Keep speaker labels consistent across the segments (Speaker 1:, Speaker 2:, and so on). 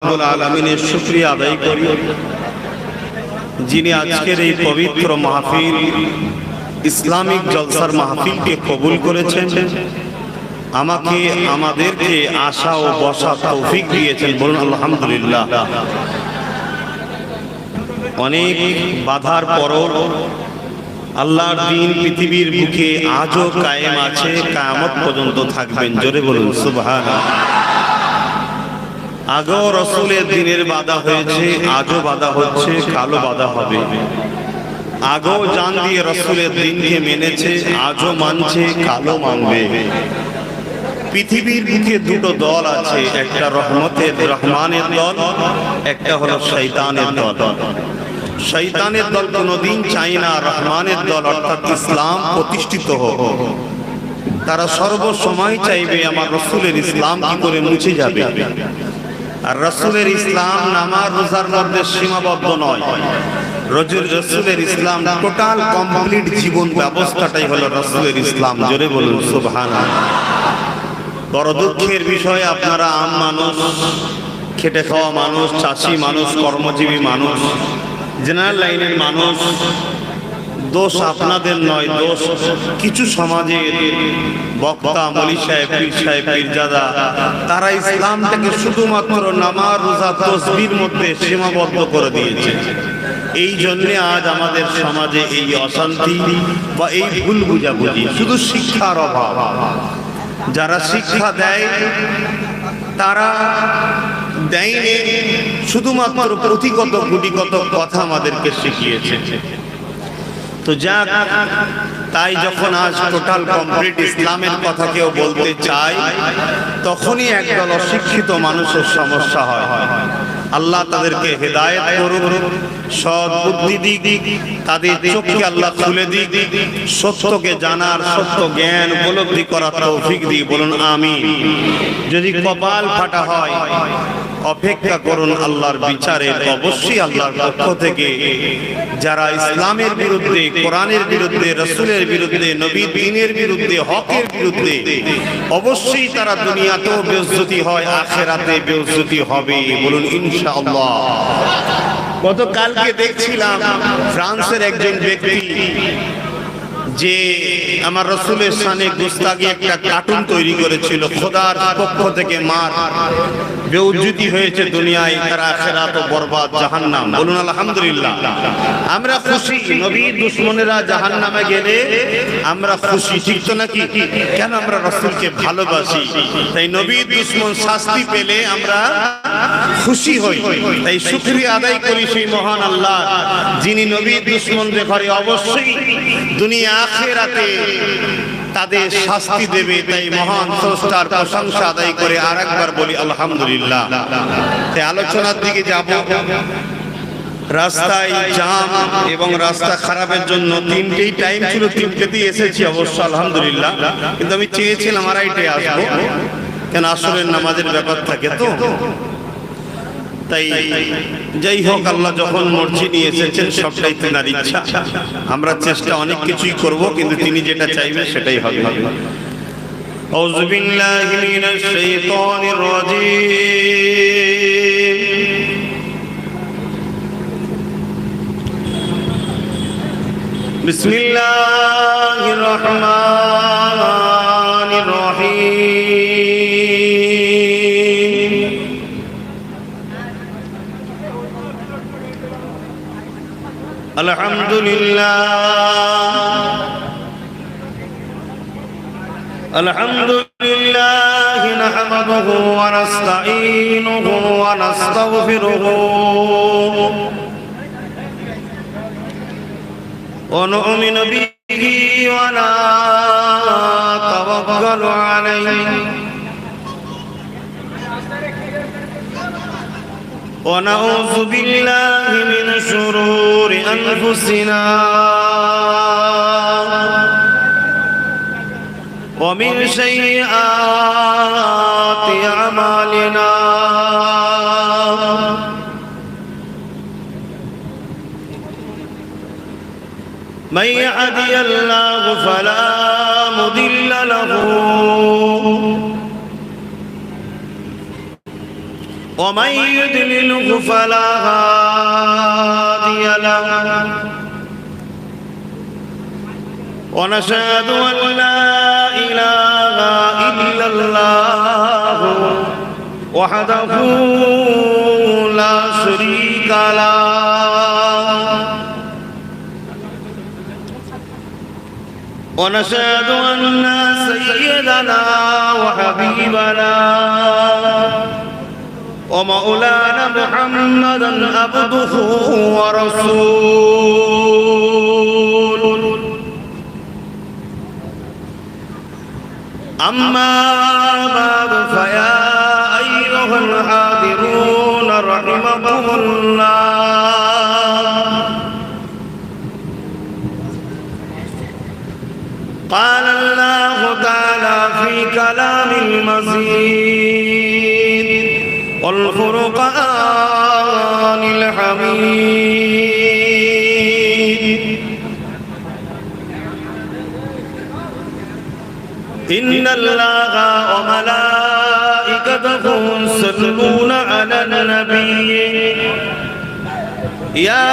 Speaker 1: রব্বুল আলামিনের শুকরিয়া আদায় করি, যিনি আজকের এই পবিত্র মাহফিল ইসলামিক জলসার মাহফিলকে কবুল করেছেন, আমাকে আমাদেরকে আসা ও বসা তৌফিক দিয়েছেন। বলুন আলহামদুলিল্লাহ। অনেক বাধার পরও আল্লাহর দ্বীন পৃথিবীর বুকে আজও কায়েম আছে, কিয়ামত পর্যন্ত থাকবেন। জোরে বলুন সুবহানাল্লাহ। আগেও রাসূলের দ্বীনের বাধা হয়েছে, আজও বাধা হচ্ছে, কালও বাধা হবে। আগেও জান দিয়ে রাসূলের দ্বীনকে মেনেছে, আজও মানছে, কালও মানবে। পৃথিবীর বুকে দুটো দল আছে, একটা রহমানের দল, একটা হলো শয়তানের দল। শয়তানের দল কোনোদিন চায় না রহমানের দল অর্থাৎ ইসলাম প্রতিষ্ঠিত হোক। তারা সর্বসময় চাইবে আমার রাসূলের ইসলাম কি করে মুছে যাবে। আর রাসূলের ইসলাম নামাজ রোজার মধ্যে সীমাবদ্ধ নয়। রাসূলের ইসলাম টোটাল কমপ্লিট জীবন ব্যবস্থাটাই হলো রাসূলের ইসলাম। জোরে বলুন সুবহানাল্লাহ। বড় দুঃখের বিষয়, আপনারা আম মানুষ, খেটে খাওয়া মানুষ, চাষি মানুষ, কর্মজীবী মানুষ, জেনারেল লাইনের মানুষ, দোষ আপনাদের নয়, দোষ কিছু সমাজের বক্তা, মৌলী সাহেব, পীর সাহেব, পীরজাদা, তারা ইসলামটাকে শুধুমাত্র নামাজ রোজা তাসবিহর মধ্যে সীমাবদ্ধ করে দিয়েছে। এই জন্যে আজ আমাদের সমাজে এই অশান্তি বা এই ভুল বুঝাবুঝি, শুধু শিক্ষার অভাব। যারা শিক্ষা দেয় তারা দেয়নি, শুধুমাত্র পুঁথিগত গুটিগত কথা আমাদেরকে শিখিয়েছে। তো যাক, তাই যখন আজ টোটাল কমপ্লিট ইসলামের কথা কেউ বলতে চায়, তখনই একদল অশিক্ষিত মানুষের সমস্যা হয়। আল্লাহ তাদেরকে হেদায়েত করুন, সৎ বুদ্ধি দিক, তাদের চোখকে আল্লাহ খুলে দিক, সত্যকে জানার, সত্য জ্ঞান উপলব্ধি করার তৌফিক দিক। বলুন আমিন। যদি কপাল ফাটা হয়, অপেক্ষা করুন আল্লাহর বিচারের। অবশ্যই আল্লাহর পক্ষ থেকে যারা ইসলামের বিরুদ্ধে, কোরআনের বিরুদ্ধে, রাসূলের বিরুদ্ধে, নবীর দ্বীনের বিরুদ্ধে, হকের বিরুদ্ধে, অবশ্যই তারা দুনিয়াতেও বেইজ্জতি হয়, আখিরাতে বেইজ্জতি হবে। বলুন ইনশাআল্লাহ। গতকালকে দেখছিলাম ফ্রান্সের একজন ব্যক্তি যে আমার রাসূলের শানে গুস্তাখি একটা কার্টুন তৈরি করেছিল। খোদার পক্ষ থেকে মার, বেইজ্জতি হয়েছে দুনিয়ায়, তার আখিরাত বরবাদ, জাহান্নাম। বলুন আলহামদুলিল্লাহ। আমরা খুশি, নবীর দুশমনেরা জাহান্নামে গেলে আমরা খুশি, ঠিক তো নাকি? কেন? আমরা রাসূলকে ভালোবাসি, তাই নবীর দুশমন শাস্তি পেলে আমরা খুশি হই। তাই শুকরিয়া আদায় করি সেই মহান আল্লাহ, যিনি নবীর দুশমনদের ঘরে অবশ্যই দুনিয়া আখিরাতে তাদের শাস্তি দেবে। তাই মহান স্রষ্টার প্রশংসা আদায় করে আরেকবার বলি আলহামদুলিল্লাহ। তাই আলোচনার দিকে যাব। রাস্তায় জাম এবং রাস্তা খারাপের জন্য তিনটেই টাইম ছিল, তিনটেতেই এসেছি অবশ্য আলহামদুলিল্লাহ। কিন্তু আমি চেয়েছিলাম আড়াইটে আসবো, কেন আসরের নামাজের ব্যাপার থাকে তো। তাই যাই হোক, আল্লাহ যখন মর্জি নিয়ে এসেছেন সবটাই তেনার ইচ্ছা। আমরা চেষ্টা অনেক কিছুই করব, কিন্তু তিনি যেটা চাইবেন সেটাই হবে। আউযু বিল্লাহি মিনাশ শাইতানির রাজীম। বিসমিল্লাহির রহমানির রহিম। আলহামদুলিল্লাহ, আলহামদুলিল্লাহ নাহমাদুহু ওয়া নাস্তাঈনুহু ওয়া নাস্তাগফিরুহু ওয়া নু'মিনু বিহি ওয়া নাতাওয়াক্কালু আলাইহি ونعوذ بالله من شرور أنفسنا ومن سيئات أعمالنا من يهده الله فلا مضل له ومن يضلله فلا هادي له ونشهد أن لا إله إلا الله وحده لا شريك له ونشهد أن سيدنا وحبيبنا ومولانا محمدا عبده ورسوله أما بعد فيا أيها الحاضرون رحمكم الله قال الله تعالى في كلام المزيد والفرقان الحميد إن الله وملائكته يصلون على النبي يا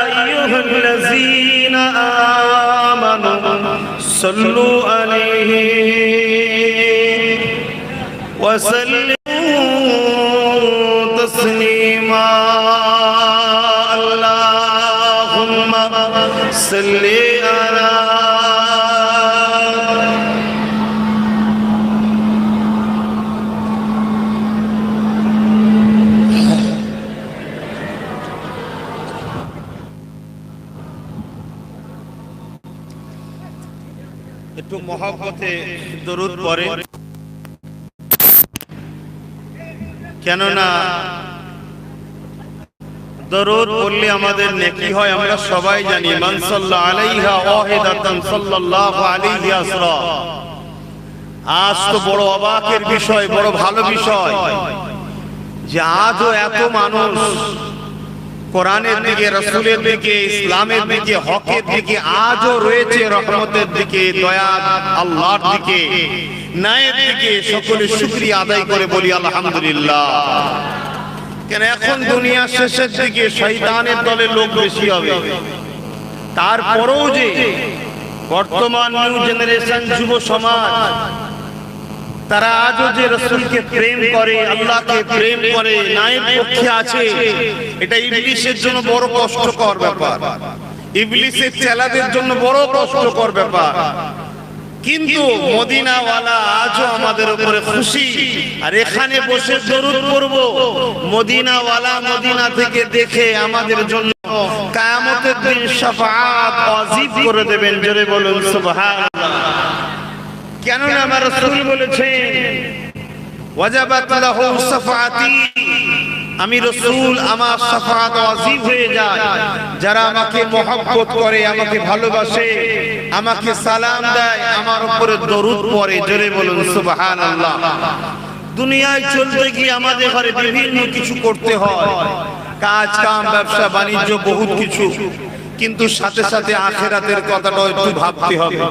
Speaker 1: أيها الذين آمنوا صلوا عليه وسلموا تسليما اللهم صل على একটু মহব্বতে দরুদ পড়ে কেননা দরুদ পড়লে আমাদের নেকি হয় আমরা সবাই জানি মান সাল্লাল্লাহু আলাইহা ওয়াহিদাতান সাল্লাল্লাহু আলাইহি আসরা আজ তো বড় অবাকের বিষয় বড় ভালো বিষয় যে আজও এত মানুষ কোরআনের দিকে রাসূলের দিকে ইসলামের দিকে হকের দিকে আজও রয়েছে রহমতের দিকে দয়া আল্লাহর দিকে ন্যায়ের দিকে সকলে শুকরিয়া আদায় করে বলি আলহামদুলিল্লাহ কেন এখন দুনিয়া শেষের দিকে শয়তানের দলে লোক বেশি হবে তারপরেও যে বর্তমান নিউ জেনারেশন যুব সমাজ তারা আজও যে রাসূলকে প্রেম করে আল্লাহকে প্রেম করে ন্যায়ের পক্ষে আছে এটা ইবলিসের জন্য বড় কষ্টকর ব্যাপার ইবলিসের চেলাদের জন্য বড় কষ্টকর ব্যাপার কিন্তু মদিনাওয়ালা আজও আমাদের উপরে খুশি আর এখানে বসে দরুদ পড়ব মদিনাওয়ালা মদিনা থেকে দেখে আমাদের জন্য কিয়ামতের দিন শাফাআত ওয়াজিব করে দেবেন জোরে বলুন সুবহানাল্লাহ কেননা আমার রাসূল বলেছেন ওয়াজাবাত লাহু শাফাআতি আমি রাসূল আমার শাফাআত ওয়াজিব হয়ে যায় যারা আমাকে মহব্বত করে আমাকে ভালোবাসে আমাকে সালাম দেয় আমার উপরে দরুদ পড়ে জোরে বলুন সুবহানাল্লাহ দুনিয়ায় চলতে গিয়ে আমাদের ঘরে বিভিন্ন কিছু করতে হয় কাজ কাম ব্যবসা বাণিজ্য বহুত কিছু কিন্তু সাথে সাথে আখিরাতের কথাটাও একটু ভাবতে হবে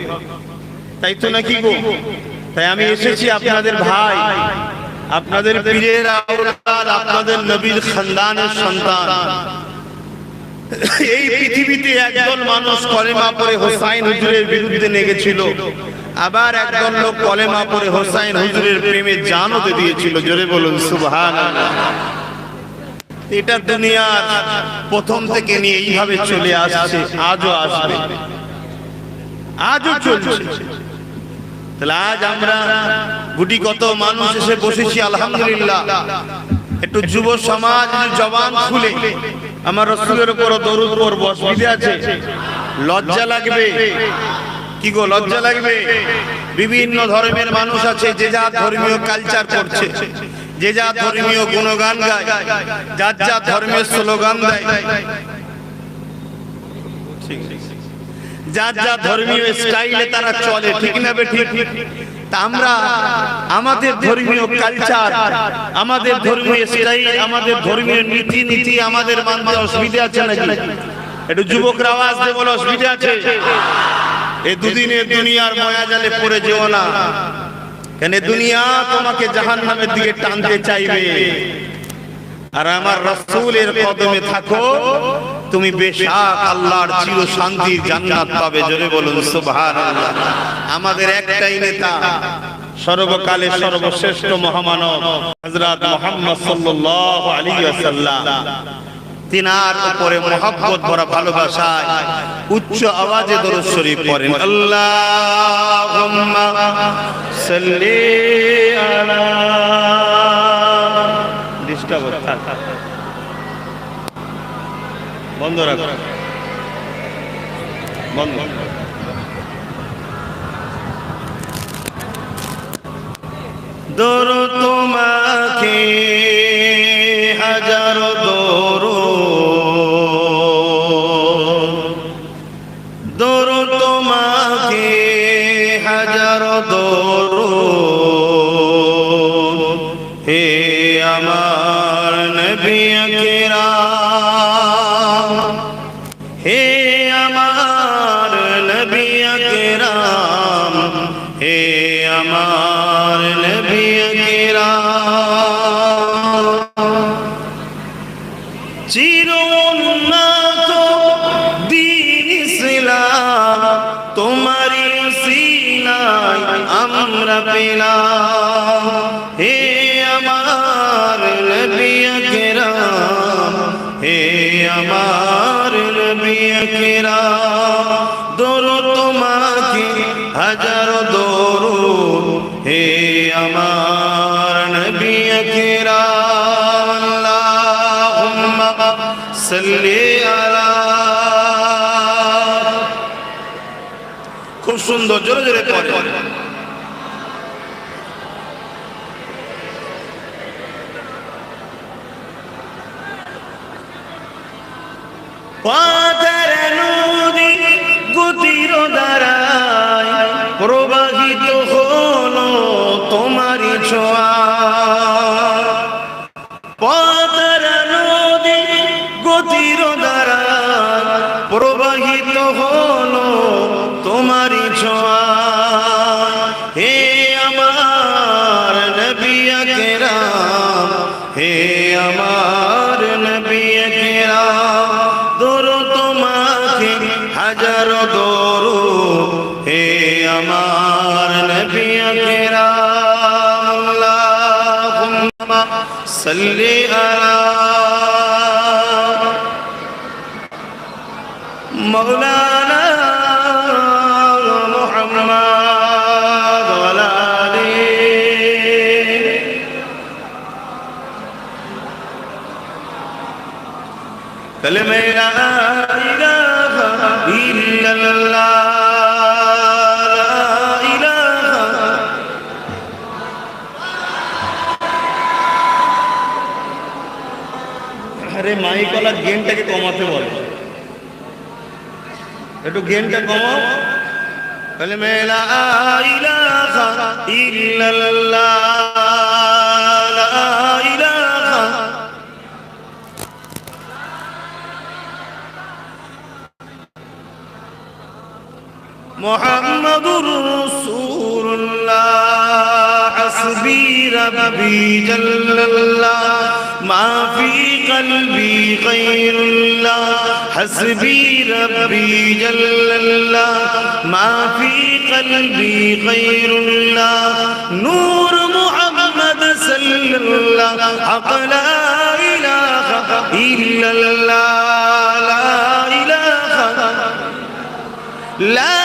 Speaker 1: তাই তো নাকি গো তাই আমি এসেছি আপনাদের ভাই আপনাদের পীরের আওলাদ আপনাদের নবীর খানদানের সন্তান এই পৃথিবীতে একদল মানুষ কলেমা পড়ে হোসাইন হুজুরের বিরুদ্ধে নেগেছিল আবার একদল লোক কলেমা পড়ে হোসাইন হুজুরের প্রেমে জানও দিয়েছিল জোরে বলুন সুবহানাল্লাহ এটা দুনিয়ার প্রথম থেকে নিয়ে এইভাবে চলে আসছে আজও আসবে আজও চলছে তাহলে আজ আমরা গুটি কত মানুষ এসে বসেছি আলহামদুলিল্লাহ একটু যুব সমাজ জবান খুলে আমার রাসূলের উপর দরুদ পড়ব অসুবিধা আছে লজ্জা লাগবে কি গো লজ্জা লাগবে বিভিন্ন ধর্মের মানুষ আছে যে যা ধর্মীয় কালচার করছে যে যা ধর্মীয় গুণগান গায় যার যা ধর্মের স্লোগান দেয় যার যা ধর্মীয় স্টাইলে তারা চলে ঠিক না বে ঠিক তা আমরা আমাদের ধর্মীয় কালচার আমাদের ধর্মীয় স্টাইল আমাদের ধর্মীয় নীতি আমাদের মানতে অসুবিধা আছে নাকি একটু যুবকরা আওয়াজ দিয়ে বলো অসুবিধা আছে এই দুদিনের দুনিয়ার মায়াজালে পড়ে যেও না কেন দুনিয়া তোমাকে জাহান্নামের দিকে টানতে চাইবে আর আমার রাসূলের কদমে থাকো, তুমি বেশক আল্লাহর চির শান্তির জান্নাত পাবে। জোরে বলুন সুবহানাল্লাহ। আমাদের একটাই নেতা, সর্বকালের সর্বশ্রেষ্ঠ মহামানব হযরত মুহাম্মদ সাল্লাল্লাহু আলাইহি ওয়াসাল্লাম। তিনার উপরে মহব্বত ভরা ভালোবাসায় উচ্চ আওয়াজে দরুদ শরীফ পড়েন। আল্লাহুম্মা সাল্লি আলা ডিস্টার্ব বন্ধ রাখো, বন্ধ। দরুদ তোমাকে হাজারো দরুদ তোমাকে হাজারো দরুদ, হে আমার নবী আকরাম, হে আমার নবী আকরাম, হে আমার নবী আকরাম। চির উন্নত দ্বীন ইসলাম তোমারি উসিলায় আমরা পেলাম, হে আমার নবী আকরাম, হে আমার নবী আকরাম। দরুদ তোমাকে হাজারো দরুদ, হে আমার নবী আকরাম। আল্লাহুম্মা সাল্লি আলা। খুব সুন্দর, জোরে জোরে পড়ে। পথের নদী গতির দ্বারায় প্রবাহিত হলো তোমারি ছোঁয়া, পথের নদী গতির দ্বারায় প্রবাহিত হলো তোমারি ছোঁয়া, হে আমার নবী আকরাম, হে আমার নবী আকরাম। দরুদ তোমাকে হাজারো দরুদ, হে আমার নবী আকরাম। আল্লাহুম্মা সাল্লি আলা মাওলানা মুহাম্মদ ওয়া আলা আলিহি। কালেমা লা ইলাহা ইল্লাল্লাহ, লা ইলাহা। আরে মাইকওয়ালা গেনটাকে কমাতে বলে, একটু গেনটা কমাও। কালেমা লা ইলাহা ইল্লাল্লাহ, লা ইলাহা। মুহাম্মাদুর রাসূলুল্লাহ, হাসবি রাব্বি জাল্লাল্লাহ, মা ফি কলবি গায়রুল্লাহ, হাসবি রাব্বি জাল্লাল্লাহ, মা ফি কলবি গায়রুল্লাহ। নূর মুহাম্মদ সাল্লাল্লাহ, হক লা ইলাহা ইল্লাল্লাহ, লা ইলাহা, লা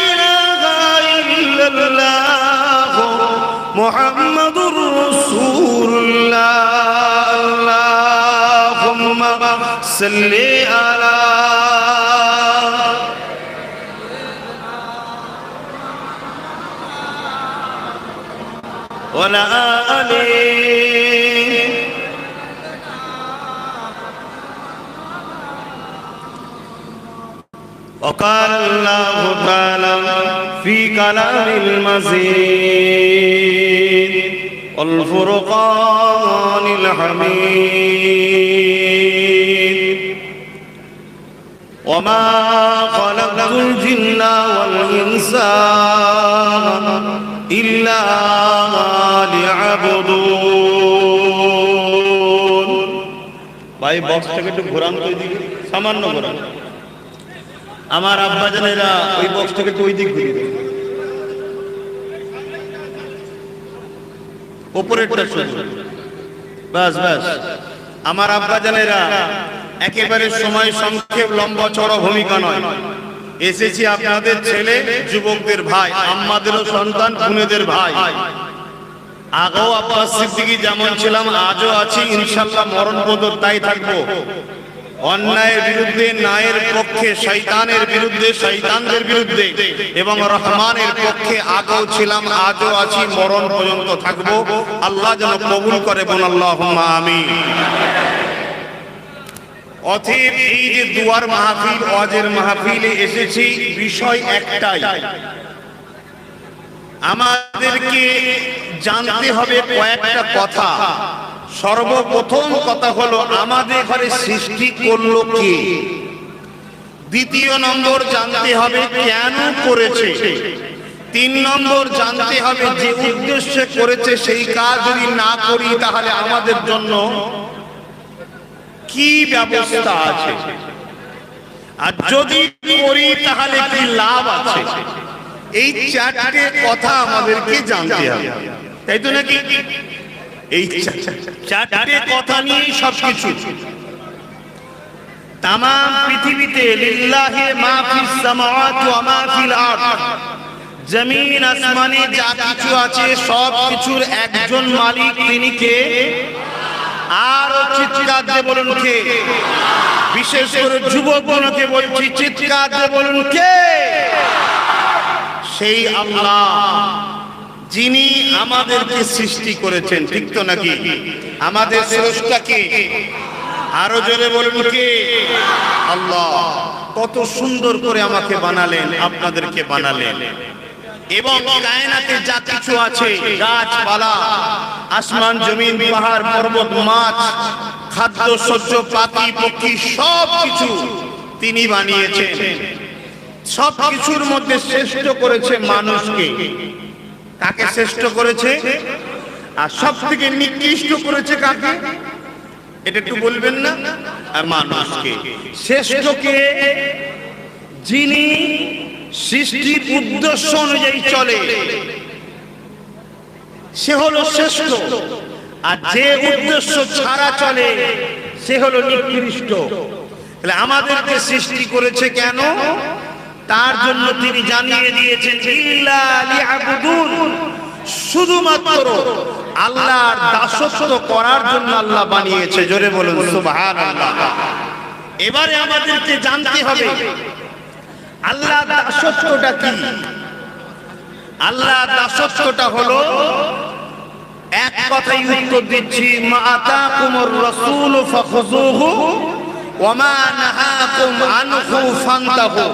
Speaker 1: ইলাহা ইল্লাল্লাহ মুহাম্মাদুর রাসূলুল্লাহ। আল্লাহুম্মা সাল্লি আলা ওয়া আলা আলিহি। وقال الله تعالى في كلام المزيد والفرقان الحميد، وما خلقت الجن والإنس إلا ليعبدون ভাই বক্সটাকে একটু ঘোরান তো ওইদিকে, সামান্য ঘোরান। আমার আব্বাজানেরা ওই বক্সটাকে একটু ওই দিক ঘুরিয়ে দেন, ওপরেরটা শুধু, বাস বাস। আমার আব্বাজানেরা একেবারে সময় সংক্ষেপ, লম্বা চড়া ভূমিকা নয়, এসেছি আপনাদের ছেলে যুবকদের ভাই, আম্মাদেরও সন্তান, বোনেদের ভাই। আগেও আব্বাস সিদ্দিকী যেমন ছিলাম আজও আছি, ইনশাআল্লাহ মরণ পর্যন্ত তাই থাকবো। অন্যায়ের বিরুদ্ধে, ন্যায়ের পক্ষে, শয়তানের বিরুদ্ধে, শয়তানদের বিরুদ্ধে এবং রহমানের পক্ষে আগেও ছিলাম, আজও আছি, মরণ পর্যন্ত থাকবো। আল্লাহ যেন কবুল করে, বলুন আল্লাহুম্মা আমিন। অতএব এই যে দুয়ার মাহফিল, ওয়াজের মাহফিলে এসেছি, বিষয় একটাই, আমাদেরকে জানতে হবে কয়েকটা কথা। সর্বপ্রথম কথা হলো আমাদের ঘরে সৃষ্টি করলো কে। দ্বিতীয় নম্বর জানতে হবে কেন করেছে। 3 নম্বর জানতে হবে যে উদ্দেশ্যে করেছে সেই কাজ যদি না করি তাহলে আমাদের জন্য কি ব্যবস্থা আছে, আর যদি করি তাহলে কি লাভ আছে। এই 4টে কথা আমাদেরকে জানতে হবে, তাই তো নাকি? এই 4টে কথা নিয়ে সবকিছু। তাম পৃথিবীতে লিল্লাহি মা ফিস সামাওয়াতি ওয়া মা ফিল আরদ, জমিন আসমানে যা কিছু আছে সব কিছুর একজন মালিক, তিনি কে? আর চিৎকার দিয়ে বলুন কে? বিশেষ করে যুবকগণকে বলছি, চিৎকার দিয়ে বলুন কে? সেই আল্লাহ যিনি আমাদেরকে সৃষ্টি করেছেন, ঠিক তো নাকি? আমাদের স্রষ্টা কে? আরো জোরে বলুন কে? আল্লাহ। কত সুন্দর করে আমাকে বানালেন, আপনাদেরকে বানালেন, এবং কায়নাতে যা কিছু আছে, গাছপালা, আসমান জমিন, পাহাড় পর্বত, মাছ, খাদ্য শস্য, পাখি পক্ষী, সব কিছু তিনি বানিয়েছেন। সব কিছুর মধ্যে শ্রেষ্ঠ করেছে মানুষকে। কাকে শ্রেষ্ঠ করেছে? আর সব থেকে নিকৃষ্ট করেছে কাকে? এটা একটু বলবেন না? মানুষকে। শ্রেষ্ঠকে যিনি সৃষ্টির উদ্দেশ্য অনুযায়ী চলে সে হলো শ্রেষ্ঠ, আর যে উদ্দেশ্য ছাড়া চলে সে হলো নিকৃষ্ট। তাহলে আমাদেরকে সৃষ্টি করেছে কেন? তার জন্য তিনি জানিয়ে দিয়েছেন ইল্লা লিয়াবুদুন, শুধুমাত্র আল্লাহর দাসত্ব করার জন্য আল্লাহ বানিয়েছে। জোরে বলুন সুবহানাল্লাহ। এবারে আমাদেরকে জানতে হবে আল্লাহ দাসত্বটা কি। আল্লাহ দাসত্বটা হলো, এক কথাই উত্তর দিচ্ছি, মা আতাকুমুর রাসূল ফাখুযুহু ওয়া মা নাহাকুম আনহু ফান্তাহু।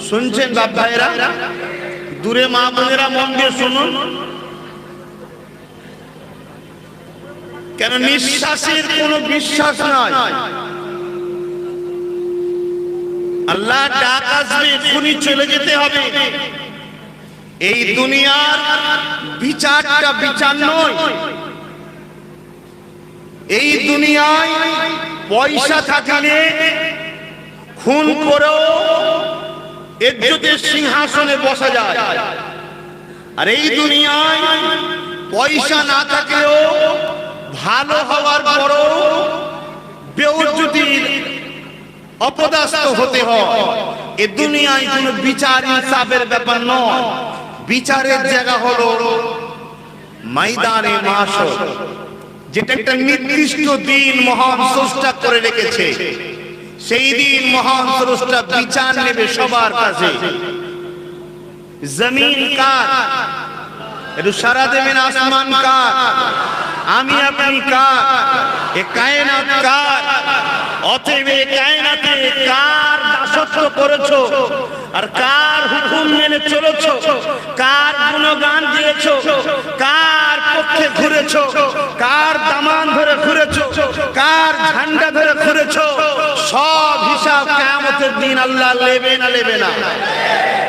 Speaker 1: শুনছেন বাপ ভাইরা? দূরে মা বোনেরা মন দিয়ে শুনুন, কেন নিঃশ্বাসের কোনো বিশ্বাস নাই। আল্লাহ ডাক আসবে, এক্ষুনি চলে যেতে হবে। এই দুনিয়ার বিচারটা বিচার নয়। এই দুনিয়ায় পয়সা থাকলে খুন করেও ইজ্জতের সিংহাসনে বসা যায়, আর এই দুনিয়ায় পয়সা না থাকলেও ভালো হওয়ার পরও বেইজ্জতির অপদস্থ হতে হয়। এই দুনিয়ায় কোনো বিচার ইনসাফের ব্যাপার নয়। বিচারের জায়গা হলো ময়দানে মাহশর, যেটা একটা নির্দিষ্ট দিন মহান স্রষ্টা করে রেখেছে। সেই দিন মহান স্রষ্টা বিচার নেবে সবার কাছে। জমিন কার? একটু সারা দেবেন। আসমান কার? আমি আপনি কার? এ কায়নাত কার? অতএব এই কায়নাতে কার দাসত্ব করেছো আর কার হুকুম মেনে চলেছো, কার গুণগান দিয়েছো, কার পক্ষে ঘুরেছো, কার দামান ধরে ঘুরেছো, কার ঝান্ডা ধরে ঘুরেছো, সব হিসাব কিয়ামতের দিন আল্লাহ নেবে না? নেবে না?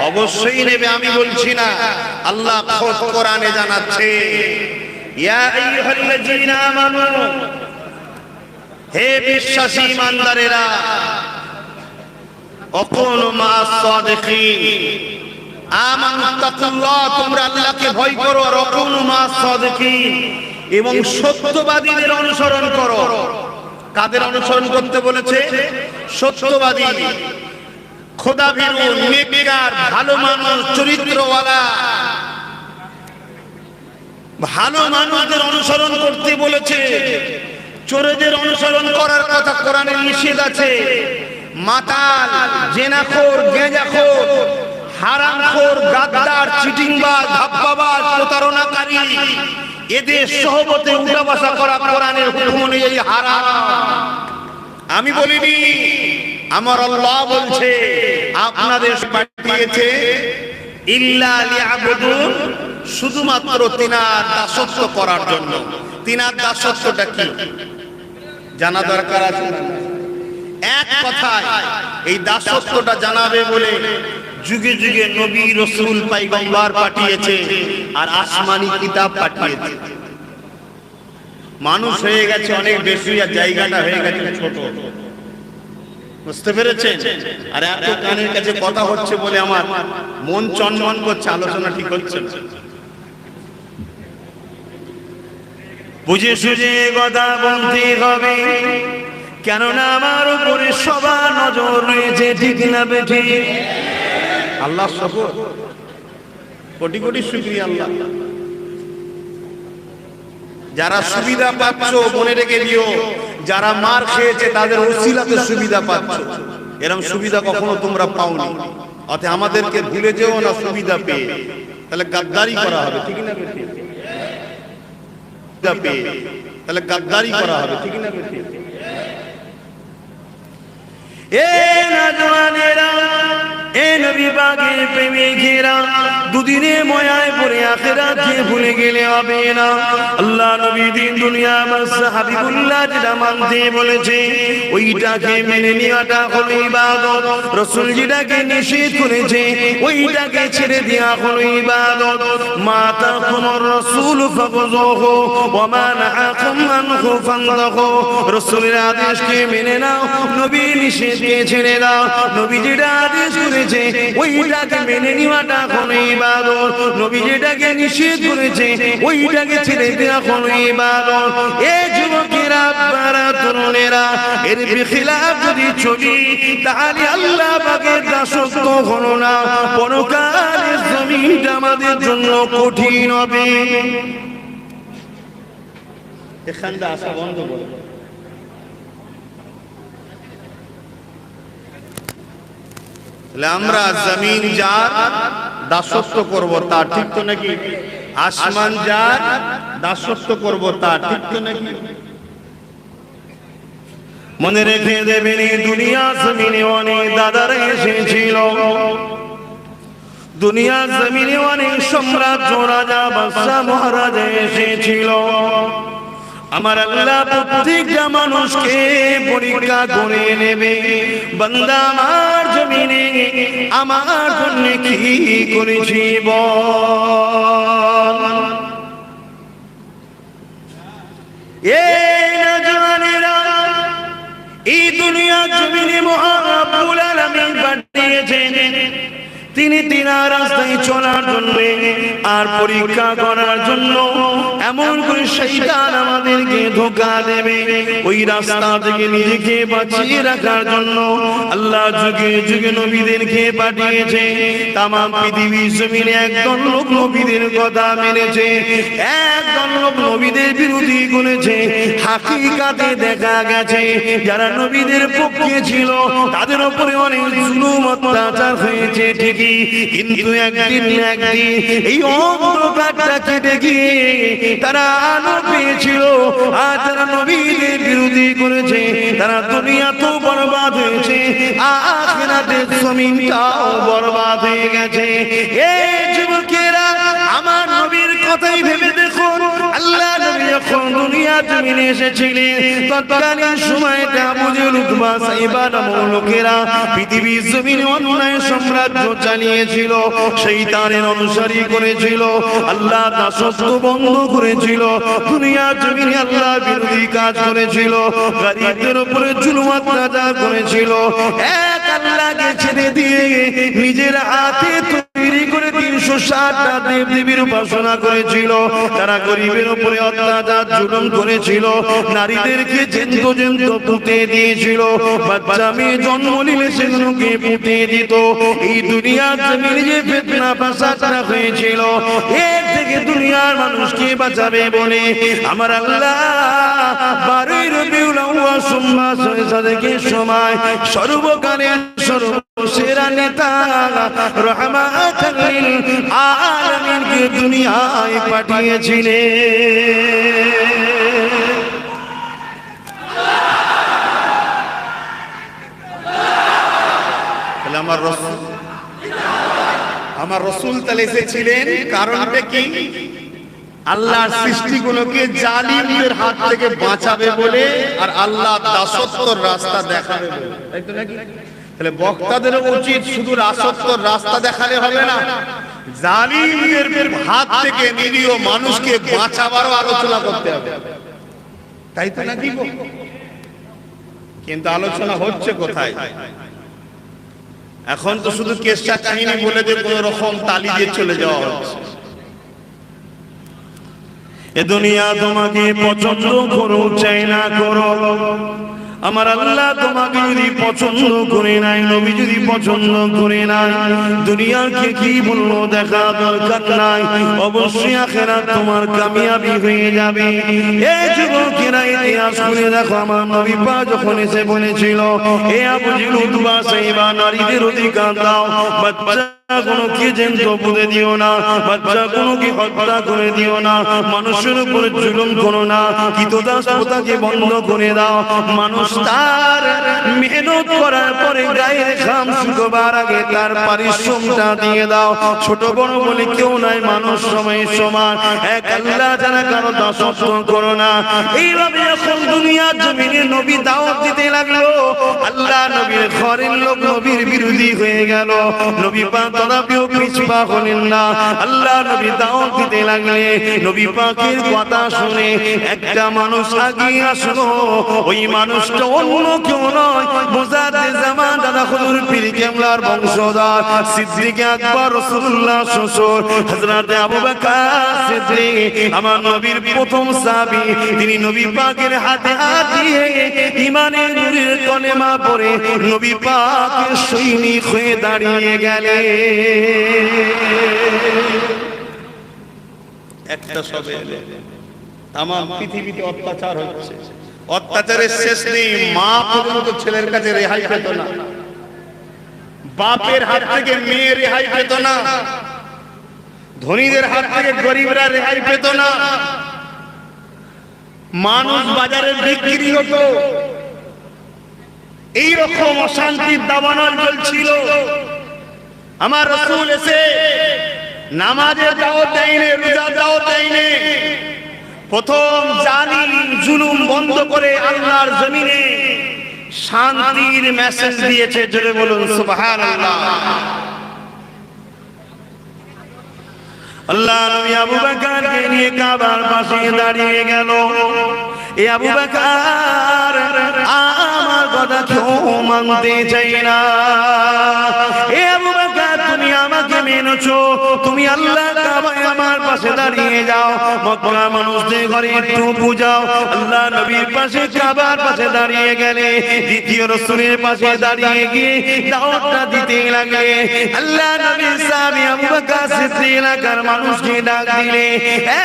Speaker 1: অবশ্যই নেবে, আমি বলছি না। আল্লাহ খোদ কোরআনে জানাচ্ছে, ইয়া আইয়ুহাল্লাযীনা আমানু হে বিশ্বাসী ইমানদারেরা, অকুনু মা'আস সাদিকিন, আমানুত্তাকুল্লাহ, তোমরা আল্লাহকে ভয় করো, আর অকুনু মা'আস সাদিকিন, এবং সত্যবাদীদের অনুসরণ করো। কাদের অনুসরণ করতে বলেছে? সত্যবাদী, খোদাভীরু, নেককার, ভালো মানুষ, চরিত্রওয়ালা ভালো মানুষদের অনুসরণ করতে বলেছে। চোরেদের অনুসরণ করার কথা কোরআনে নিষেধ আছে। মাতাল, জেনাখোর, গেঁজাখোর, হারামখোর, গাদ্দার, চিটিংবাজ, ধাপ্পাবাজ, প্রতারণাকারী, এদের সহবতে উঠা বসা করা কোরআনের হুকুম অনুযায়ী হারাম। আমি বলিনি, আমার আল্লাহ বলছে। আপনাদের পাঠিয়েছে ইল্লা লিয়াবুদুন, শুধুমাত্র তিনার দাসত্ব করার জন্য। তিনার দাসত্বটা কি জানা দরকার আছে। এক কথায় এই দাসত্বটা জানাবে বলে যুগে যুগে নবী, রাসূল, পয়গম্বর পাঠিয়েছে, আর আসমানি কিতাব পাঠিয়েছে। মানুষ হয়ে গেছে অনেক বেশি, আর জায়গাটা হয়ে গেছে ছোট। বুঝতে পেরেছেন? আর এত কানের কাছে কথা হচ্ছে বলে আমার মন চনমন করছে, আলোচনা ঠিক হচ্ছে না। বুঝে সুঝে কথা বলতে হবে, কেননা আমার উপরে সবার নজর রয়েছে, ঠিক না বেঠি? আল্লাহ শকর, কোটি কোটি শুকরিয়া আল্লাহ। যারা সুবিধা পাচ্ছ মনে রেখে দিও, যারা মার খেয়েছে তাদের ওসিলাতে সুবিধা পাচ্ছ। এরকম সুবিধা কখনো তোমরা পাওনি, অতএব আমাদেরকে ভুলে যেও না সুবিধা পেয়ে, তাহলে গাদ্দারি করা হবে, ঠিক না বেঠি? তাহলে গাদ্দারি করা হবে, ঠিক না বেঠি? এ নওজওয়ানেরা, এ নবী পাকের প্রেমিকেরা, দুদিনে ময়ায় পড়ে আখিরাতকে ভুলে গেলে হবে না। আল্লাহ নবী দিন দুনিয়া মাস হাবিবুল্লাহ যেটা মানতে বলেছে ওইটাকে মেনে নেওয়াটা হলো ইবাদত। রাসূল যেটাকে নিষেধ করেছে ওইটাকে ছেড়ে দেওয়া হলো ইবাদত। মা তাকুমুর রাসূল ফাখুযুহু ওয়া মা নাহাকুম আনহু ফান্তাহু। রাসূলের আদেশকে মেনে নাও, নবী নিষেধকে ছেড়ে দাও। নবী যেটা আদেশ করেছে ওইটাকে মেনে নেওয়াটা হলো ইবাদত। নবী যেটাকে নিষেধ করেছে ওইটাকে ছেড়ে দেওয়া হলো ইবাদত। এই যুবকেরা, আপনারা তরুণেরা, এর বিখিলাফ যদি চলি তাহলে আল্লাহ পাকের দাসত্ব হলো না, পরকালের জমিনটা আমাদের জন্য কঠিন হবে। এখানটা আসা বন্ধ করো। আমরা জমিন যার দাসত্ব করব, তা ঠিক তো নাকি? আসমান যার দাসত্ব করব, তা ঠিক তো নাকি? মনে রেখে দেবেন, দুনিয়া জমিনে অনেক দাদারা এসেছিল, দুনিয়া জমিনে অনেক সম্রাট, রাজা, বাদশা, মহারাজা এসেছিল। আমার আল্লাহ প্রত্যেকটা মানুষকে পরীক্ষা করে নেবে, বান্দা আমার জমিনে আমার জন্য কি করেছি বল। এই নওজওয়ানেরা, এই দুনিয়া জমিনে মহারাব্বুল আলামিন পাঠিয়েছেন তিনি তিনার রাস্তায় চলার জন্য আর পরীক্ষা করার জন্য। এমন করে শয়তান আমাদেরকে ধোঁকা দেবে, ওই রাস্তা থেকে নিজেকে বাঁচিয়ে রাখার জন্য আল্লাহ যুগে যুগে নবীদেরকে পাঠিয়েছে। তামাম পৃথিবীর জমিনে একদল লোক নবীদের কথা মেনেছে, একদল লোক নবীদের বিরোধী করেছে। হাকিকাতে দেখা গেছে যারা নবীদের পক্ষে ছিল তাদের উপরে অনেক জুলুম অত্যাচার হয়েছে ঠিকই, কিন্তু একদিন এই অন্ধকারটা কেটে গিয়ে তারা আলো পেয়েছিল। আর যারা নবীদের বিরোধী করেছে তারা দুনিয়াতেও বরবাদ হয়েছে, আখিরাতের জমিনটাও বরবাদ হয়ে গেছে। এই যুবকেরা, আমার নবীর কথাই ভেবে দেখুন, আল্লাহ নবী যখন দুনিয়া জমিনে এসেছিলেন তৎকালীন সময়টা আবু জেহেল, উতবা, সাইবা নামক লোকেরা পৃথিবীর জমিনে অন্যায় সাম্রাজ্য চালিয়েছিল, শয়তানের অনুসারী করেছিল, আল্লাহ দাসত্ব বন্ধ করেছিল, দুনিয়ার জমিনে আল্লাহ বিরোধী কাজ করেছিল, গরিবদের উপরে জুলুম অত্যাচার করেছিল। এক আল্লাহকে ছেড়ে দিয়ে নিজের হাতে তৈরি করে 360টা দেব দেবীর উপাসনা করেছিল। তারা গরিবের উপরে অত্যাচার জুলুম করেছিল, নারীদেরকে জেন্ত জেন্ত পুঁতে দিয়েছিল, বাচ্চা মেয়ে জন্ম নিলে সেগুলোকে পুঁতে দিত। এই দুনিয়ার জমিনে যে ফিতনা ফাসাদটা হয়েছিল, এর থেকে দুনিয়ার মানুষকে বাঁচাবে বলে আমার আল্লাহ 12 রবিউল আউয়াল সোমবার সাদেকের সময় সর্বকালের সর্বসেরা নেতা রাহমাতাল লিল আলামিনকে দুনিয়ায় পাঠিয়েছিলেন। আমার রাসূল তাহলে এসেছিলেন, কারণটা কি? আল্লাহর সৃষ্টিগুলোকে জালিমদের হাত থেকে বাঁচাবে বলে, আর আল্লাহ দাসত্বর রাস্তা দেখাবে বলে, তাই তো নাকি? তাহলে বক্তাদের উচিত শুধু দাসত্বর রাস্তা দেখালে হবে না, জালিমদের হাত থেকে নিরীহ মানুষকে বাঁচাবারও আলোচনা করতে হবে, তাই তো নাকি? কিন্তু আলোচনা হচ্ছে কোথায়? এখন তো শুধু কেসটা কাহিনী বলে যে কোন রকম তালি দিয়ে চলে যাওয়া হচ্ছে। এ দুনিয়া তোমাকে পছন্দ করো চাই না করো, আমার আল্লাহ তোমাকে যদি পছন্দ করে নাই, নবী যদি পছন্দ করে নাই, দুনিয়াকে কি বললো দেখা দরকার নাই, অবশ্যই আখিরাত তোমার কামিয়াবি হয়ে যাবে। এই যুবকেরা ইতিহাস খুলে দেখো, আমার নবী পাক যখন এসে বলেছিল, হে আবু জিল উতবা সাইবা, নারীদের অধিকার দাও, বাচ্চা কোনকে জেন্ত পুঁতে দিও না, বাচ্চা কোনকে হত্যা করে দিও না, মানুষের উপরে জুলুম করো না, কৃতদাসতাকে বন্ধ করে দাও, মানুষ তার মেহনত করার পরে গায়ের ঘাম শুকোবার আগে তার পারিশ্রমটা দিয়ে দাও। ছোট বড় বলে কেউ নাই, মানুষ সবাই সমান, এক আল্লাহ যারা কারো দাসত্ব করো না। এইভাবে যখন দুনিয়ার জমিনে নবী দাওয়াত দিতে লাগলো, আল্লাহ নবীর ঘরের লোক নবীর বিরোধী হয়ে গেল, নবী পাক তথাপিও পিছপা হলেন না। আল্লাহ নবী দাওয়াত দিতে লাগলে, নবী পাকের কথা শুনে একটা মানুষ আগিয়ে আসলো। ওই মানুষটা অন্য কেউ নয়, মুজাদ্দিদ জামান দাদা হুজুর পীর কেবলার বংশধর সিদ্দিক আকবর রাসূলুল্লাহ শ্বশুর হযরত আবু বকর সিদ্দিক, আমার নবীর প্রথম সাহাবী। তিনি নবী পাকের হাতে হাত দিয়ে ঈমানের নূরের কলেমা পড়ে নবী পাকের সৈনিক হয়ে দাঁড়িয়ে গেলেন। একটা সবে তামাম পৃথিবীতে অত্যাচার হচ্ছে, অত্যাচারের শেষ নেই। মা পর্যন্ত ছেলের কাছে রেহাই পেত না, বাপের হাত থেকে মেয়ে রেহাই পেত না, ধনীদের হাত থেকে গরিবরা রেহাই পেত না, মানুষ বাজারে বিক্রি হতো। এইরকম অশান্তির দাবানল চলছিল। আমার রাসূল এসে নামাজের দাওয়াত দেয়নি, রোজা দাওয়াত দেয়নি, প্রথম জালিম জুলুম বন্ধ করে আল্লাহর জমিনে শান্তির মেসেজ দিয়েছে। জোরে বলুন সুবহানাল্লাহ। আল্লাহ নবী আবু বকরকে নিয়ে কাবার পাশে দাঁড়িয়ে গেল। এ আবু বকর, আমার কথা কেউ মানতে চাই না। এ আবু বকর, তুমি আমাকে মেনেছো, তুমি আল্লাহ কাবায় আমার পাশে দাঁড়িয়ে যাও, মক্কার মানুষদের ঘরে একটু পূজাও। আল্লাহ নবীর পাশে কাবার পাশে দাঁড়িয়ে গেলে, দ্বিতীয় রাসূলের পাশে দাঁড়িয়ে গিয়ে দাওয়াতটা দিতে লাগলে। আল্লাহ নবীর সাহাবী আবু বকর সিদ্দিক এলাকার মানুষকে ডাক দিলে,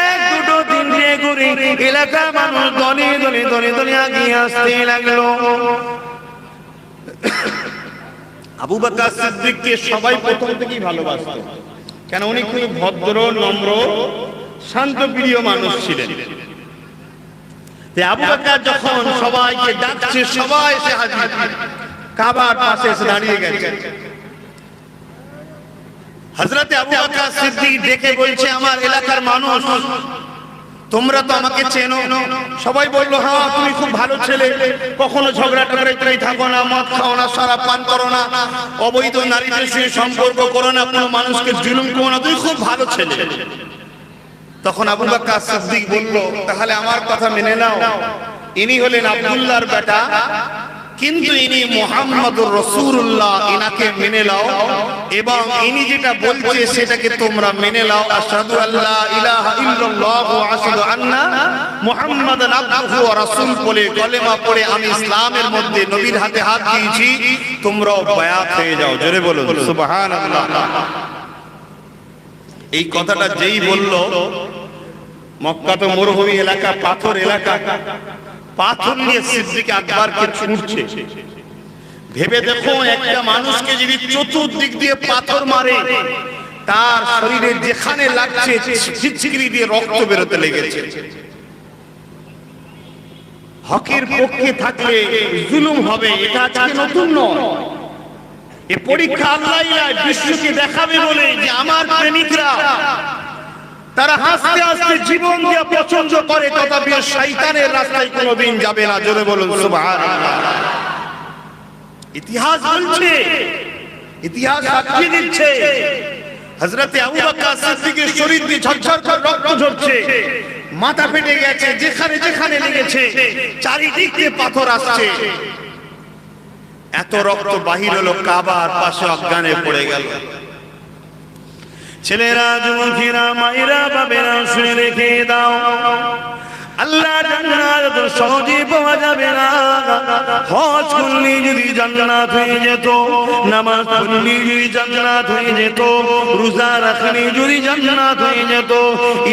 Speaker 1: এক দুটো তিনটে করে এলাকার মানুষ দলে দলে দলে দলে এগিয়ে আসতে লাগলো। আবু বকর সিদ্দিককে সবাই প্রথম থেকেই ভালোবাসতো, কেন উনি খুব ভদ্র, নম্র, শান্তপ্রিয় মানুষ ছিলেন। আবু বকর যখন সবাইকে ডাকছে, সবাই এসে হাজির, কাবার পাশে এসে দাঁড়িয়ে গেছে। হযরত আবু বকর সিদ্দিক ডেকে বলছে, আমার এলাকার মানুষ তোমরা তো আমাকে চেনো। সবাই বললো হ্যাঁ তুমি খুব ভালো ছেলে, কখনো ঝগড়া টগড়ায় থাকো না, মদ খাও না, শরাব পান করো না, অবৈধ নারীদের সঙ্গে সম্পর্ক করো না, কোনো মানুষকে জুলুম করো না, তুমি খুব ভালো ছেলে। তখন আবু বকর সিদ্দিক বলল তাহলে আমার কথা মেনে নাও, ইনি হলেন আব্দুল্লাহর বেটা, কিন্তু ইনি মুহাম্মদুর রাসূলুল্লাহ, ইনাকে মেনে নাও এবং ইনি যেটা বলছে সেটাকে তোমরা মেনে নাও। আশহাদু আল্লা ইলাহা ইল্লাল্লাহ ওয়া আশহাদু আন্না মুহাম্মাদান আবদুহু ওয়া রাসূল বলে কলেমা পড়ে আমি ইসলামের মধ্যে নবীর হাতে হাত দিয়েছি, তোমরাও বায়াত হয়ে যাও। জোরে বলুন সুবহানাল্লাহ। এই কথাটা যেই বলল, মক্কা তো মরুভূমি এলাকা, পাথর এলাকা, পাথর নিয়ে সিদ্দিক আকবরকে ছুঁড়ছে। ভেবে দেখো একটা মানুষকে যদি চতুর্দিক দিয়ে পাথর মারে, তার শরীরে যেখানে লাগছে ছিটছিরি দিয়ে রক্ত বেরোতে লেগেছে। হকের পক্ষে থাকলে জুলুম হবে, এটা আজকে নতুন নয়। এ পরীক্ষা আল্লাহ বিশ্বকে দেখাবে বলে যে আমার প্রেমিকরা তারা হাসতে হাসতে জীবন দিয়ে পছন্দ করে, তথাপি শয়তানের রাস্তায় কোনোদিন যাবে না। জোরে বলুন সুবহানাল্লাহ। ইতিহাস বলছে, ইতিহাস সাক্ষী দিচ্ছে, হযরত আবু বকর সিদ্দিকের শরীর দিয়ে ঝরঝর করে রক্ত ঝরছে, মাথা ফেটে গেছে, যেখানে যেখানে লেগেছে চারিদিক দিয়ে পাথর আসছে। এত রক্ত বাহির হলো, কাবার পাশে অজ্ঞানে পড়ে গেল। ছেলেরা, যুবকেরা, মায়েরা, বাবেরা শুনে রেখে দাও, আল্লাহ জান্নাত সহজে পাওয়া যাবে না। হজ করলে যদি জান্নাত হয়ে যেত, নামাজ পড়লে যদি জান্নাত হয়ে যেত, রোজা রাখলে যদি জান্নাত হয়ে যেত,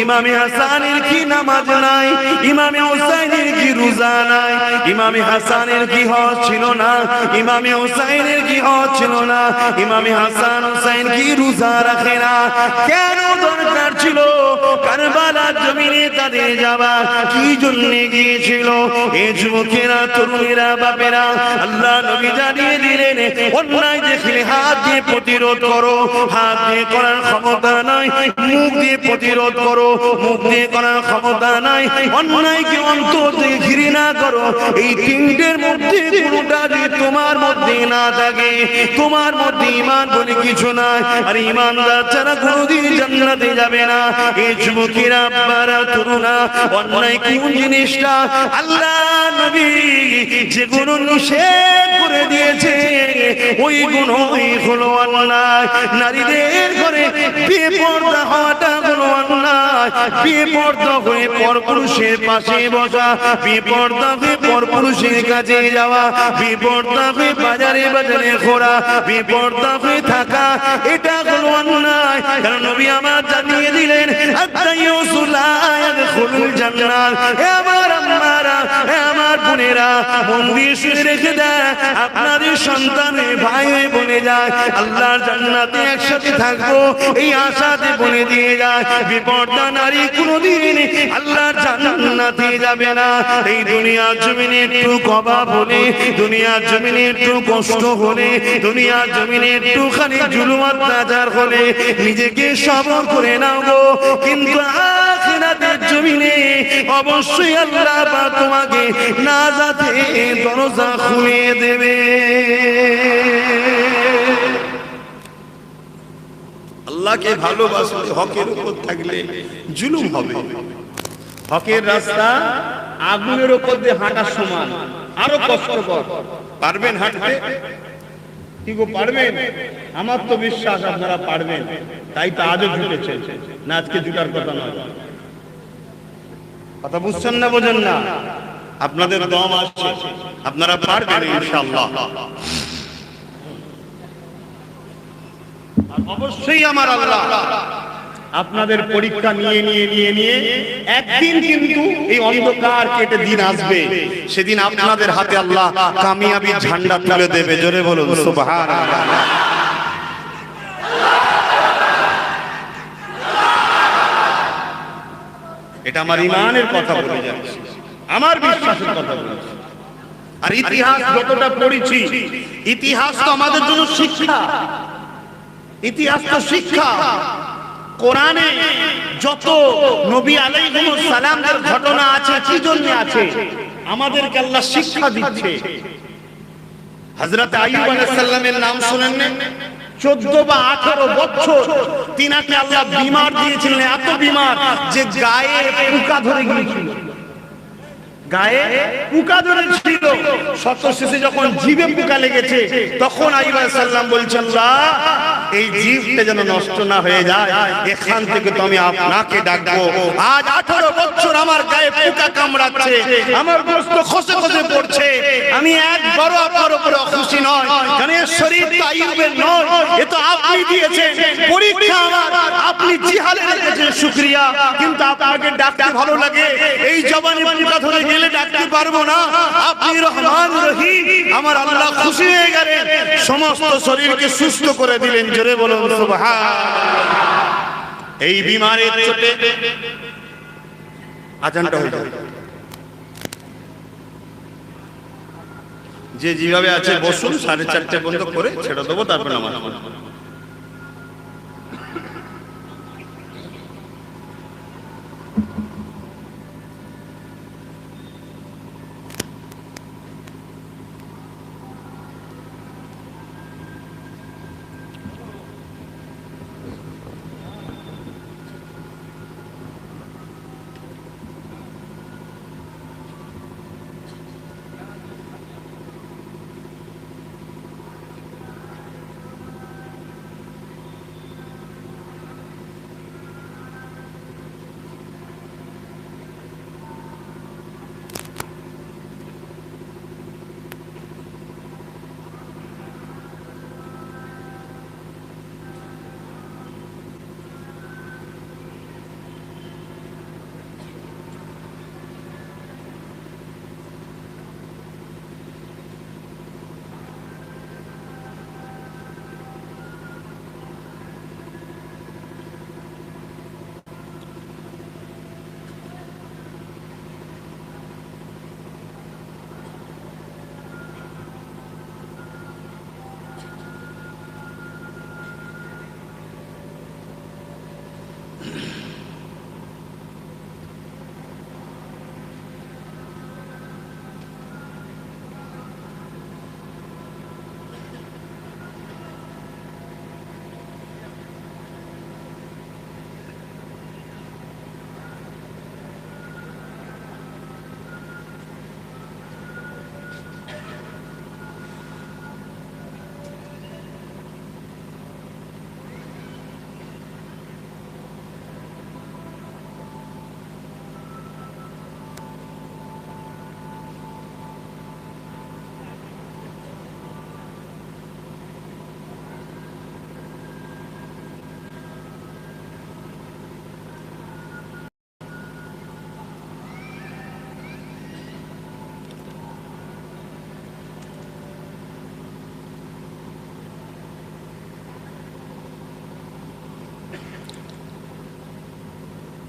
Speaker 1: ইমামে হাসানের কি নামাজ নাই, ইমামে হুসাইনের কি রোজা নাই, ইমামে হাসানের কি হজ ছিল না, ইমামে হুসাইনের কি হজ ছিল না, ইমামে হাসান হুসাইন কি রোজা রাখে না? কেন দরকার ছিল কারবালার জমিনে তাদের যাওয়া? কি জন্য গিয়েছিল? এই যুবকেরা, তরুণীরা, বাপেরা, আল্লাহ নবী জানিয়ে দিলেন অন্যায় দেখলে হাত দিয়ে প্রতিরোধ করো। হাত দিয়ে করার ক্ষমতা নাই, মুখ দিয়ে প্রতিরোধ করো। মুখ দিয়ে করার ক্ষমতা নাই, অন্যায়কে অন্তর থেকে ঘৃণা করো। এই তিনটের মধ্যে কোনটা যদি তোমার মধ্যে না থাকে, তোমার মধ্যে ঈমান বলে কিছু নাই, আর ঈমানদার ছাড়া কোনোদিন জান্নাতে যাবে না। এই যুবকেরা, বাবারা, তরুণা, অন্যায় কোন জিনিসটা? আল্লাহ নবী যে গুণ নিষেধ করে দিয়েছে ওই গুণই হলো অন্যায়। নারীদের ঘরে বেপরদা হওয়াটা হলো অন্যায়। বেপরদা হয়ে পরপুরুষের পাশে বসা, বেপরদা হয়ে পরপুরুষের কাছে যাওয়া, বেপরদা হয়ে বাজারে বাজারে ঘোরা, বেপরদা হয়ে থাকা, এটা হলো অন্যায়। কারণ নবী আমার জানিয়ে দিলেন আত্তাইয়ুসুলা ইয়াদখুলুল জান্নাহ। হে আমার আম্মারা, হে আমার বোনেরা, মন দিয়ে শুনে রেখে দেয়, আপনাদের সন্তানে ভাই বনে যায়, আল্লাহর জান্নাতে একসাথে থাকবো এই আশাতে বলে দিয়ে যায়। বিপর্দা নারী কোনোদিন আল্লাহর জান্নাতে যাবে না। এই দুনিয়ার জমিনে একটু কবাব হলে, দুনিয়ার জমিনে একটু কষ্ট হলে, দুনিয়ার জমিনে একটুখানি জুলুম অত্যাচার হলে নিজেকে সবর করে নাও গো, কিন্তু আখিরাতের জমিনে অবশ্যই আল্লাহ পাক তোমাকে নাজাতের দরজা খুলে দেবে। আল্লাহকে ভালোবাসলে, হকের উপর থাকলে জুলুম হবে। হকের রাস্তা আগুনের উপর দিয়ে হাঁটা সমান, আরো কষ্টকর। পারবেন হাঁটতে? কি গো পারবেন? আমার তো বিশ্বাস আপনারা পারবেন, তাই তো আজও জুটেছেন, না আজকে জুটার কথা নয়। কথা বুঝছেন না, বোঝেন না? আপনাদের দম আছে, আপনারা পারবেন ইনশাআল্লাহ। অবশ্যই আমার আল্লাহ আপনাদের পরীক্ষা নিয়ে একদিন কিন্তু এই অন্ধকার কেটে দিন আসবে, সেদিন আপনাদের হাতে আল্লাহ কামিয়াবির ঝান্ডা তুলে দেবে। জোরে বলুন সুবহানাল্লাহ। এটা আমার ঈমানের কথা বলে যাচ্ছে, আমার বিশ্বাসের কথা বলছি। আর ইতিহাস যতটা পড়েছি, ইতিহাস তো আমাদের জন্য শিক্ষা, ইতিহাস তো শিক্ষা। কোরআনে যত নবী আলাইহিস সালামের ঘটনা আছে কি জন্য আছে আমাদেরকে আল্লাহ শিক্ষা দিচ্ছে। হযরত আইয়ুব আলাইহিস সালামের নাম শুনেন না? 14 বা 18 বছর তিনাকে আল্লাহ বিমার দিয়েছিলেন, এত বিমার যে গায়ে পোকা ধরে গিয়েছিল, গায়ে পোকা ধরেছিল। শত শেষে যখন জিভে পোকা লেগেছে তখন আইয়ুব আলাইহিস সালাম বলছেন, আল্লাহ এই জিভটা যেন নষ্ট না হয়ে যায়, এখান থেকে তো আমি আপনাকে ডাকবো। আজ 18 বছর আমার গায়ে পোকা কামড়াচ্ছে, আমার গোশত খসে খসে পড়ছে, আমি একবারও আপনার উপরে খুশি নয়, কারণ এই শরীর তো আইয়ুবের নয়, এ তো আপনি দিয়েছেন পরীক্ষা আমার, আপনি জিহালে রেখেছেন শুকরিয়া, কিন্তু আপনাকে ডাকতে ভালো লাগে, এই জবানে পোকা ধরে গেলে ডাকতে পারবো না। আপনি রহমান রহিম, আমার আল্লাহ খুশি হয়ে গেলেন, সমস্ত শরীরকে সুস্থ করে দিলেন। জোরে বলুন সুবহান। এই বিমারের চোটে আজানটা হয়ে যাবে, যে যেভাবে আছে বসুন, 4:30 পর্যন্ত করে ছেড়ে দেবো, তারপর নামাজ পড়ব।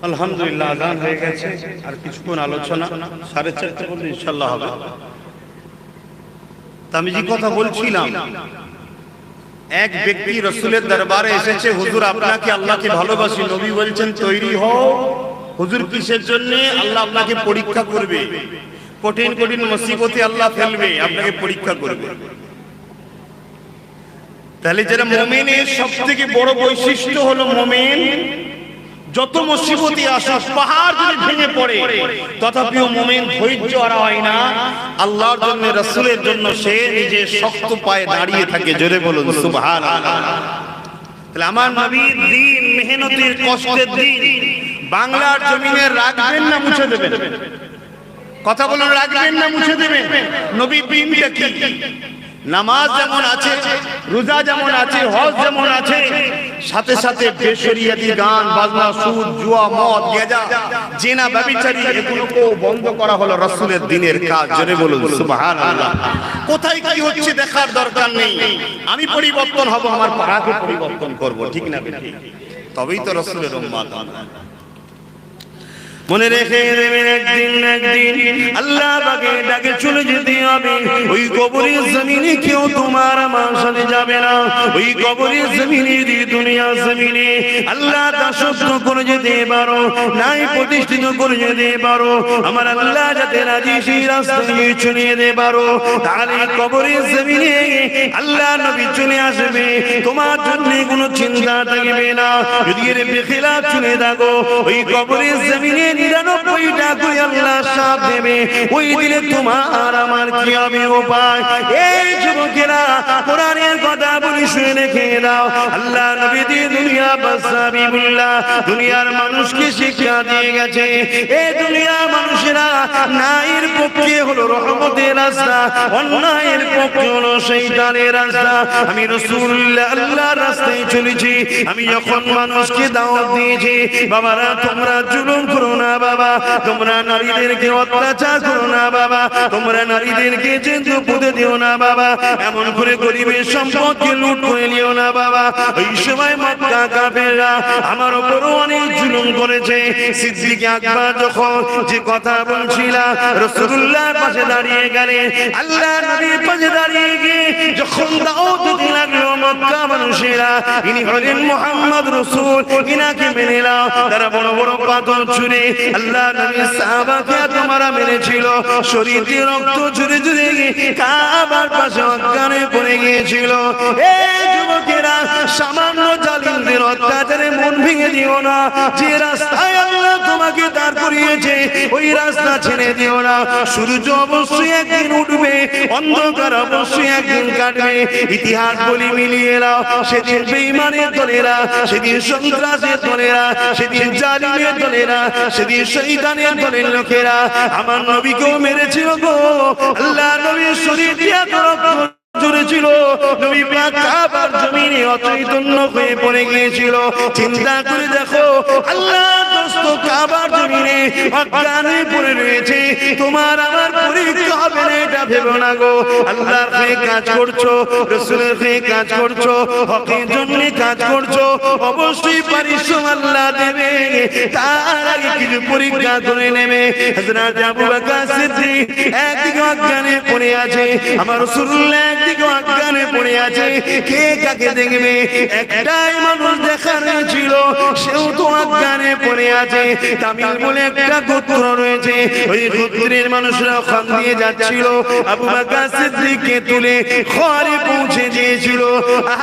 Speaker 1: আলহামদুলিল্লাহ, আযান হয়ে গেছে, আর কিছুক্ষণ আলোচনা, 4:30 পর্যন্ত ইনশাআল্লাহ হবে। আমি যে কথা বলছিলাম, এক ব্যক্তি রাসূলের দরবারে এসেছে, হুজুর আপনাকে আল্লাহকে ভালোবাসি, নবী বলছেন তৈরি হও। হুজুর কিসের জন্য? আল্লাহ আপনাকে পরীক্ষা করবে, কঠিন কঠিন মুসিবতে আল্লাহ ফেলবে, আপনাকে পরীক্ষা করবে। তাহলে যারা মুমিনের সবথেকে বড় বৈশিষ্ট্য হলো মুমিন, যত মুসিবতি আসুক, পাহাড় যদি ভেঙে পড়ে তথাপিও মুমিন ধৈর্য হারা হয় না, আল্লাহর জন্য রাসূলের জন্য সে নিজে শক্ত পায়ে দাঁড়িয়ে থাকে। জোরে বলুন সুবহানাল্লাহ। তাহলে আমার নবীর দিন, মেহনতের কষ্টের দিন বাংলার জমিনে রাখবেন না মুছে দেবেন? কথা বলুন, রাখবেন না মুছে দেবেন? নবীর দিনটা কি? নামাজ যেমন আছে, রোজা যেমন আছে, হজ যেমন আছে, সাথে সাথে বেশরিয়াতি গান বাজনা, সুদ, জুয়া, মদ, গেজা, জিনা, ব্যভিচারী এগুলোকে বন্ধ করা হলো রাসূলের দ্বীনের কাজ। জোরে বলুন সুবহানাল্লাহ। কোথায় কি হচ্ছে দেখার দরকার নেই, আমি পরিবর্তন হব, আমার পাড়াকে পরিবর্তন করব, ঠিক না? তবেই তো রাসূলের উম্মত। মনে রেখে দেবেন, একদিন না একদিন আল্লাহ পাকে ডাকে চলে যেতে হবে। ওই কবরের জমিনে কেউ তোমার আমার সাথে যাবে না। ওই কবরের জমিনে দুনিয়া জমিনে আল্লাহ দাসত্ব করে যেতে পারো, নাই প্রতিষ্ঠিত করে যেতে পারো, আমার আল্লাহ যাতে রাজি সেই রাস্তায় চলে যেতে পারো, তাহলে কবরের জমিনে আল্লাহ নবী চলে আসবে, তোমার জন্য কোনো চিন্তা থাকবে না। যদি এর বেখিলাফ চলে থাকো, ওই কবরের জমিনে 99টা করে আল্লাহ সাপ দেবে। ওই দিনে তোমার আমার কি হবে উপায়? এই যুবকেরা কোরআনের কথা বলি শুনে রেখে দাও। আল্লাহ নবী দুনিয়া বাসাবিবুল্লাহ দুনিয়ার মানুষকে শিক্ষা দিয়ে গেছে, এই দুনিয়া মানুষেরা ন্যায়ের পক্ষে হলো রহমতের রাস্তা, অন্যায়ের পক্ষে হলো শয়তানের রাস্তা। আমি রাসূলুল্লাহ আল্লাহর রাস্তায় চলেছি। আমি যখন মানুষকে দাওয়াত দিয়েছি, বাবারা তোমরা জুলুম করো না বাবা, তোমরা নারীদেরকে অত্যাচার করো না বাবা, তোমরা নারীদেরকে জেন্তু পুঁতে দিও না বাবা, এমন করে গরিবের সম্পদকে লুট করে নিও না বাবা। ওই সময় মক্কা কাফেররা আমার উপরও অনেক জুলুম করেছে। সিদ্দিক আকবর যখন যে কথা বলছিলাম, রাসূলুল্লাহর পাশে দাঁড়িয়ে গেলেন, আল্লাহ নবীর পাশে দাঁড়িয়ে গিয়ে যখন দাওয়াত দিতে লাগলো মক্কা মানুষেরা, ইনি হলেন মুহাম্মদ রাসূল, ইনাকে মেনে নাও। তারা বড় বড় পাথর ছুঁড়ে আল্লাহ নবীর সাহাবাকে তোমারা মেরেছিল, শরীরে রক্ত ঝরে ঝরে কাবার পাশে অজ্ঞান হয়ে পড়ে গিয়েছিল। এই যুবকেরা সামান্য জালিমদের অত্যাচারে মন ভেঙে দিও না। যে রাস্তায় আল্লাহ তোমাকে দাঁড় করিয়েছে ওই রাস্তা ছেড়ে দিও না। সূর্য অবশ্যই একদিন উঠবে, অন্ধকার অবশ্যই একদিন কাটবে। ইতিহাস বলি মিলিয়ে নাও, সেদিন বেঈমানের দলেরা, সেদিন সন্ত্রাসের দলেরা, সেদিন জালিমের দলেরা, সেদিন শয়তানের দলের লোকেরা আমার নবীকেও মেরেছিল গো। আল্লাহ নবীর শরীর দিয়া রক্ত ঝরেছিল, নবী পাক কাবার জমিনে অচৈতন্য হয়ে পড়ে গিয়েছিল। চিন্তা করে দেখো, আল্লাহ দোস্ত কাবার জমিনে অজ্ঞান হয়ে পড়ে রয়েছে, তোমার আমার পরীক্ষা হবে না এটা ভেবো না গো। আল্লাহর হয়ে কাজ করছো, রাসূলের হয়ে কাজ করছো, হকের জন্য কাজ করছো, অবশ্যই পরিশ্রম আল্লাহ দেবে। তার আগে কিছু পরীক্ষা করে নেবে। হযরত আবু বকর সিদ্দিক একদিকে অজ্ঞানে পড়ে আছে, আমার রাসূলুল্লাহ একদিকে অজ্ঞানে পড়ে আছে। কে কাকে দেখবে? একটাই মানুষ দেখার ছিল, সেও তো অজ্ঞানে পড়ে আছে। তামিল বলে একটা গোত্র রয়েছে, ওই গোত্রের মানুষরা ওখান দিয়ে যাচ্ছিল, আবু বকর সিদ্দিককে তুলে ঘরে পৌঁছে দিয়েছিল।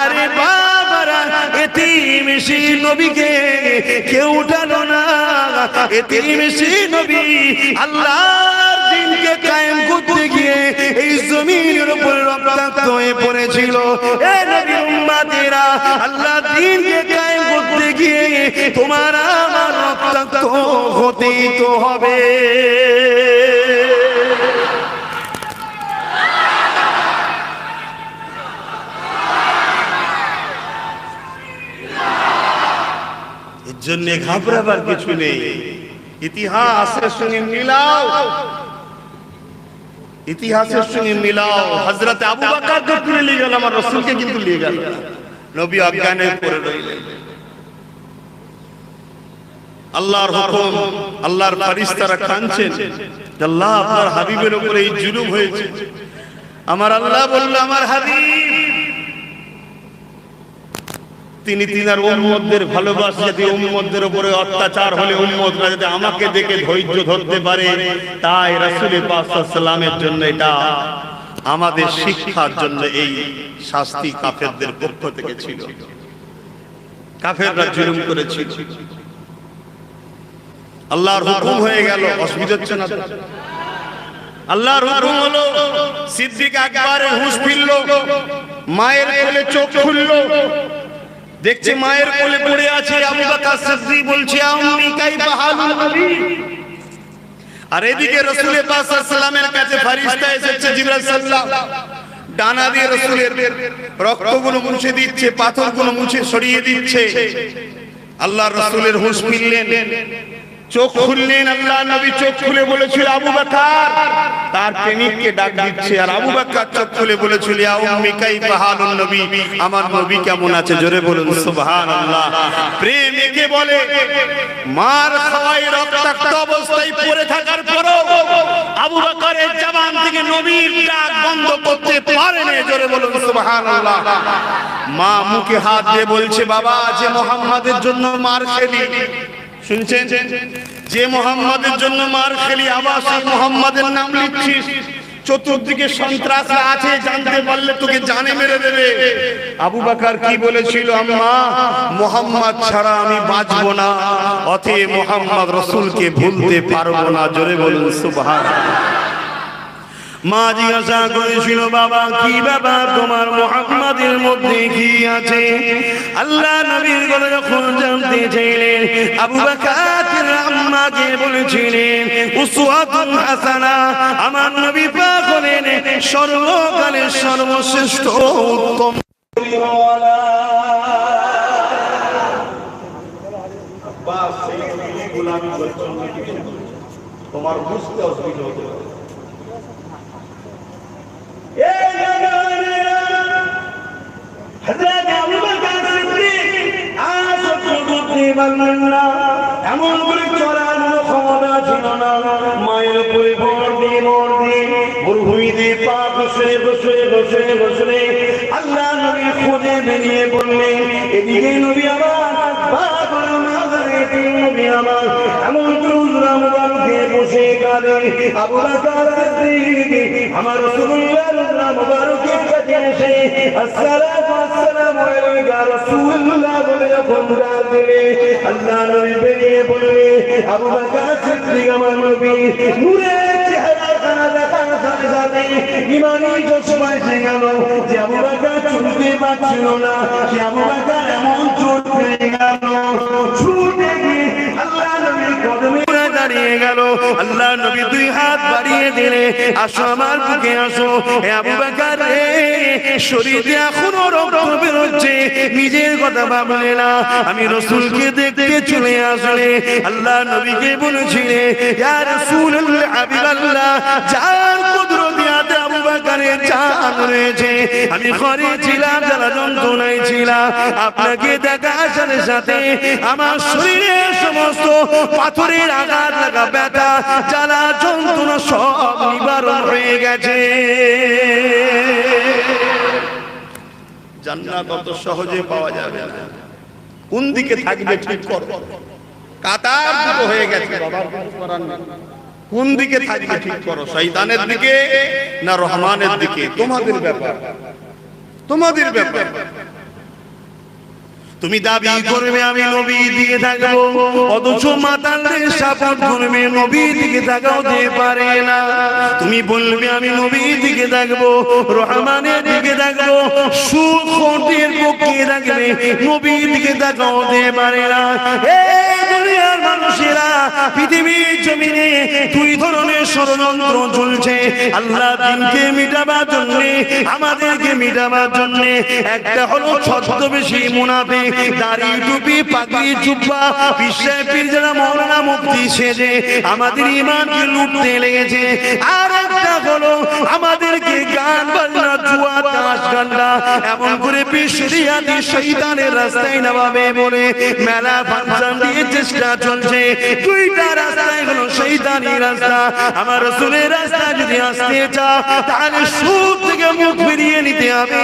Speaker 1: আরে বাবারা, এতিম সেই নবীকে কেউ উঠালো না। এতিম সেই নবী আল্লাহর দ্বীনকে কায়েম করতে গিয়ে এই জমিনের উপর রক্তাক্ত হয়ে পড়েছিল। এ নবীর উম্মতেরা, আল্লাহর দ্বীনকে কায়েম করতে গিয়ে তোমার আমার রক্তাক্ত হতেই তো হবে। এর জন্য ঘাবড়াবার কিছু নেই। ইতিহাসের সঙ্গে মিলাও, ইতিহাসের সঙ্গে মিলাও। হযরত আবু বকরকে তুলে নিয়ে গেল, আমার রাসূলকে কিন্তু নিয়ে গেল। নবী অজ্ঞানে পড়ে রইলেন। আল্লাহর হুকুম, আল্লাহর ফেরেশতারা কাঁদছেন, আল্লাহ আপনার হাবিবের উপরে এই জুলুম হয়েছে। আমার আল্লাহ বলল, আমার হাবিব তিনি তিনার উম্মতদের ভালোবাসে, যদি উম্মতদের উপরে অত্যাচার হলে উম্মতরা যদি আমাকে দেখে ধৈর্য ধরতে পারে, তাই রাসূল পাক সাল্লাল্লাহু আলাইহি ওয়াসাল্লামের জন্য এটা আমাদের শিক্ষার জন্য এই শাস্তি কাফেরদের পক্ষ থেকে ছিল। কাফেররা জুলুম করেছিল, আল্লাহর হুকুম হয়ে গেল। অসুবিধা হচ্ছে না? আল্লাহর হুকুম হলো, সিদ্দিক আকবরের হুঁশ ফিরল, মায়ের কোলে চোখ খুলল, দেখছে মায়ের কোলে পড়ে আছে। আবু বকর সিদ্দিক বলছে, আম্মি কাইফা হালুল নবী। আর এদিকে রাসূল পাক সাল্লাল্লাহু আলাইহি ওয়াসাল্লামের কাছে ফেরেশতা এসেছে, জিবরাইল সাল্লাল্লাহু আলাইহি ওয়াসাল্লাম ডানা দিয়ে রাসূলের রক্তগুলো মুছে দিচ্ছে, পাথরগুলো মুছে সরিয়ে দিচ্ছে। আল্লাহর রাসূলের হুঁশ ফিরলেন, চোখ খুললেন, আল্লাহ নবী চোখ খুলে বলেছিল আবু বকর, তার প্রেমিককে ডাক দিচ্ছে। আর আবু বকর চোখ খুলে বলেছিল ইয়া উম্মি কাইফা হালুন নবী, আমার নবী কেমন আছে? জোরে বলুন সুবহানাল্লাহ। প্রেমিকে বলে মার খাওয়াই রক্তাক্ত অবস্থায় পড়ে থাকার পরও আবু বকরের জবান থেকে নবীর ডাক বন্ধ করতে পারেনি। জোরে বলুন সুবহানাল্লাহ। মা মুখে হাত দিয়ে বলছে বাবা, যে মুহাম্মাদের জন্য মার খেলি, শুনছেন, যে মুহাম্মাদের জন্য মার খেলি, আবার সেই মুহাম্মাদের নাম লিখছিস, চতুর্দিকে সন্ত্রাসরা আছে, জানতে পারলে তোকে জানে মেরে দেবে। আবু বকর কি বলেছিল? আম্মা, মুহাম্মদ ছাড়া আমি বাঁচবো না, অতএব মুহাম্মদ রাসূলকে ভুলতে পারবো না। জোরে বলুন সুবহানাল্লাহ। মা জিজ্ঞাসা করেছিল বাবা কি ব্যাপার, তোমার মুহাম্মাদের মধ্যে কি আছে? আল্লাহ নবীর কথা যখন জানতে চাইলেন, আবু বকর আম্মাকে বলেছিলেন উসওয়াতুন হাসানা, আমার নবী পাক হলেন সর্বকালের সর্বশ্রেষ্ঠ উত্তম। তোমার বুঝতে অসুবিধা হতে পারে। এমন করে চড়ার ক্ষমতা ছিল না, মায়ের উপরে ভর দিয়ে মরুভূমিতে পা বসে বসে বসে বসে আল্লাহ নবী খোঁজে বেরিয়ে বললেন এদিকে নবী আমার, এমন করে বসে কাঁদে। আবু বকর আমার রাসূলুল্লাহ মুবারকের কাছে এসে আসসালামু আলাইকা রাসূলুল্লাহ বলে যখন ডাক দিলে, আল্লাহ নবী বেরিয়ে বললে আবু বকর সিদ্দিক আমার নবী নূরের চেহারা খানা দেখার সাথে সাথে ঈমানি চশমা এসে গেল যে আবু বকর চলতে পারছিল না, সে আবু বকর এমন চোট পেয়ে গেল, ছুটে গিয়ে আল্লাহ নবীর কদমে দাঁড়িয়ে গেল। আল্লাহ নবী দুই হাত বাড়িয়ে দিলে, আসো আমার বুকে আসো। হে আবু বকর রে, শরীরে এখনো রক্ত বেরোচ্ছে, নিজের কথা ভাবলে না, আমি রাসূলকে দেখতে চলে আসলে। আল্লাহ নবীকে বলেছিলে ইয়া রাসূলুল্লাহ হাবিবাল্লাহ, যার কুদরতে আবু বকরের জান রয়েছে, আমি ঘরে ছিলাম, জ্বালা যন্ত্রণায় ছিলাম, আপনাকে দেখার সাথে সাথে আমার শরীরে সমস্ত পাথরের আঘাত লাগা ব্যথা জ্বালা যন্ত্রণা সব নিবারণ হয়ে গেছে। জান্নাত অত সহজে পাওয়া যাবে না। কোন দিকে থাকবে ঠিক করো, কাতার দুটো হয়ে গেছে বাবার কিছু করার নেই। কোন দিকে থাকবে ঠিক করো, শয়তানের দিকে না রহমানের দিকে? তোমাদের ব্যাপার, তোমাদের ব্যাপার। তুমি দাবি করবে আমি নবীর দিকে থাকবো, অথচ মাতালদের সাপোর্ট করবে নবীর দিকে তাকাও দিতে পারে না। তুমি বলবে আমি নবীর দিকে থাকবো, রহমানের দিকে থাকবো, সুখের পক্ষে থাকবে, নবীর দিকে তাকাও দিতে পারে না। এই দুনিয়ার মানুষেরা, পৃথিবীর জমিনে দুই ধরনের ষড়যন্ত্র চলছে আল্লাহ দিনকে মিটাবার জন্য, আমাদেরকে মিটাবার জন্য। একটা হলো ছদ্মবেশী মুনাফিক, দাড়ি টুপি পাগড়ি জুব্বা বিশ্বের পীর যারা মওলানা মুফতি সেজে আমাদের ঈমানকে লুটতে লেগেছে। আর একটা হলো আমাদেরকে গান বাজনা জুয়া তাস গান্ডা এমন করে বিশরিয়াতি শয়তানের রাস্তায় নামাবে বলে মেলা ফাংশন দিয়ে চেষ্টা চলছে। দুইটা রাস্তায় হলো শয়তানি রাস্তা। আমার রাসূলের রাস্তা যদি আসতে চাও তাহলে সুদ থেকে মুখ ফিরিয়ে নিতে হবে।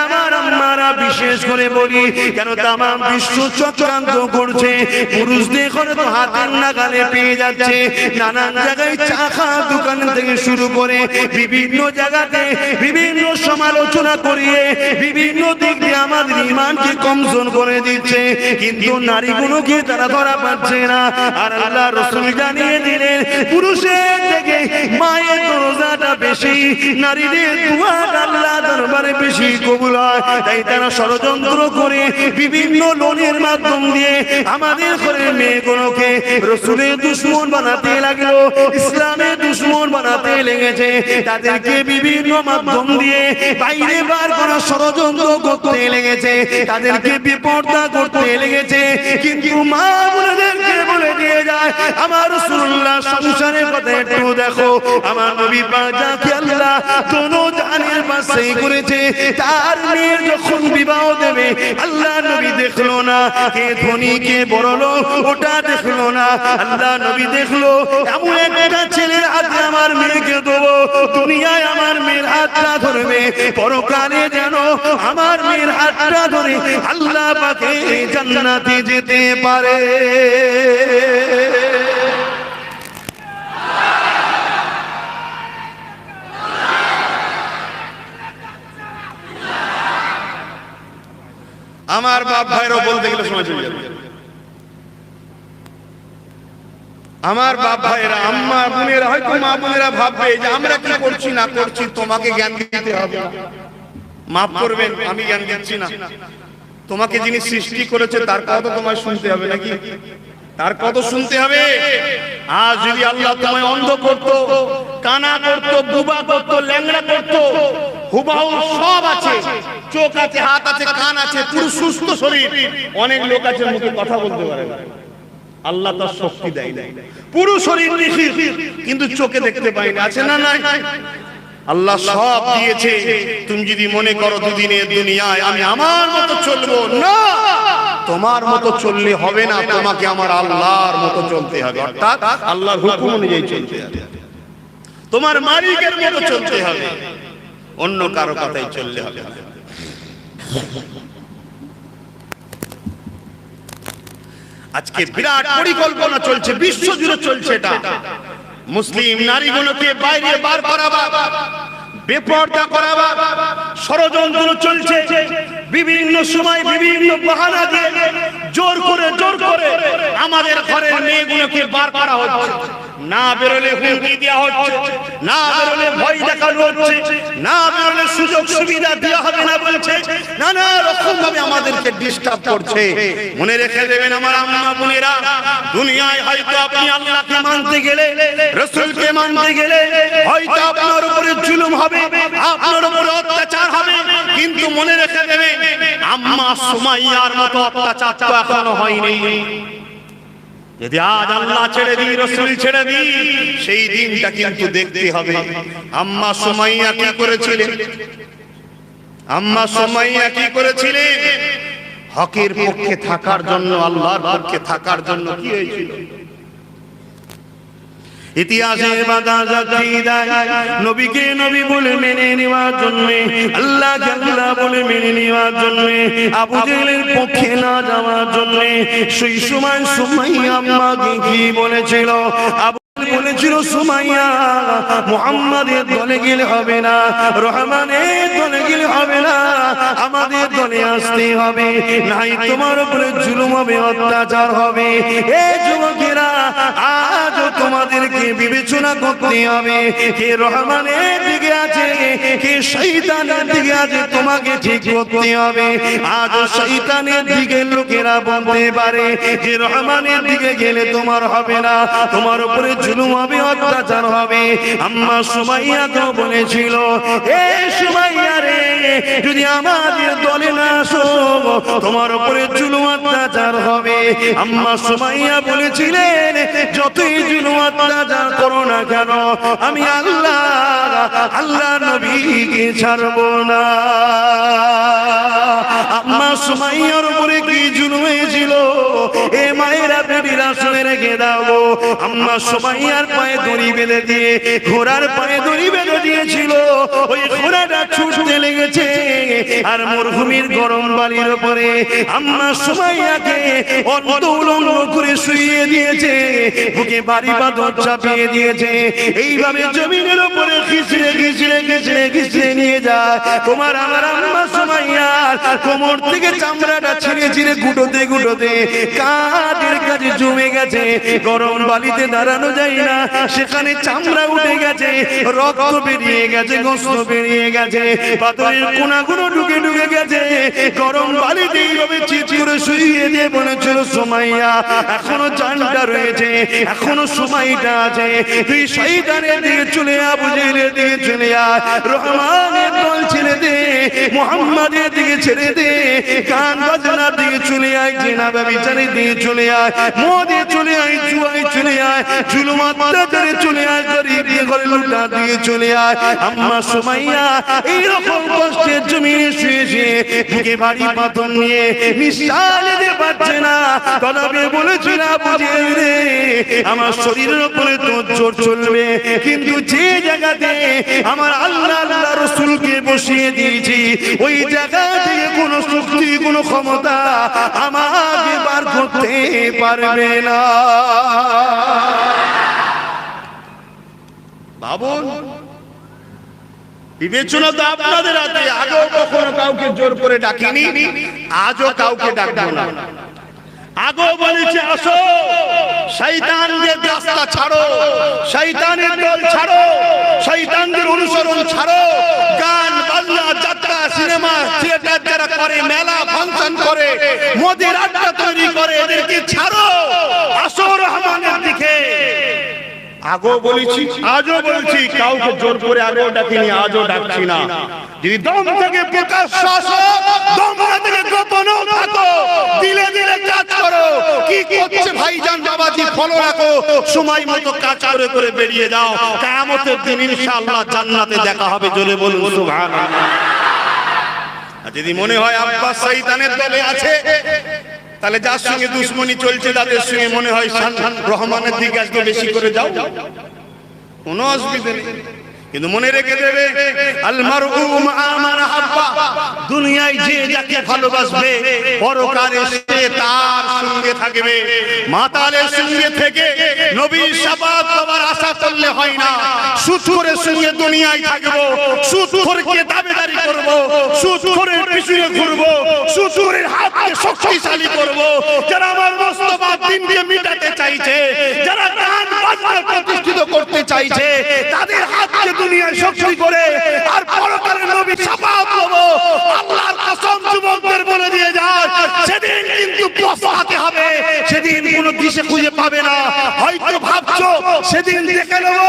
Speaker 1: আমার আম্মারা বিশেষ করে বলি, কেন তাম বিশ্ব চক্রান্ত করছে, পুরুষদের করে তো হাতের নাগালে পেয়ে যাচ্ছে। নানান জায়গায় চা খাওয়ার দোকান থেকে শুরু করে বিভিন্ন জায়গাতে বিভিন্ন সমালোচনা করিয়ে বিভিন্ন দিক দিয়ে আমাদের ঈমানকে কমজোর করে দিচ্ছে, কিন্তু নারীগুলোকে তারা ধরা পাচ্ছে না। আর আল্লাহ রাসূল জানিয়ে দিলেন পুরুষের থেকে মায়ের দরজাটা বেশি, নারীদের দুয়াটা আল্লাহ দরবারে বেশি কবুল হয়। তাই তারা ষড়যন্ত্র করে বিভিন্ন লোনের মাধ্যম দিয়ে আমাদের ঘরের মেয়েগুলোকে রাসূলের দুশমন বানাতে লাগলো, ইসলামের দুশমন বানাতে লেগেছে। তাদেরকে বিভিন্ন মাধ্যম দিয়ে বাইরে বার করা ষড়যন্ত্র করতে লেগেছে, তাদেরকে বিপর্দা করতে লেগেছে। কিন্তু মা বোনদেরকে বলে দিয়ে
Speaker 2: যায়। আমার রাসূলুল্লাহ সংসারের কথা একটু দেখো, আমার নবী পাক যাকে আল্লাহ দোনো জাহানের বাদশাহী করেছে, তার মেয়ের যখন বিবাহ দেবে আল্লাহ নবী দেখলো না কে ধনী কে বড় লোক, ওটা দেখলো না। আল্লাহ নবী দেখলো এমন একটা ছেলের হাতে আমার মেয়েকে দেবো, দুনিয়ায় আমার মেয়ের হাতটা ধরবে, পরকালে যেন আমার মেয়ের হাতটা ধরে আল্লাহ পাকে জান্নাতে যেতে পারে।
Speaker 1: আমার বাপ ভাইরাও বলতে গেলে সময় চলে যাবে। আমার বাপ ভাইরা, আম্মা বোনেরা, হয়তো মা বোনেরা ভাববে যে আমরা কি করছি না করছি তোমাকে জ্ঞান দিতে হবে, মাফ করবেন আমি জ্ঞান দিচ্ছি না। তোমাকে যিনি সৃষ্টি করেছে তার কথা তোমায় শুনতে হবে নাকি? তার কথা শুনতে হবে। আজ যদি আল্লাহ তোমায় অন্ধ করতো, কানা করতো, বুবা করতো, ল্যাংড়া করতো, হুবাহু সব আছে, চোখ আছে, হাত আছে, কান আছে, পুরো সুস্থ শরীর, অনেক লোক আছে মুখে কথা বলতে পারে না, আল্লাহ তার শক্তি দেয় নাই, পুরো শরীর নিখিল কিন্তু চোখে দেখতে পাই না, আছে না নাই? আল্লাহ সব দিয়েছে। তুমি যদি মনে করো দুদিনের দুনিয়ায় আমি আমার মতো চলবো, না, তোমার মতো চললে হবে না, তোমাকে আমার আল্লাহর মতো চলতে হবে, অর্থাৎ আল্লাহর হুকুম অনুযায়ী চলতে হবে, তোমার মালিকের মতো চলতে হবে, অন্য কারো কথাই চললে হবে না। আজকে বিরাট পরিকল্পনা চলছে, বিশ্ব জুড়ে চলছে এটা, মুসলিম নারীগুলোকে বাইরে বার করাবা, বেপরদা করাবা, ষড়যন্ত্র চলছে, বিভিন্ন সময় বিভিন্ন বাহানা দিয়ে জোর করে আমাদের ঘরের মেয়েগুলোকে বার করা হচ্ছে, না বেরোলে হুমকি দেওয়া হচ্ছে, না বেরোলে ভয় দেখানো হচ্ছে, না বেরোলে সুযোগ সুবিধা দেওয়া হবে না বলছে, নানা রকম ভাবে আমাদেরকে ডিস্টার্ব করছে। মনে রেখে দেবেন আমার আম্মা বোনেরা, দুনিয়ায় হয়তো আপনি আল্লাহকে মানতে গেলে, রাসূলকে মানতে গেলে হয়তো আপনার উপরে জুলুম হবে, আপনার উপরে অত্যাচার হবে, কিন্তু মনে রেখে দেবেন আম্মা সুমাইয়ার মতো অত্যাচার তো এখনো হয়নি। যদি আজ আল্লাহ ছেড়ে দিই, রাসূল ছেড়ে দিই, সেই দিনটা কিন্তু দেখতে হবে। আম্মা সুমাইয়া কি করেছিলেন? আম্মা সুমাইয়া কি করেছিলেন? হকের পক্ষে থাকার জন্য, আল্লাহর পক্ষে থাকার জন্য কি হয়েছিল? ইতিহাসের বাধা সাক্ষী দেয়, নবীকে নবী বলে মেনে নেওয়ার জন্য, আল্লাহকে আল্লাহ বলে মেনে নেওয়ার জন্য, আবু জেহেলের পক্ষে না যাওয়ার জন্য, সেই সময় সুমাইয়া আম্মাকে কি বলেছিল? বলেছিল সুমাইয়া, মুহাম্মাদের দলে গেলে হবে না, রহমানের দলে গেলে হবে না, আমাদের দলে আসতে হবে, নাই তোমার উপরে জুলুম হবে, অত্যাচার হবে। এই যুবকেরা, আজ তোমাদেরকে বিবেচনা করতে হবে কে রহমানের দিকে আছে, কে শয়তানের দিকে আছে, তোমাকে ঠিক করতে হবে। আজ শয়তানের দিকে লোকেরা বলতে পারে যে রহমানের দিকে গেলে তোমার হবে না, তোমার উপরে জুলুম হবে, অত্যাচার হবে। আম্মা সুমাইয়া তো বলেছিল, এ সুমাইয়া রে, যদি আমাদের দলে না আসো তোমার উপরে জুলুম অত্যাচার হবে। আম্মা সুমাইয়া বলেছিলেন, যতই জুলুম অত্যাচার করো না কেন, আমি আল্লাহ নবীকে ছাড়বো না। আম্মা সুমাইয়ার উপরে কি জুলুম হয়েছিল, এ মায়েরা বেবিরা শুনে রেখে দাও। আম্মা সুমাইয়ার পায়ে দড়ি বেঁধে দিয়ে, ঘোড়ার পায়ে দড়ি বেঁধে দিয়েছিল, ওই ঘোড়াটা ছুটতে লেগেছে, আর মরুভূমির গরম বালির উপরে আম্মা সুমাইয়াকে অন্ত উলঙ্গ করে শুইয়ে দিয়েছে, বুকে বাড়ি বাঁধন চাপিয়ে দিয়েছে, এইভাবে জমিনের উপরে খিচড়ে খিচড়ে খিচড়ে খিচড়ে নিয়ে যায়। তোমার আমার আম্মা সুমাইয়ার কোমর থেকে চামড়াটা ছিঁড়ে ছিঁড়ে গুঁটোতে গুঁটোতে কাঠের কাছে জমে গেছে, গরম বালিতে দাঁড়ানো যায় না, সেখানে চামড়া উঠে গেছে, রক্ত বেরিয়ে গেছে, গোশত বেরিয়ে গেছে, পাথরের কোনা
Speaker 2: গুলো ঢুকে ঢুকে গেছে। গরম বালিতে এইভাবে চিৎ করে শুইয়ে দিয়ে বলেছিল সুমাইয়া এখনো জানটা রয়েছে, এখনো সময়টা আছে, তুই শয়তানের দিকে চলে আয়, আবু জেহেলের দিকে চলে আয়, রহমানের দল ছেড়ে দে, মুহাম্মাদের দিকে ছেড়ে দে, গান বাজনার দিকে চলে আয়, জিনা ব্যভিচারের দিকে চলে আয়, মদে চলে আয়, জুয়ায় চলে আয়, জুলুম অত্যাচারে চলে আয়, গরিবের ঘরে লুটা দিয়ে চলে আয়। আম্মা সুমাইয়া এইরকম কষ্টের জমিনে শুয়ে শুয়ে বুকে ভারী পাথর নিয়ে নিঃশ্বাস নিতে পারছে না। তবে বলেছিল আবু জেহেল রে আমার শরীরের উপরে তোর জোর চলবে, কিন্তু যে জায়গাতে আমার আল্লাহ আল্লাহ রাসূলকে বসিয়ে দিয়েছি ওই জায়গা থেকে কোনো শক্তি কোনো ক্ষমতা আমাকে বার করতে পারবে না।
Speaker 1: ভাবুন, বিবেচনা তো আপনাদের হাতে। আগেও কখনো কাউকে জোর করে ডাকিনি, আজও কাউকে ডাকবো না। আগেও বলেছে আসো, শয়তানদের রাস্তা ছাড়ো, শয়তানের দল ছাড়ো, শয়তানদের অনুসরণ ছাড়ো, গান বাজনা যাত্রা সিনেমা থিয়েটার যারা করে, মেলা ফাংশন করে, মদের আড্ডা তৈরি করে, এদেরকে ছাড়ো, আসো রহমানের দিকে। আগেও বলেছি, আজও বলছি, কাউকে জোর করে আগেও ডাকিনি, আজও ডাকছি না। যদি দম থেকে প্রকাশ্য আসো, দম থেকে গোপনও থাকো, দিলে দিলে কাজ করো। কি করছে ভাইজান বাবাজি ফলো রাখো, সময় মতো কাজ করে করে বেরিয়ে যাও। কিয়ামতের দিন ইনশাআল্লাহ জান্নাতে দেখা হবে। জোরে বলুন সুবহানাল্লাহ। আর যদি মনে হয় আব্বাস শয়তানের দলে আছে, তাহলে যার সঙ্গে দুশ্মনী চলছে তাদের সঙ্গে মনে হয় রহমানের দিকে আসতে বেশি করে যাও, কোনো অসুবিধা নেই। কিন্তু মনে রেখে দেবে আল মারউ মা মান হাব্বা, দুনিয়ায় যে যাকে ভালোবাসবে পরকালে সে তার সঙ্গে থাকবে। মাতালের সঙ্গে থেকে নবীর শাফাত পাওয়ার আশা করলে হয় না। সুদখোরের সঙ্গে দুনিয়ায় থাকবো, সুদখোরকে দাবিদারি করব, সুদখোরের পিছনে ঘুরব, সুদখোরের হাতকে শক্তিশালী করব। যারা আমার মুস্তাফা দ্বীনকে মিটাতে চাইছে, যারা গান বাজনা প্রতিষ্ঠিত করতে চাইছে, তাদের হাতকে দুনিয়ায় শক্তি করে আর পরকালে নবীর শাফাত পাবো। আল্লাহর কসম যুবকদের বলে দিয়ে যায়, সেদিন কিন্তু পস্তাতে হবে, সেদিন কোনো দিশে খুঁজে পাবে না। হয়তো ভাবছো সেদিন দেখে নেব,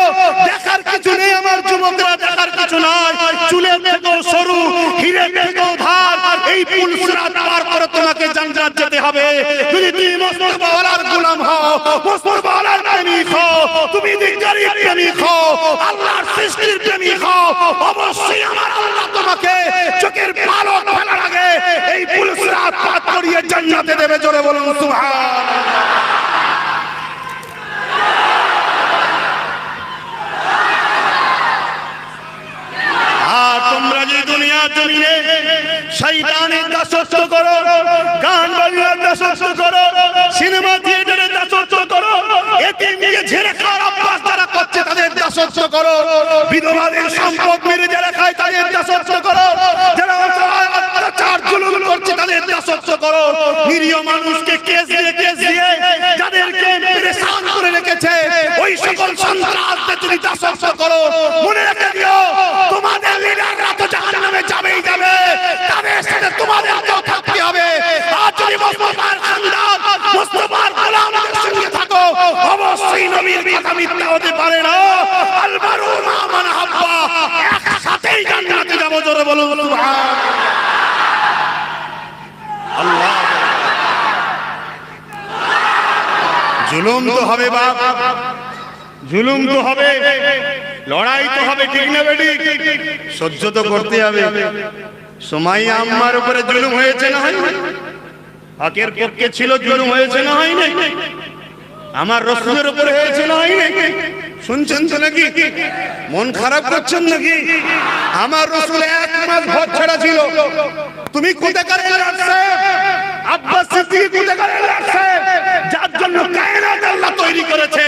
Speaker 1: দেখার কিছু নেই আমার যুবকরা, দেখার কিছু নাই। চুলের থেকেও সরু, হিরের থেকেও ধার, এই পুল সিরাত পার করে তোমাকে জান্নাত যেতে হবে। যদি তুমি মুস্তাফা ওয়ালার গোলাম হও, মুস্তাফা ওয়ালার প্রেমিক হও, তুমি যদি গরীব প্রেমিক হও, আল্লাহর সৃষ্টির প্রেমিক হও, অবশ্যই আমার আল্লাহ তোমাকে চোখের পালক ফেলার আগে এই পুল সিরাত পার করিয়ে জান্নাতে দেবে। জোরে বলুন সুবহানাল্লাহ। আর তোমরা যে দুনিয়ার জমিনে শয়তানের দাসত্ব করো, গান বাজনার দাসত্ব করো, সিনেমা থিয়েটারের দাসত্ব করো, এতিমকে ঝেড়ে খাওয়ার অভ্যাস যারা করছে তাদের দাসত্ব করো, বিধবাদের সম্পদ মেরে যারা খায় তাদের দাসত্ব করো, যারা অত্যাচার জুলুম করছে তাদের দাসত্ব করো, নিরীহ মানুষকে কেস দিয়ে যাদেরকে পেরেশান করে রেখেছে ওই সকল সন্ত্রাসদের যদি দাসত্ব করো, মনে রেখে দিও তোমাদের লিডাররা তো জাহান্নামে যাবেই যাবে, তাদের সাথে তোমাদেরকেও থাকতে হবে। আর যদি মুস্তাফার খানদান, মুস্তাফার গোলামদের সঙ্গে থাকো, অবশ্যই নবীর কথা মিথ্যা হতে পারে না। আল মারউ মা মান হাব্বা, একসাথেই জান্নাতে যাব। জোরে বলুন সুবহানাল্লাহ। জুলুম তো হবে বাপ, জুলুম তো হবে, লড়াই তো হবে, ঠিক না বেটি? সহ্য তো করতে হবে। সুমাইয়া আম্মার উপরে জুলুম হয়েছে না হয়? হকের পক্ষে ছিল, জুলুম হয়েছে না হয়? আমার রাসূলের উপরে হয়েছে না হয়? শুনছেন তো নাকি? মন খারাপ করছেন নাকি? আমার রাসূল 1 মাস ভর ছাড়া ছিল। তুমি কোথাকার লাগছে? আব্বাস সিদ্দিকী কোথাকার লাগছে? যার জন্য কায়নাত আল্লাহ তৈরি করেছে,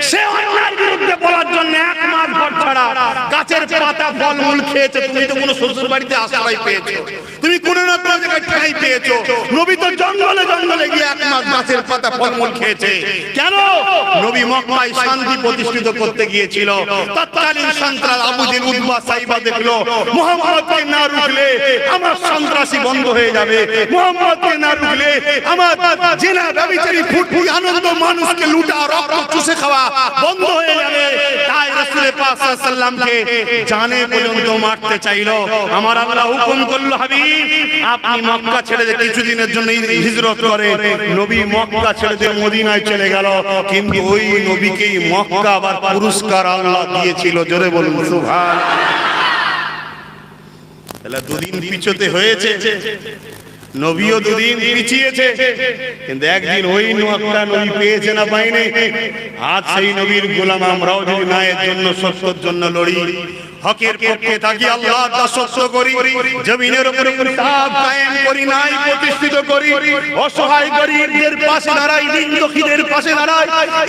Speaker 1: সে অন্যায়ের বিরুদ্ধে বলার জন্য 1 মাস ভর ছাড়া গাছের
Speaker 2: গাছের পাতা ফলমূল খেয়েছে, তুমি তো কোনো শ্বশুর বাড়িতে আশ্রয় পেয়েছো, তুমি কোনো না কোনো জায়গায় ঠাঁই পেয়েছো। নবী তো জঙ্গলে জঙ্গলে গিয়ে 1 মাস গাছের পাতা ফলমূল খেয়েছে। কেন? নবী মক্কায় শান্তি প্রতিষ্ঠিত করতে গিয়েছিল। তৎকালীন সন্ত্রাস আবু জেহেল উতবা সাইবা দেখলো মুহাম্মদকে না রুখলে আমার সন্ত্রাসী বন্ধ হয়ে যাবে, মুহাম্মদকে না রুখলে আমার জিনা ব্যভিচারী ফুটফুটি আনন্দ মানুষকে লুটা রক্ত চুষে খাওয়া বন্ধ হয়ে যাবে। তাই রাসূল পাক সাল্লাল্লাহু আলাইহি সাল্লামকে জানে পর্যন্ত মারতে চাইলো। আমার আল্লাহ হুকুম করলো, হাবিব আপনি মক্কা ছেড়ে দিয়ে কিছুদিনের জন্য হিজরত করে। নবী মক্কা ছেড়ে দিয়ে মদিনায় চলে গেল, কিন্তু ওই নবীকেই মক্কা আবার পুরস্কার আল্লাহ দিয়েছিল। জোরে বলুন সুবহানাল্লাহ। তাহলে দুদিন পিছতে হয়েছে, নবীও দুদিন পিছিয়েছে, কিন্তু একদিন ওই মক্কা নবী পেয়েছে না পায়নি। আজ সেই নবীর গোলাম আমরাও যদি ন্যায়ের জন্য সত্যের জন্য লড়ি, হকের পক্ষে থাকি, আল্লাহর দাসত্ব করি, জমিনের উপরে ইনসাফ কায়েম করি, ন্যায় প্রতিষ্ঠিত করি, অসহায় গরীবদের পাশে দাঁড়াই, দিনদুখীদের পাশে দাঁড়াই,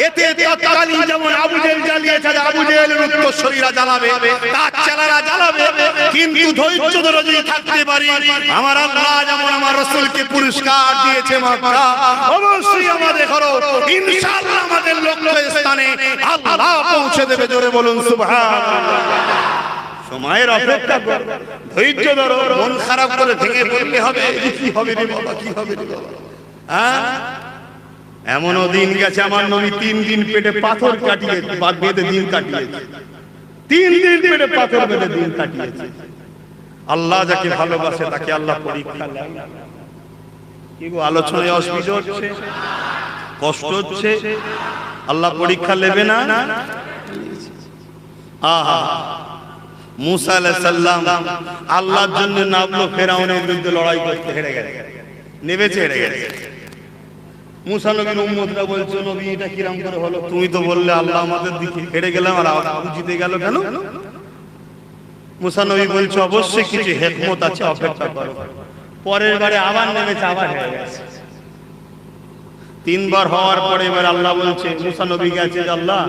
Speaker 2: এতে তৎকালীন যেমন আবু জেহেল জ্বালিয়েছে, আবু জেহেলের উত্তরসূরিরা জ্বালাবে, তার চালারা জ্বালাবে, কিন্তু ধৈর্য ধরে যদি থাকতে পারি, আমার আল্লাহ যেমন আমার রাসূলকে পুরস্কার দিয়েছে মক্কা, অবশ্যই আমাদের করো, ইনশাআল্লাহ আমাদের লক্ষ্যস্থানে আল্লাহ পৌঁছে দেবে। জোরে বলুন সুবহানাল্লাহ। সময়ের অপেক্ষা কর, ধৈর্য ধরো, মন খারাপ করে ভেঙে পড়লে হবে, কি হবে রে বাবা, কি হবে রে বাবা। এমনও দিন গেছে আমার নবী 3 দিন পেটে পাথর কাটিয়ে বেঁধে দিন কাটিয়েছে, 3 দিন পেটে পাথর বেঁধে দিন কাটিয়েছে। আল্লাহ যাকে ভালোবাসে তাকে আল্লাহ পরীক্ষা নেয়। কি গো, আলোচনায় অসুবিধা হচ্ছে, কষ্ট হচ্ছে, আল্লাহ পরীক্ষা নেবে না? আহা, মুসা আলাইহিস সালাম আল্লাহর জন্য নামলো, ফেরাউনের বিরুদ্ধে লড়াই করতে হেরে গেছে, নেবেছে, হেরে গেছে। মুসা নবীর উম্মতরা বলছে, নবী এটা কিরকম করে হলো? তুমি তো বললে আল্লাহ আমাদের দিকে, হেরে গেলাম আর আবু জিতে গেল কেন? মুসা নবী বলছে, অবশ্যই কিছু হিকমত আছে, অপেক্ষা করো। পরের বারে আবার নেমেছে, আবার হেরে গেছে। 3 বার হওয়ার পরে এবার আল্লাহ বলছে, মুসা নবী গেছে, আল্লাহ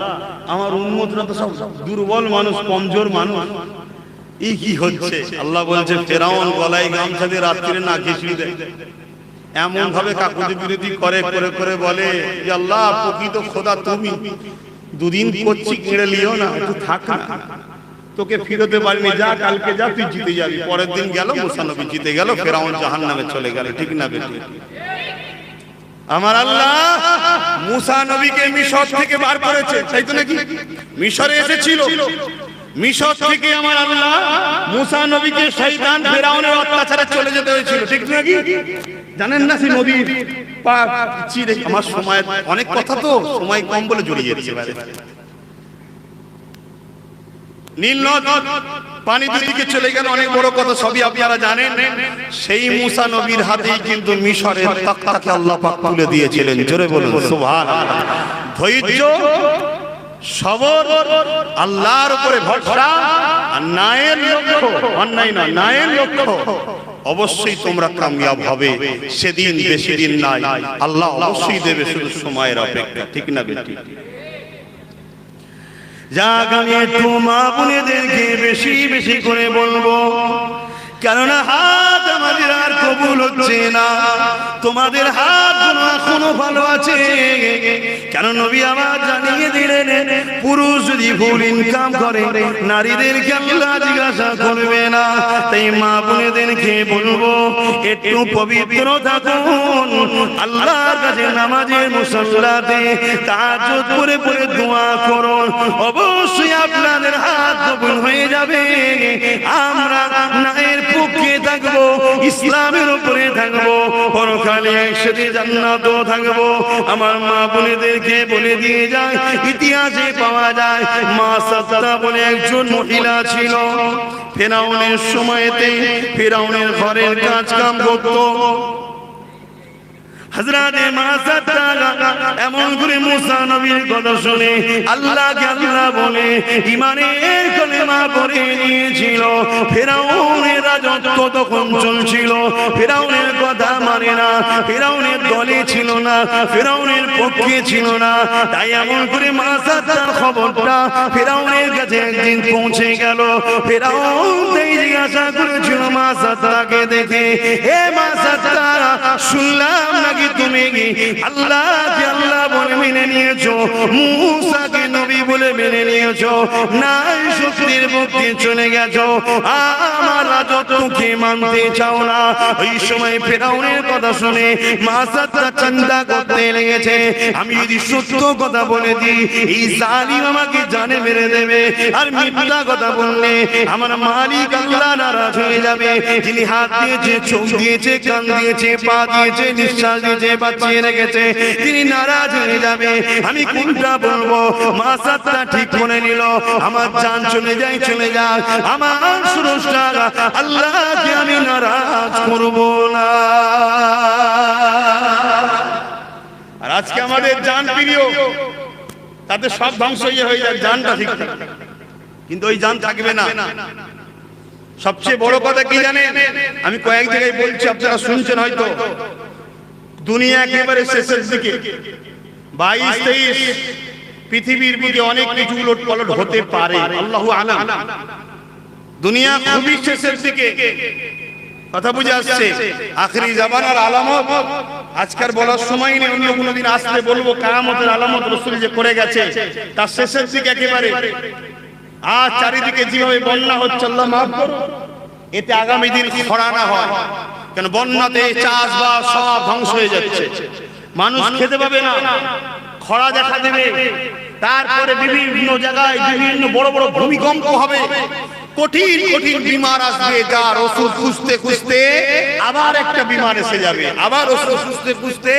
Speaker 2: আমার উম্মতরা তো সব দুর্বল মানুষ, কমজোর মানুষ, এই কি হচ্ছে? আল্লাহ বলছে, ফেরাউন গলায় গামছা দিয়ে রাত্রিরে না খিচুড়ি দেয়, এমন ভাবে কাকুতি বিরতি করে করে করে বলে যে আল্লাহ প্রকৃত খোদা তুমি, দুদিন করছি কেড়ে লিও না, একটু থাক না, তোকে ফিরতে পারিনি, যা কালকে যা, তুই জিতে যাবি। পরের দিন গেল, মুসা নবী জিতে গেল, ফেরাউন জাহান্নামে চলে গেল। ঠিক না বেঠিক? আমার আল্লাহ মুসা নবীকে মিশর থেকে বার করেছে, তাই তো নাকি? মিশরে এসেছিল, মিশর থেকে আমার আল্লাহ মুসা নবীকে শয়তান ফেরাউনের অত্যাচারে চলে যেতে হয়েছিল। ঠিক নাকি? জানেন না সেই নদীর পার চিরে, আমার সময় অনেক কথা তো, সময় কম বলে জড়িয়ে যাচ্ছে। নীল নদ পানি দুদিকে চলে গেল, অনেক বড় কথা, সবই আপনারা জানেন। সেই মুসা নবীর হাতেই কিন্তু মিশরের তাখতাকে আল্লাহ পাক তুলে দিয়েছিলেন। জোরে বলুন সুবহানাল্লাহ। ধৈর্য, সবর, আল্লাহর উপরে ভরসা, আর ন্যায়ের লক্ষ্য, অন্যায় নয়, ন্যায়ের লক্ষ্য, অবশ্যই তোমরা কামিয়াব হবে। সেদিন বেশি দিন নাই, আল্লাহ অবশ্যই দেবে, শুধু সময়ের অপেক্ষা। ঠিক না বেটি? যাক, আমি একটু মা বোনেদেরকে বেশি বেশি করে বলবো, কেননা হাত আমাদের আর কবুল হচ্ছে না, তোমাদের হাত এখনো ভালো আছে। কেন নবী আমার জানিয়ে দিলেন, পুরুষ যদি ভুল ইনকাম করে নারীদেরকে আল্লাহ জিজ্ঞাসা করবে না। তাই মা বোনেদেরকে বলবো, একটু পবিত্র থাকুন, আল্লাহর কাছে নামাজের মুসল্লাতে তাহাজ্জুদ পড়ে পড়ে দোয়া করুন, অবশ্যই আপনাদের হাত কবুল হয়ে যাবে। আমরা নায়ের পক্ষে থাকবো, ইসলামের উপরে থাকবো, পরকালে একসাথে জান্নাতেও থাকবো। আমার মা বোনেদেরকে বলে দিয়ে যায়, ইতিহাসে পাওয়া যায় মা সাদ্দা বলে একজন মহিলা ছিল, ফেরাউনের সময়তে ফেরাউনের ঘরের কাজ কাম করত। হযরতে মাসাদা এমন করে মুসা নবীর কথা শুনে আল্লাহকে আল্লাহ বলে ঈমানের কলেমা পড়ে নিয়েছিল। ফিরাউনের রাজত্ব তখন চলছিল, ফিরাউনের কথা মানে না, ফিরাউনের দলে ছিল না, ফিরাউনের পক্ষে ছিল না। তাই এমন করে মাসাদার খবরটা ফিরাউনের কাছে একদিন পৌঁছে গেল। ফিরাউন এই জিজ্ঞাসা করেছিল মাসাদাকে দেখে, হে মাসাদা, শুনলাম নাকি তুমি আল্লাহকে আল্লাহ বলে মেনে নিয়েছো, মূসাকে নবী বলে মেনে নিয়েছো, নাই শক্তির পক্ষে চলে গেছো, আমার রাজত্বকে মানতে চাও না। ওই সময় ফিরাউনের কথা শুনে মাসাদা চিন্তা করতে লেগেছে, আমি যদি সত্য কথা বলে দিই এই জালিম আমাকে জানে মেরে দেবে, আর মিথ্যা কথা বললে আমার মালিক আল্লাহ নারাজ হয়ে যাবে, যিনি হাত দিয়েছে, চোখ দিয়েছে, কান দিয়েছে, পা দিয়েছে, নিঃশ্বাস দিয়েছে, বাঁচিয়ে রেখেছে, তিনি নারাজ হয়ে যাবে। আমি কোনটা বলবো? মাসাদা ঠিক করে নিল, আমার জান চলে যায় চলে যাক, আমার স্রষ্টা আল্লাহকে আমি নারাজ করব না। আর আজকে আমাদের জান প্রিয়, তাতে সব ধ্বংস হয়ে যায়, জানটা ঠিক থাকে, কিন্তু ওই জান থাকবে না। সবচেয়ে বড় কথা কি জানেন? আমি কয়েক জায়গায় বলছি, আপনারা শুনছেন হয়তো, দুনিয়া একেবারে শেষের দিকে, 22-23 পৃথিবীর বুকে অনেক কিছু উলট পালট হতে পারে, আল্লাহু আলাম। দুনিয়া খুবই শেষের দিকে, কথা বুঝে আসছে? আখেরি জামানার আলামত আজকাল বলার সময় নেই, অন্য কোনো দিন আসলে বলবো কিয়ামতের আলামত রাসূল যে করে গেছে তার শেষের দিকে একেবারে। আর চারিদিকে যেভাবে বন্যা হচ্ছে, আল্লাহ মাফ করুন, এতে আগামী দিন খরা না হয়, কেন বন্যাতে চাষবাস সব ধ্বংস হয়ে যাচ্ছে, মানুষ খেতে পাবে না, খরা দেখা দেবে, তারপরে বিভিন্ন জায়গায় বিভিন্ন বড় বড় ভূমিকম্প হবে, কঠিন কঠিন বিমার আসবে, যার ওষুধ খুঁজতে খুঁজতে আবার একটা বিমার এসে যাবে, আবার ওষুধ খুঁজতে খুঁজতে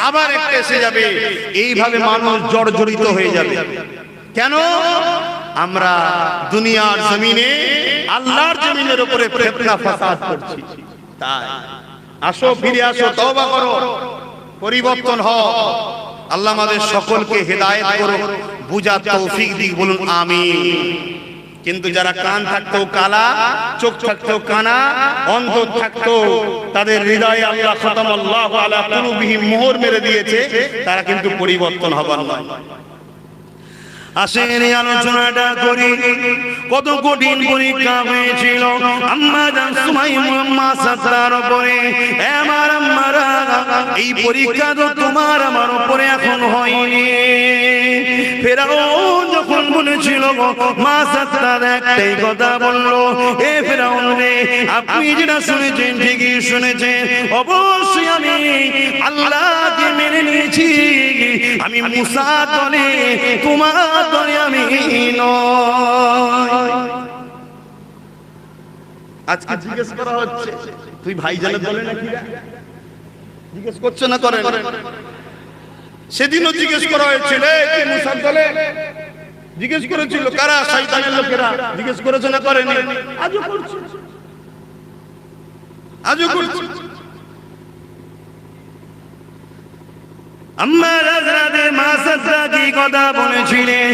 Speaker 2: আবার একটা এসে যাবে, এইভাবে মানুষ জর্জরিত হয়ে যাবে। কেন? আমরা দুনিয়ার জমিনে আল্লাহর জমিনের উপরে ফিতনা ফাসাদ করছি। তাই আসো, ফিরে আসো, তওবা করো, পরিবর্তন হও। আল্লাহ আমাদের সকলকে হেদায়েত করুন, বুঝার তৌফিক দিক, বলুন আমিন। কিন্তু যারা কান থাকতো কালা, চোখ থাকতো কানা, অন্ধ থাকতো, তাদের হৃদয়ে আল্লাহ খাতামাল্লাহু আলা কুলুবিহিম মোহর মেরে দিয়েছে, তারা কিন্তু পরিবর্তন হবার নয়। আসেন এই আলোচনাটা করি, কত কঠিন পরীক্ষা হয়েছিল আম্মা জান সুমাইয়া মাসাদার উপরে। আমার আম্মারা, এই পরীক্ষা তো তোমার আমার উপরে এখন হয়নি। ফেরাউন যখন বলেছিল মাসাদার একটাই কথা বললো, এ ফেরাউন রে, আপনি যেটা শুনেছেন ঠিকই শুনেছেন, অবশ্যই আমি আল্লাহকে মেনে নিয়েছি, আমি মুসা দলে, তোমার দলে আমি নয়। আজকে জিজ্ঞেস করা হচ্ছে, তুই ভাইজানের দলে নাকি? জিজ্ঞেস করছে না? করে সেদিনও জিজ্ঞেস করা হয়েছিল, তুই মুসার দলে? জিজ্ঞেস করেছিল কারা? শয়তানের লোকেরা। জিজ্ঞেস করেছে না? করেনি? আজও করছে, আজও করছে। আম্মা হযরতে মাসাদা কি কথা বলেছিলেন,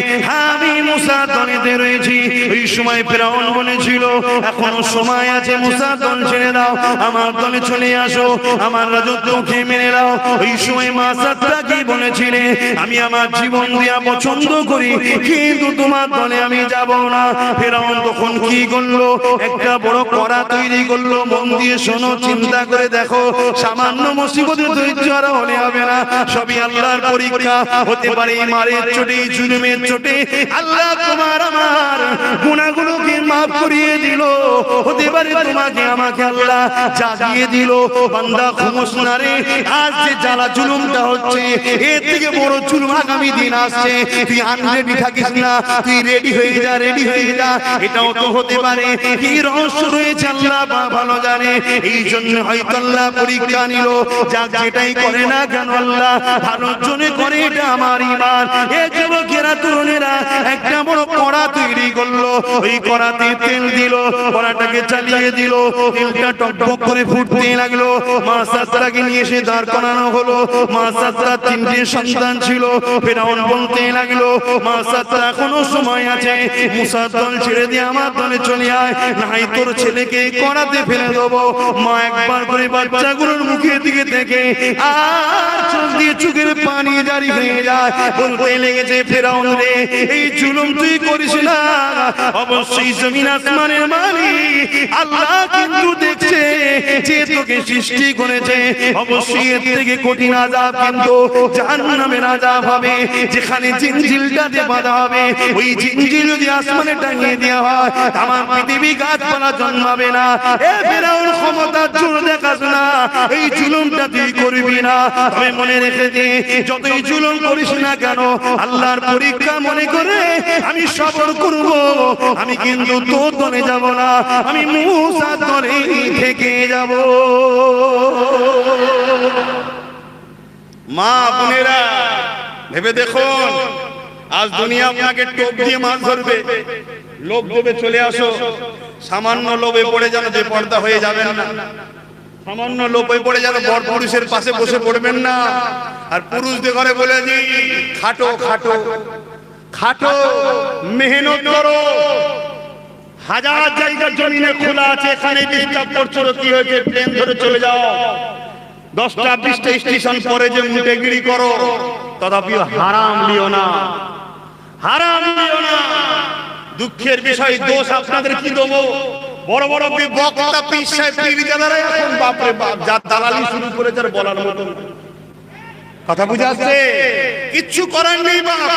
Speaker 2: আমি মুসা দলেতে রয়েছি। ওই সময় ফিরাউন বলেছিল, এখনো সময় আছে, মুসা দল ছেড়ে দাও, আমার দলে চলে আসো, আমার রাজত্বকে মেনে নাও। ওই সময় মাসাদা কি বলেছিলেন, আমি আমার জীবন দিয়া পছন্দ করি, কিন্তু তোমার দলে আমি যাব না। ফিরাউন তখন কি করলো? একটা বড় কড়া তৈরি করলো। মন দিয়ে শোনো, চিন্তা করে দেখো, সামান্য মুসিবতে ধৈর্য হারা হলে হবে না, সবই আল্লাহর পরীক্ষা। হতে পারে মারের চোটে, জুলুমের চোটে আল্লাহ তোমার আমার গুনাহগুলোকে মাফ করিয়ে দিল। হতে পারে তোমাকে আমাকে আল্লাহ জাগিয়ে দিল, বান্দা ঘুমোস না রে, আজ যে জ্বালা জুলুমটা হচ্ছে, এর থেকে বড় জুলুম আগামী দিন আসছে, তুই আনরেডি থাকিস না, তুই রেডি হয়ে যা, রেডি হয়ে যা। এটাও তো হতে পারে, কি রহস্য রয়েছে আল্লাহ ভালো জানে। এই জন্য হয়তো আল্লাহ পরীক্ষা নিল, যা যেটাই করে না কেন আল্লাহ ভালোর জন্য করে, এটা আমার ঈমান। এই যুবকেরা তরুণেরা একটা বড় কড়া তৈরি করলো, ওই কড়াতে তেল দিল, কড়াটাকে চালিয়ে দিল, তেলটা টকবক করে ফুটতে লাগলো। মা সাতরাকে নিয়ে এসে দাঁড় করানো হলো। মা সাতরা তিনটে সন্তান ছিল। ফেরাউন বলতে লাগলো, মা সাতরা এখনো সময় আছে, মুসার দল ছেড়ে দিয়ে আমার দলে চলে আয়, নাই তোর ছেলেকে কড়াতে ফেলে দেবো। মা একবার করে বাচ্চাগুলোর মুখের দিকে দেখে আর চোখ দিয়ে চোখের পানি জারি হয়ে যায়। বলতে লেগেছে, ফেরাউন রে, এই জুলুম তুই করিস না। অবশ্যই জমিন আসমানের মালিক আল্লাহ কিন্তু দেখছে যে তোকে সৃষ্টি করেছে। অবশ্যই এর থেকে কঠিন আযাব কিন্তু জাহান্নামের আযাব হবে, যেখানে জিনজিলটাতে বাঁধা হবে। ওই জিনজিল যদি আসমানে টাঙিয়ে দেওয়া হয়, আমার পৃথিবী গাছপালা জন্মাবে না। এ ফেরাউন, ক্ষমতার জোর দেখাস না, এই জুলুমটা তুই করবি না। তবে মনে রেখে দে, যতই জুলুম করিস না কেন, আল্লাহর পরীক্ষা মনে করে আমি সবর করব। আমি কিন্তু তোর দলে যাব না, আমি মুসার দলেই থেকে যাব।
Speaker 1: মা বোনেরা ভেবে দেখুন, আজ দুনিয়া আপনাকে টোপ দিয়ে মাছ ধরবে, লোভ দেবে, চলে আসো। সামান্য লোভে পড়ে যেন যে পর্দা হয়ে যাবেন না, সামান্য লোভে পড়ে যেন বর পুরুষের পাশে বসে পড়বেন না। আর পুরুষদের ঘরে বলে দিই, খাটো খাটো খাটো, মেহনত করো। হাজার জায়গার জমিনে খোলা আছে, এখানে ডিস্টার্ব করছো, কি হয়েছে, ট্রেন ধরে চলে যাও। 10টা 20টা স্টেশন পরে যে মুটেগিরি করো, তথাপি হারাম লিও না, হারাম লিও না। দুঃখের বিষয়, দোষ আপনাদের কি দেবো, বড় বড় বক্তা পীর সাহেব পীরজাদারা এখন বাপরে বাপ যা দালালি শুরু করেছে আর বলার মতো কথা বুঝে আসছে। কিচ্ছু করার নেই বাপ।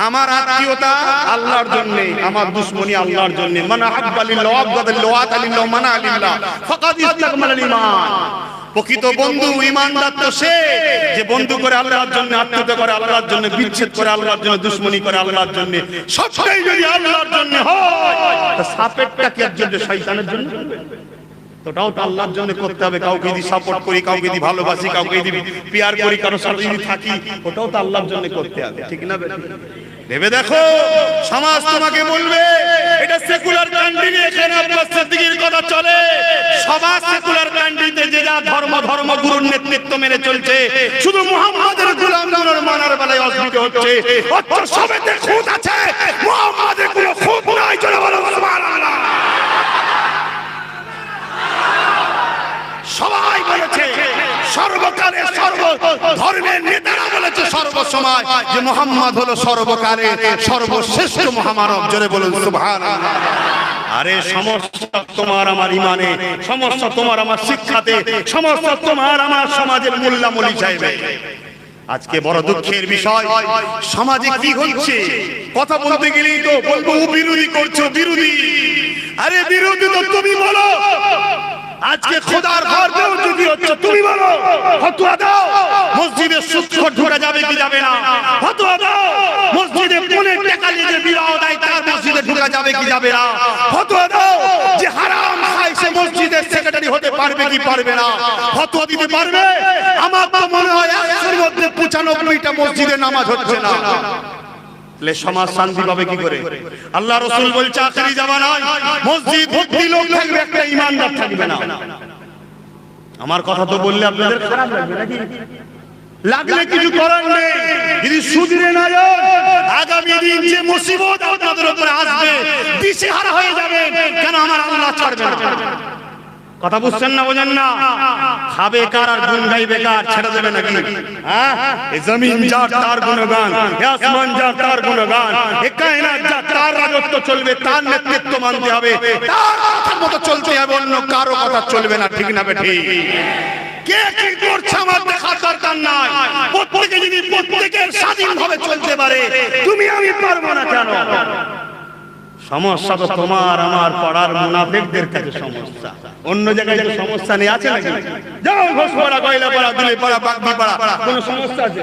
Speaker 1: আমার আত্মীয়তা আল্লাহর জন্য, আমার দুশমনি আল্লাহর জন্য। মান আহাব্বা লিল্লাহ আবগাদাল্লাহ আতালিল্লাহ মানা লিল্লাহ ফাকাদ ইসতাকমালাল ঈমান। প্রকৃত বন্ধু ঈমানদার তো সে যে বন্ধু করে আল্লাহর জন্য, আত্মীয়তা করে আল্লাহর জন্য, বিচ্ছেদ করে আল্লাহর জন্য, দুশমনি করে আল্লাহর জন্য। সবটাই যদি আল্লাহর জন্য হয়, তা সাপেরটা কি এর জন্য, শয়তানের জন্য? ওটাও তো আল্লাহর জন্য করতে হবে। কাউকে যদি সাপোর্ট করি, কাউকে যদি ভালোবাসি, কাউকে যদি পিয়ার করি, কারো সাথে যদি থাকি, ওটাও তো আল্লাহর জন্য করতে হবে, ঠিক না? ভেবে দেখো, সমাজ তোমাকে বলবে এটা সেকুলার কান্ট্রি, এখানে আব্বাস সিদ্দিকীর কথা চলে। সমাজ সেকুলার কান্ট্রিতে যে যা ধর্মগুরুর নেতৃত্ব মেনে চলছে, শুধু মুহাম্মাদের গোলামগুলোর মানার বেলায় অসুবিধা হচ্ছে। অথচ সবেতে খুদ আছে, মুহাম্মাদের কোনো খুদ নাই। চলে বলো সুবহানাল্লাহ। সবাই বলেছে, সর্বকালে সর্ব ধর্মের নেতারা বলেছে সর্বসময় যে মুহাম্মদ হলো সর্বকালে সর্বশ্রেষ্ঠ মহামানব। জোরে বলুন সুবহানাল্লাহ। আরে সমস্যা তোমার আমার ইমানে, সমস্যা তোমার আমার শিক্ষাতে, সমস্যা তোমার আমার সমাজের মোল্লা মলি সাহেবে। আজকে বড় দুঃখের বিষয়, সমাজে কি হচ্ছে কথা বলতে গেলেই তো বলবো বিরোধী করছো, বিরোধী। আরে বিরোধী তো তুমি বলো। আজকে খোদার ঘর বেউজুদি হচ্ছে, তুমি বলো, ফতোয়া দাও মসজিদে সুদখোর ঢোকা যাবে কি যাবে না, ফতোয়া দাও মসজিদে পনের টাকা নিয়ে যে বিবাহ দেয় তার মসজিদে ঢোকা যাবে কি যাবে না, ফতোয়া দাও যে হারাম খায় সে মসজিদের সেক্রেটারি হতে পারবে কি পারবে না, ফতোয়া দিতে পারবে? আমার তো মনে হয় 100-এর মধ্যে 95টা মসজিদে নামাজ হচ্ছে না। সমাজ শান্তি পাবে কি করে? আল্লাহ রাসূল বলছে আখেরি জামানায় মসজিদ ভর্তি লোক থাকবে, একটা ঈমানদার থাকবে না। আমার কথা তো বললে আপনাদের খারাপ লাগবে নাকি? লাগলে কিছু করার নেই। যদি সুধরে না যান, আগামী দিন যে মুসিবত আপনাদের উপরে আসবে, দিশেহারা হয়ে যাবে। কেন আমার আল্লাহ ছাড়বে না? কথা বুঝছেন না, বোঝেন না? খাবে কার আর গুণ গাইবে কার, ছেড়ে দেবে নাকি? হ্যাঁ, এই জমিন যার তার গুণগান, এই আসমান যার তার গুণগান, এই কায়নাত যার তার রাজত্ব চলবে, তার নেতৃত্ব মানতে হবে, তার কথার মতো চলতে হবে, অন্য কারো কথা চলবে না, ঠিক না বেঠি? কে কি করছে আমার দেখার দরকার নাই। প্রত্যেকে যদি প্রত্যেকের স্বাধীনভাবে চলতে পারে, তুমি আমি পারবো না কেন? সমস্যা তো তোমার আমার পাড়ার মুনাফিকদের কাছে সমস্যা, অন্য জায়গায় যে সমস্যা নেই আছে নাকি? যাও ঘোষপাড়া, গয়লাপাড়া, দুলেপাড়া, বাগদিপাড়া, কোন সমস্যা আছে?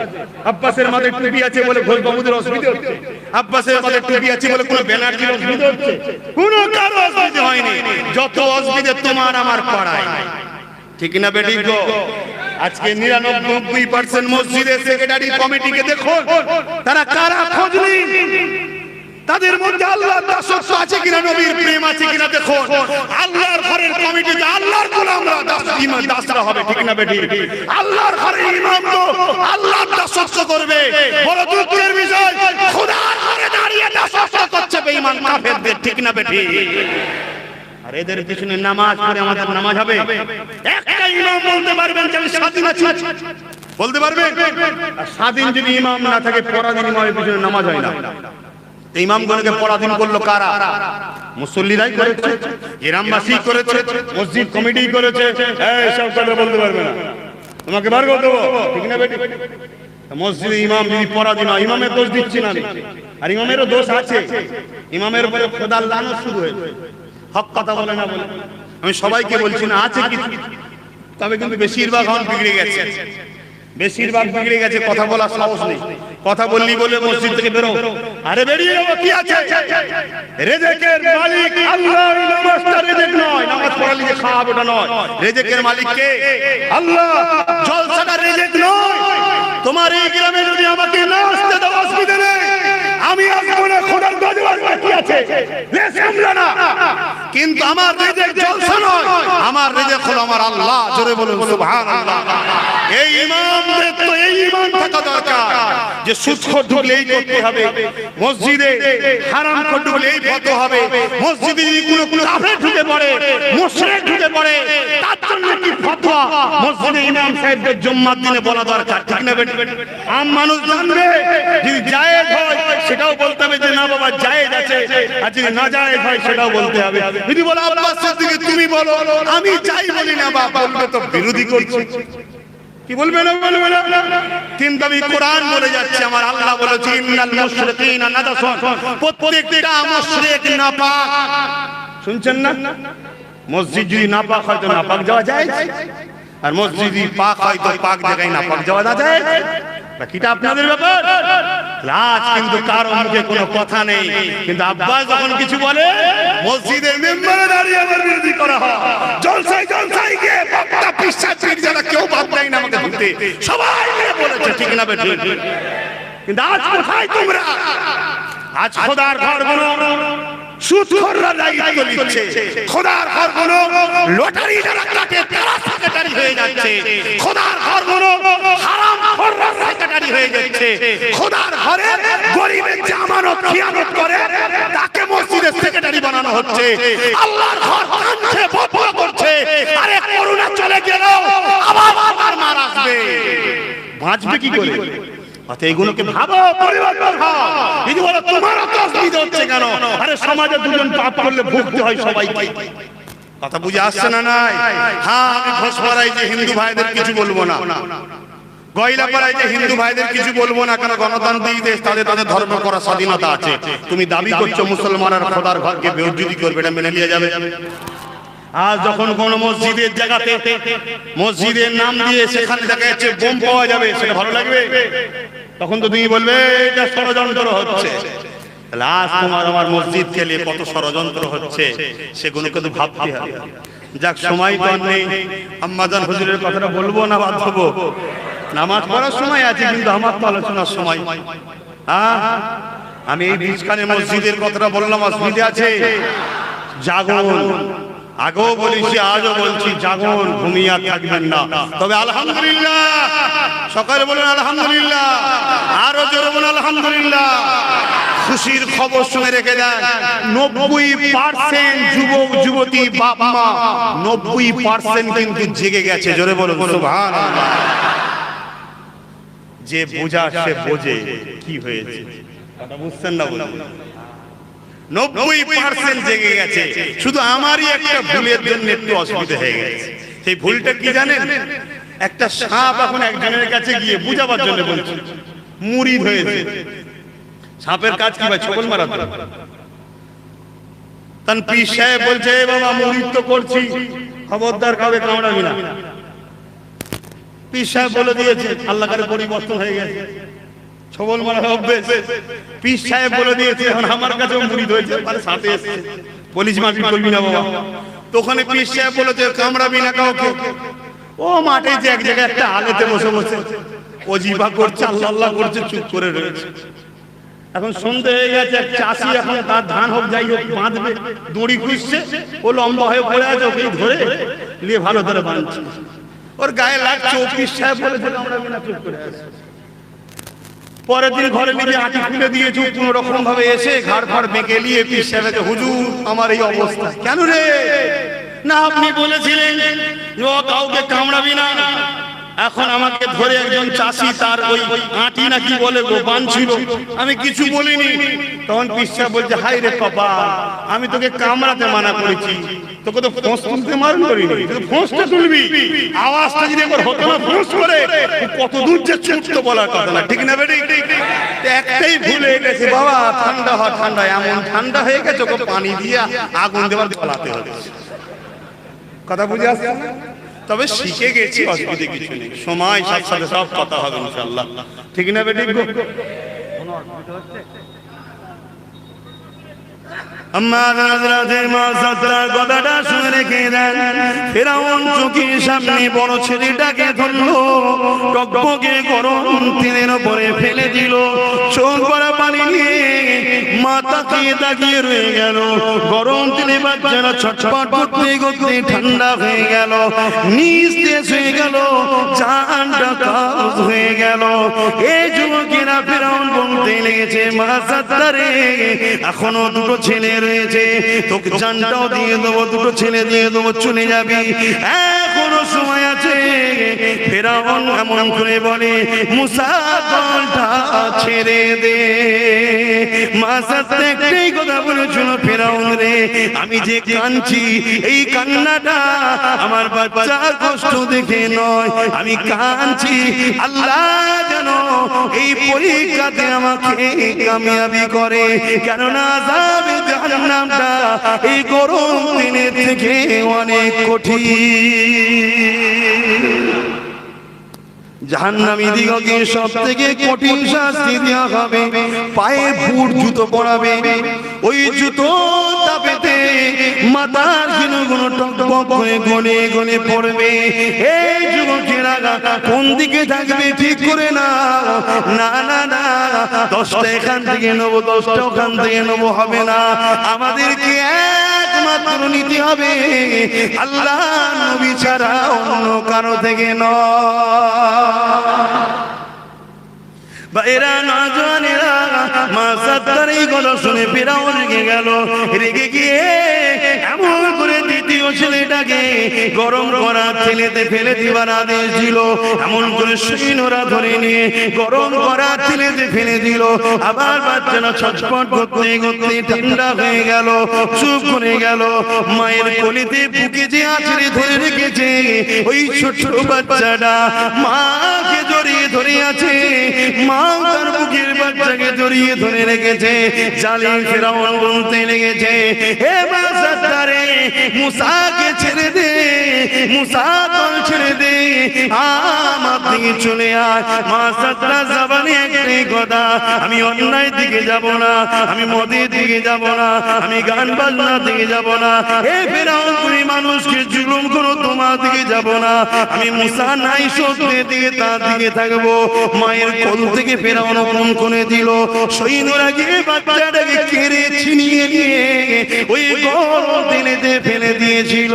Speaker 1: আব্বাসের মাথায় টুপি আছে বলে ঘোষ বাবুদের অসুবিধা হচ্ছে? আব্বাসের মাথায় টুপি আছে বলে কোন ব্যানার্জির অসুবিধা হচ্ছে? কোন কারো অসুবিধা হয়নি। যত অসুবিধা তোমার আমার পাড়ায়, ঠিক না বেটি গো?
Speaker 2: আজকে 99% মসজিদের সেক্রেটারি কমিটিকে দেখুন, তারা কারা খোঁজ নিন, তাদের মধ্যে আল্লাহর দাসত্ব আছে কিনা, নবীর প্রেম আছে কিনা দেখুন। আল্লাহর ঘরের কমিটিতে আল্লাহর গোলামরা দাসরা হবে, ঠিক না বেটি? আল্লাহর ঘরের ইমাম তো আল্লাহর দাসত্ব করবে। বড় দুঃখের বিষয়, খোদার ঘরে দাঁড়িয়ে দাসত্ব করছে বেঈমান কাফেরদের, ঠিক না বেটি? আর এদের পিছনে নামাজ পড়ে আমাদের নামাজ হবে? একটা ইমাম বলতে পারবেন যে আমি স্বাধীন আছি? বলতে পারবেন? আর স্বাধীন যদি ইমাম না থাকে, পরাধীন ইমামের পিছনে নামাজ হয় না। ইমামগুলোকে পরাধীন করলো কারা? মুসল্লিরাই করেছে, গ্রামবাসী করেছে, মসজিদ কমিটি করেছে। এই সব কথা বলতে পারবে না, তোমাকে বার করে দেবো, ঠিক না বেটি? মসজিদে ইমাম যদি পরাধীন হয়, ইমামের দোষ দিচ্ছি না আমি, আর ইমামেরও দোষ আছে। ইমামের উপরে খোদার লানত শুরু হয়েছে, হক কথা বলে না বলে। আমি সবাইকে বলছি না, আছে কিছু, তবে কিন্তু বেশিরভাগ এখন বিগড়ে গেছে, বেশিরভাগ বিগড়ে গেছে। কথা বলার সাহস নেই, কথা বললি বলে মসজিদ থেকে বেরো। আরে বেরিয়ে যাবো, কি আছে? রেজেকের মালিক আল্লাহ, নামাজটা রেজেক নয়, নামাজ পড়ালি যে খাওয়াবে ওটা নয়। রেজেকের মালিক কে? আল্লাহ। জলসাটা রেজেক নয়। তোমার এই গ্রামে যদি আমাকে না আসতে দাও, অসুবিধা নেই, আমি আসবো না, খোদার গজব কি আছে রে সামলা না। কিন্তু আমার রিজিক জলসা নয়, আমার রিজিক হলো আমার আল্লাহ। জোরে বলুন সুবহানাল্লাহ। এই ইমামদের তো এই ঈমান থাকা দরকার যে সুদখোর ঢুকলে এই করতে হবে, মসজিদে হারামখোর ঢুকলে এই হতে হবে, মসজিদে যদি কোনো কাফের ঢুকে পড়ে, মুশরিক ঢুকে পড়ে, তার জন্য কি ফতোয়া মসজিদে ইমাম সাহেবদের জুম্মার দিনে বলা দরকার, ঠিক না বেটি? আম মানুষ জানবে, যদি জায়েজ হয় সেটাও বলতে হবে যে না বাবা জায়েজ আছে, আর যদি না জায়েজ হয় সেটাও বলতে হবে। যদি বলো আব্বাস সিদ্দিকী তুমি বলো, আমি চাই বলি না, বাবা বলবে তো বিরোধী করছে, কি বলবে না বলবে না? কিন্তু আমি কোরআন বলে যাচ্ছি, আমার আল্লাহ বলেছে ইন্নাল মুশরিকিনা নাজাসুন, প্রত্যেকটা মুশরিক নাপাক। শুনছেন না? মসজিদ যদি নাপাক হয় তো নাপাক যাওয়া যায়, আর মসজিদ যদি পাক হয় তো পাক জায়গায় নাপাক যাওয়া না যায়। বাকিটা আপনাদের ব্যাপার। আজ কিন্তু কারো মুখে কোনো কথা নেই, কিন্তু আব্বাস যখন কিছু বলে মসজিদের মেম্বারে দাঁড়িয়ে আমার বিরোধী করা হয়। জলসায় জলসায় গিয়ে বক্তা পিসাচ যারা কেউ বাদ দেয় না আমাকে ধরতে, সবাই মিলে বলেছে, ঠিক না বেটি? কিন্তু আজ কোথায় তোমরা? আজ খোদার ঘরগুলো সুদখোররা দায়িত্ব নিচ্ছে, খোদার ঘরগুলো লটারি যারা কাটে তারা সেক্রেটারি হয়ে যাচ্ছে, খোদার ঘরগুলো হারামখোররা সেক্রেটারি হয়ে যাচ্ছে, খোদার ঘরে গরিবের যে আমানত খিয়ানত করে তাকে মসজিদের সেক্রেটারি বানানো হচ্ছে। আল্লাহর ঘর কাঁদছে, বদয়া করছে, আরে করোনা চলে গেল আবার মার আসবে, বাঁচবে কি করে? এইগুলোকে ভাবো, পরিবর্তন হও। যদি বলো তোমার তো অসুবিধা হচ্ছে কেন? আরে সমাজে দুজন পাপ করলে ভুগতে হয় সবাইকে। কথা বুঝে আসছে না? নাই? হ্যাঁ, আমি ঘোষপাড়ায় যে হিন্দু ভাইদের কিছু বলবো না, গয়লাপাড়ায় যে হিন্দু ভাইদের কিছু বলবো না, কারণ গণতান্ত্রিক দেশ, তাদের তাদের ধর্ম করার স্বাধীনতা আছে। তুমি দাবি করছো মুসলমানের খোদার ঘরকে বেইজ্জতি করবে, এটা মেনে নিয়ে যাবে? আজ যখন কোন মসজিদের জায়গাতে মসজিদের নাম দিয়ে সেখানে দেখা যাচ্ছে বোম পাওয়া যাবে, সেটা ভালো লাগবে? তখন তো তুমি বলবে এটা ষড়যন্ত্র হচ্ছে। আজ তোমার আমার মসজিদ খেলে কত ষড়যন্ত্র হচ্ছে, সেগুলোকে তো ভাবতে হবে। যাক, সময় তো নেই, আম্মাজান হুজুরের কথাটা বলবো না, বাদ দেবো। নামাজ পড়ার সময় আছে, কিন্তু আমার তো আলোচনার সময়। হ্যাঁ, আমি এই বীজখানে মসজিদের কথাটা বললাম, অসুবিধা আছে? জাগুন, আগেও বলেছি আজও বলছি, জাগুন, ঘুমিয়ে থাকবেন না। তবে আলহামদুলিল্লাহ, সকালে বলুন আলহামদুলিল্লাহ, আরো জোরে বলুন আলহামদুলিল্লাহ। খুশির খবর শুনে রেখে দেন, 90% যুবক যুবতী বাপ মা 90% কিন্তু জেগে গেছে। জোরে বলুন সুবহানাল্লাহ। যে বোঝা সে বোঝে কি হয়েছে, কথা বুঝছেন না? বলুন 90% জেগে গেছে, শুধু আমারই একটা ভুলের জন্য একটু অসুবিধা হয়ে গেছে। সেই ভুলটা কি জানেন? একটা সাপ এখন একজনের কাছে গিয়ে বুঝাবার জন্য বলছে, মুরিদ হয়েছে। সাপের কাজ কি ভাই? ছোবল মারা। তান পীর সাহেব বলছে, বাবা মুরিদ তো করছি, খবরদার কাউকে কামড়াবি না। পীর সাহেব বলে দিয়েছে, আল্লাহ কারে পরিবর্তন হয়ে গেছে, ছবল মারা অভ্যেস। পীর সাহেব বলে দিয়েছে, এখন আমার কাছেও মুরিদ হয়েছে, সাথে এসেছে, পুলিশ মাফি করবি না বাবা। তো ওখানে পীর সাহেব বলেছে কামড়াবি না কাউকে। ও মাঠে যে এক জায়গায় একটা আলেতে বসে বসে ওজিফা করছে, আল্লাহ আল্লাহ করছে, চুপ করে রয়েছে। এখন সন্ধ্যে হয়ে গেছে, এক চাষি এখন তার ধান হোক যাই হোক বাঁধবে, দড়ি খুঁজছে, ও লম্বা হয়ে পড়ে আছে, ওকে ধরে নিয়ে ভালো ধরে বাঁধছে। ওর গায়ে লাগছে, অফিস সাহেব বলেছে আমরা বিনা, চুপ করে আছে। পরের দিন ঘরে নিজে আটি খুলে দিয়েছে, কোন রকম ভাবে এসে ঘাড় ফাড় বেঁকে নিয়ে পীর সাহেবকে, হুজুর আমার এই অবস্থা। কেন রে? না আপনি বলেছিলেন ও কাউকে কামড়াবি না, এখন আমাকে ধরে একজন চাষি তার ওই আটি নাকি বলে গো বাঁধছিল, আমি কিছু বলিনি। তখন পীর সাহেব বলছে, হাই রে বাবা, আমি তোকে কামড়াতে মানা করেছি, তোকে তো ফোঁস তুলতে মারণ করিনি, ফোঁসটা তুলবি। আওয়াজটা যদি একবার হতো না ফোঁস করে, কত দূর যে ছুটতো বলার কথা না, ঠিক না বেটি? একটাই ভুলে গেছে বাবা, ঠান্ডা হয় ঠান্ডা, এমন ঠান্ডা হয়ে গেছে ওকে পানি দিয়ে আগুন দেওয়ার ফলাতে হবে। কথা বুঝে আসছে? তবে শিখে গেছি, অসুবিধা কিছু নেই, সময় সাথে সাথে সব কথা হবে ইনশাআল্লাহ, ঠিক না বেটি? কথাটা শুনে রেখে দেন। ফেরাউন চোখের সামনে বড় ছেলেটাকে ধরলো, টকবকে গরম তেলের উপরে ফেলে দিল, চোখ ভরা পানি নিয়ে মাথাকে তাকিয়ে রয়ে গেল। গরম তেলে বাচ্চারা ছটফট করতে করতে ঠান্ডা হয়ে গেল, নিস্তেজ হয়ে গেল, জানটা কাজ হয়ে গেল। এই যুবকেরা ফেরাউন বলতে লেগেছে, মাসাত্তারে এখনো দুটো ছেলে রয়েছে, তোকে জানটাও দিয়ে দেবো, দুটো ছেলে দিয়ে দেবো, চলে যাবি, এখনো সময় আছে। ফেরাউন এমন করে বলে, মুসা দলটা ছেড়ে দে। মাসাত্তা একটাই কথা বলেছিল, ফেরাউন রে আমি যে কাঁদছি, এই কান্নাটা আমার বাচ্চার কষ্ট দেখে নয়, আমি কাঁদছি আল্লাহ যেন এই পরীক্ষাতে আমাকে কামিয়াবি করে, কেননা আযাবে জাহান্নামটা এই গরম দিনের থেকে অনেক কঠিন। জাহান্নামী দিগকে সব থেকে কঠিন শাস্তি দেওয়া হবে, পায়ে বুট জুতো পরাবে, ওই জুতো তাপেতে মাথার গুলো টকবক হয়ে গলে গলে পড়বে। এই যুবকেরা কোন দিকে থাকবে ঠিক করে না, না না না, 10টা এখান থেকে নেবো, 10টা ওখান থেকে নেবো, হবে না। আমাদেরকে একমাত্র নিতে হবে আল্লাহ নবী ছাড়া অন্য কারো থেকে বাইরা নজওয়ানেরা। মাসাত্তার এই কথা শুনে ফেরাউন রেগে গেল, রেগে গিয়ে এমন করে দ্বিতীয় ছেলেটাকে গরম করা তেলেতে ফেলে দিবার আদেশ দিল। এমন করে সৈন্যরা ধরে নিয়ে গরম করা তেলেতে ফেলে দিল। আবার বাচ্চারা ছটফট করতে করতে ঠান্ডা হয়ে গেল, চুপ করে গেল। মায়ের কোলেতে বুকে যে আঁচড়ে ধরে রেখেছে ওই ছোট বাচ্চাটা মাকে জড়িয়ে ধরে আছে, মা তার বুকের বাচ্চাকে জড়িয়ে ধরে রেখেছে। জালিম ফেরাউন বলতে লেগেছে, হে মাসাত্তারে মুসাকে ছেড়ে দে, মুসা দল ছেড়ে দে, আমার দিকে চলে আয়। মাসাত্তার জবানে একটাই কথা, আমি অন্যায় দিকে যাব না, আমি মদের দিকে যাব না, আমি গান বাজনার দিকে যাব না। হে ফেরাউন তুমি মানুষকে জুলুম করো, তোমার দিকে যাব না। আমি মুসা নাই সত্যের দিকে, তার দিকে থাকবো। মায়ের কোল থেকে ফেরাউন ফোন করে দিল। সৈন্যরা গিয়ে বাচ্চাটাকে কেড়ে ছিনিয়ে নিয়ে ওই গরম তেলেতে ফেলে দিয়েছিল।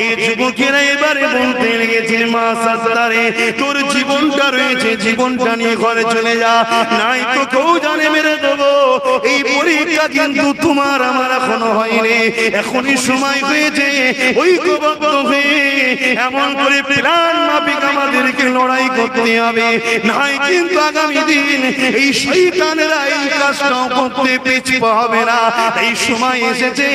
Speaker 2: এই যুবকেরা এবারে বলতে লেগেছে, মাসাত্তারে তোর জীবনটা রয়েছে, জীবনটা নিয়ে ঘরে চলে যা, নাই তো কেউ জানে মেরে দেবো। এই পরীক্ষা কিন্তু তোমার আমার এখনো হয়নি, এখনই সময় হয়েছে ঐক্যবদ্ধ হয়ে এমন করে প্ল্যান মাফিক আমাদেরকে লড়াই করতে হবে, নাই কিন্তু আগামী দিন এই শয়তানেরা এই কাজটাও করতে পিছপা হবে না। এই সময় এসেছে,